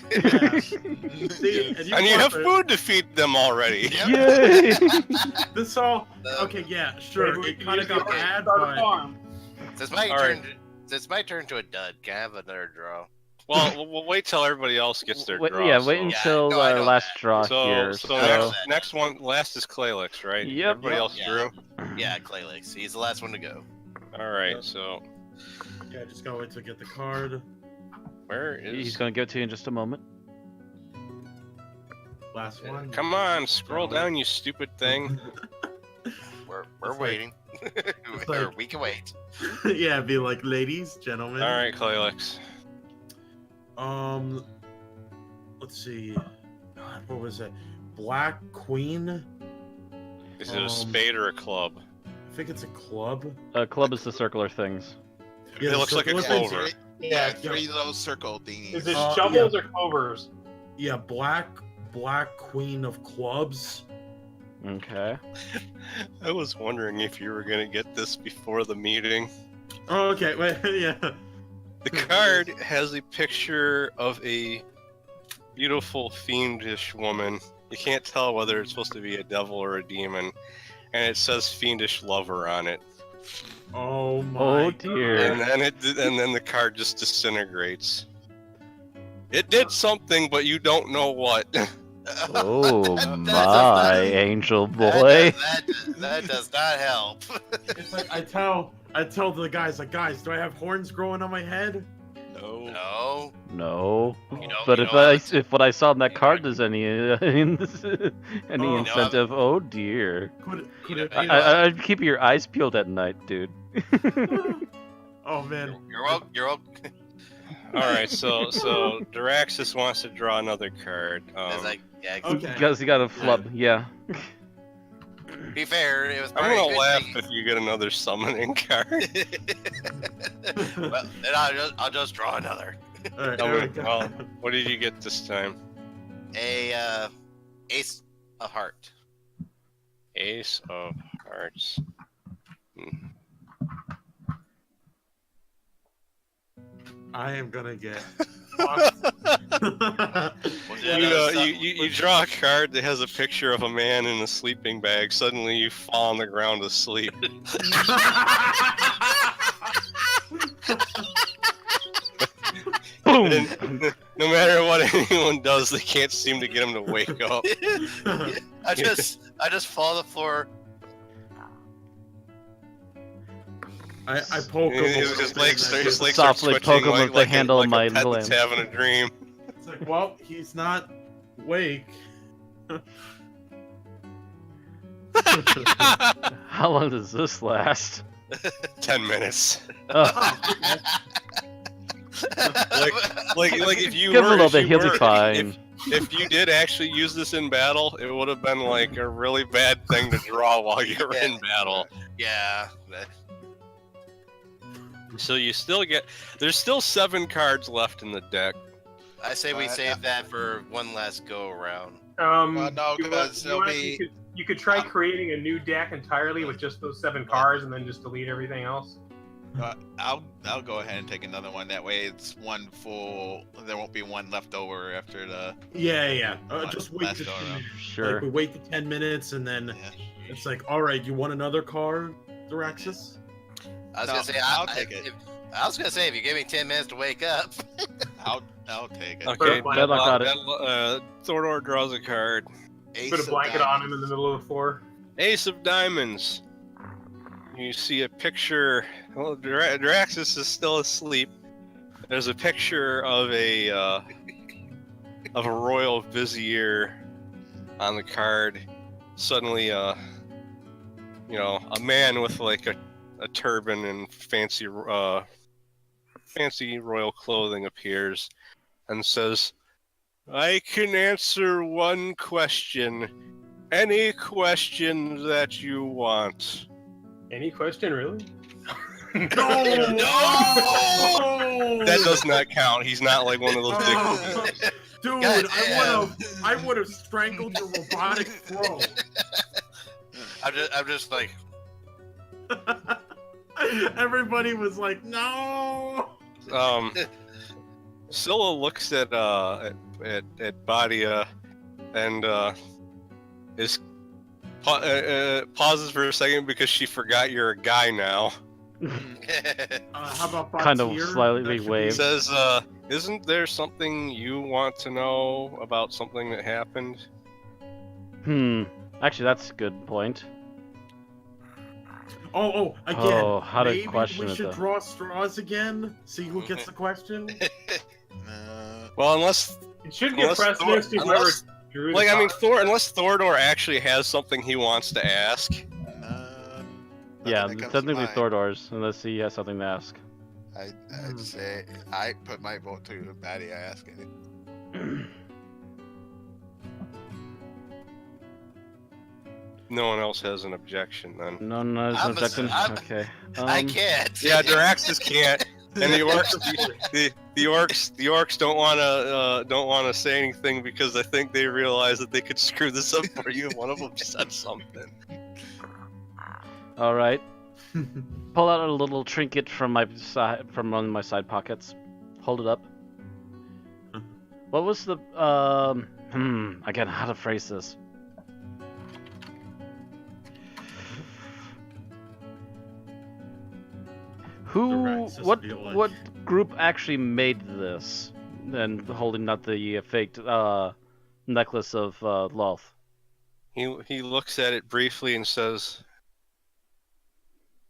and And you have want food to feed them already. Yay! This all okay? Yeah, sure. Maybe we It could kind of use got the orcs to bad, start a but farm. Since my All turn. right. Since my turn to a dud, can I have another draw? Well, we'll wait till everybody else gets their Wait, draw. yeah, so. wait until no, I our know last that. draw So, here. so So, next one, last is Claylix, right? Yep. Everybody else Yeah. drew. Yeah, Claylix. He's the last one to go. All right. Yep. So yeah, just gotta wait to get the card. where is? he's gonna give it to you in just a moment. Last one. Come on, scroll down, you stupid thing. We're It's like- waiting. Or we can wait. Yeah, be like, ladies, gentlemen. All right, Claylix. Let's see. God, what was it? Black Queen. Is it a Um, spade or a club? I think it's a club. Club is the circular things. Yeah, It looks like a circular things. clover. Yeah, three little circle thingies. Is it Yeah. shovels or clovers? Yeah, Black Queen of Clubs. Okay. I was wondering if you were gonna get this before the meeting. Oh, okay. Wait, yeah. The card has a picture of a beautiful fiendish woman. You can't tell whether it's supposed to be a devil or a demon, and it says fiendish lover on it. Oh my. Oh dear. And then the card just disintegrates. It did something, but you don't know what. Oh That my, does angel boy. That does not help. It's like I tell the guys, like, guys, do I have horns growing on my head? No. No. No. You know- But you if know what? if what I saw in that card is any any Oh. incentive, oh dear. Could You know- it? you know- I'd keep your eyes peeled at night, dude. Oh man. You're welcome. You're welcome. All right, so Daraxis wants to draw another card. It's like, yeah. Okay. Because you got a flub, yeah. To be fair, it was I'm probably a gonna good laugh thing- if you get another summoning card. Well, then I'll just draw another. All right, Oh, there we wait, go. well, what did you get this time? A ace of heart. Ace of Hearts. Hmm. I am gonna get. Was You, you draw a card that has a picture of a man in a sleeping bag. Suddenly, you fall on the ground asleep. Boom! And no matter what anyone does, they can't seem to get him to wake up. I just fall on the floor. I poke him. a His little bit legs, and I his just- legs start Softly twitching poke him like, with the like handle a, of like my a pet lamp. that's having a dream. It's like, well, he's not awake. How long does this last? 10 minutes. Oh, Like if you give him were, a little if bit, you he'll be were- fine. If you did actually use this in battle, it would have been like a really bad thing to draw while you're in battle. Yeah. So you still get. There's still 7 cards left in the deck. I say we save that for one last go around. No, you 'cause want- it'll be- you could try creating a new deck entirely with just those 7 cards and then just delete everything else. I'll go ahead and take another one. That way, it's one full. There won't be one left over after the. Yeah. Just wait. last The go 10 around. minutes. Sure. Like we wait the 10 minutes, and then Yeah. it's like, all right, you want another card, Diraxis? I was No, gonna say, I'll take it. I was gonna say, if you give me 10 minutes to wake up. I'll take it. Okay, Deadlock got it. Thordor draws a card. Ace Put a of blanket on him diamonds. in the middle of the floor. Ace of Diamonds. You see a picture. Well, Diraxis is still asleep. There's a picture of a royal vizier on the card. Suddenly, a man with like a turban and fancy royal clothing appears and says, "I can answer one question. Any question that you want." Any question, really? No! That does not count. He's not like one of those big. Oh, dude, Goddamn. I would have strangled your robotic throat. I'm just like, Everybody was like, no. Scylla looks at Badia and pauses for a second because she forgot you're a guy now. How about Kind of Batir? slightly That should be- wave. Says, "Isn't there something you want to know about something that happened?" Actually, that's a good point. Again. Oh, how to maybe question we it, should though. draw straws again. See who gets the question. Well, unless It should give Unless precedence to Thor- whoever unless- drew the like I mean card. unless Thordor actually has something he wants to ask. Yeah, that comes to technically mind. Thordor's, unless he has something to ask. I'd say I put my vote to Batty asking it. No one else has an objection then. No, there's I'm no a- objection. I'm- Okay. I can't. Yeah, Diraxis can't, and the orcs don't want to say anything because I think they realize that they could screw this up for you if one of them said something. All right. Pull out a little trinket from one of my side pockets. Hold it up. What was the again, how to phrase this? Diraxis feel like- What group actually made this? And holding out the faked necklace of Loth. He looks at it briefly and says,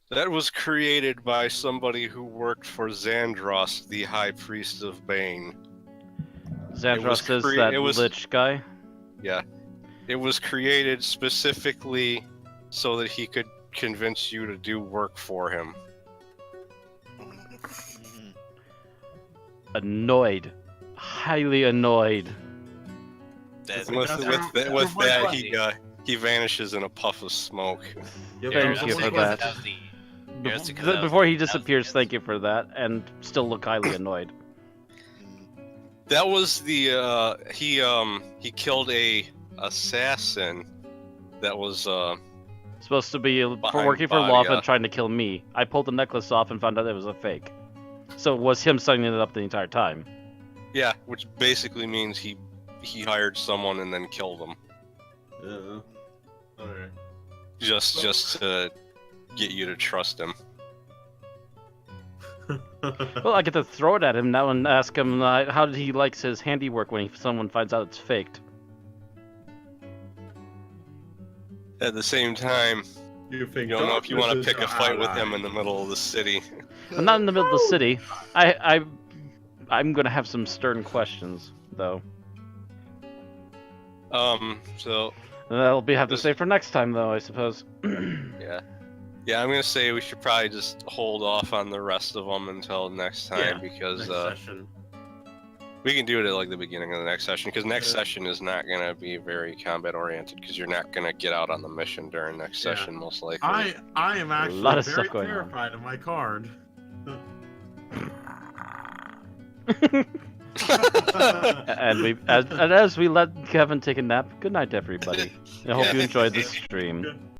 "That was created by somebody who worked for Xandros, the High Priest of Bane. Xandros is crea- that it was- lich guy. Yeah. It was created specifically so that he could convince you to do work for him." Annoyed. Highly annoyed. That's- And with that's that, funny. he vanishes in a puff of smoke. Yep, Thank that you was for like- that. That was the- Yeah, that's because that was- Before he that was the disappears, answer. thank you for that, and still look highly annoyed. That was the he killed a assassin that was Supposed to be for Behind working for body, Loth yeah. and trying to kill me. I pulled the necklace off and found out it was a fake. So it was him setting it up the entire time. yeah, which basically means he hired someone and then killed him Yeah. Alright. just to get you to trust him. Well, I get to throw it at him now and ask him how did he likes his handiwork when someone finds out it's faked. At the same time, You think you don't know if you want to darkness pick a is fight with ally. him in the middle of the city. I'm not in the middle of the city. I'm gonna have some stern questions though. So That'll be have to say for next time though, I suppose. yeah, I'm gonna say we should probably just hold off on the rest of them until next time Yeah, because Next session. we can do it at like the beginning of the next session because next Yeah. session is not gonna be very combat oriented because you're not gonna get out on the mission during next Yeah. session most likely. I am actually lot of very stuff going on. terrified of my card. And as we let Kevin take a nap, good night everybody. I hope Yeah. you enjoyed the stream.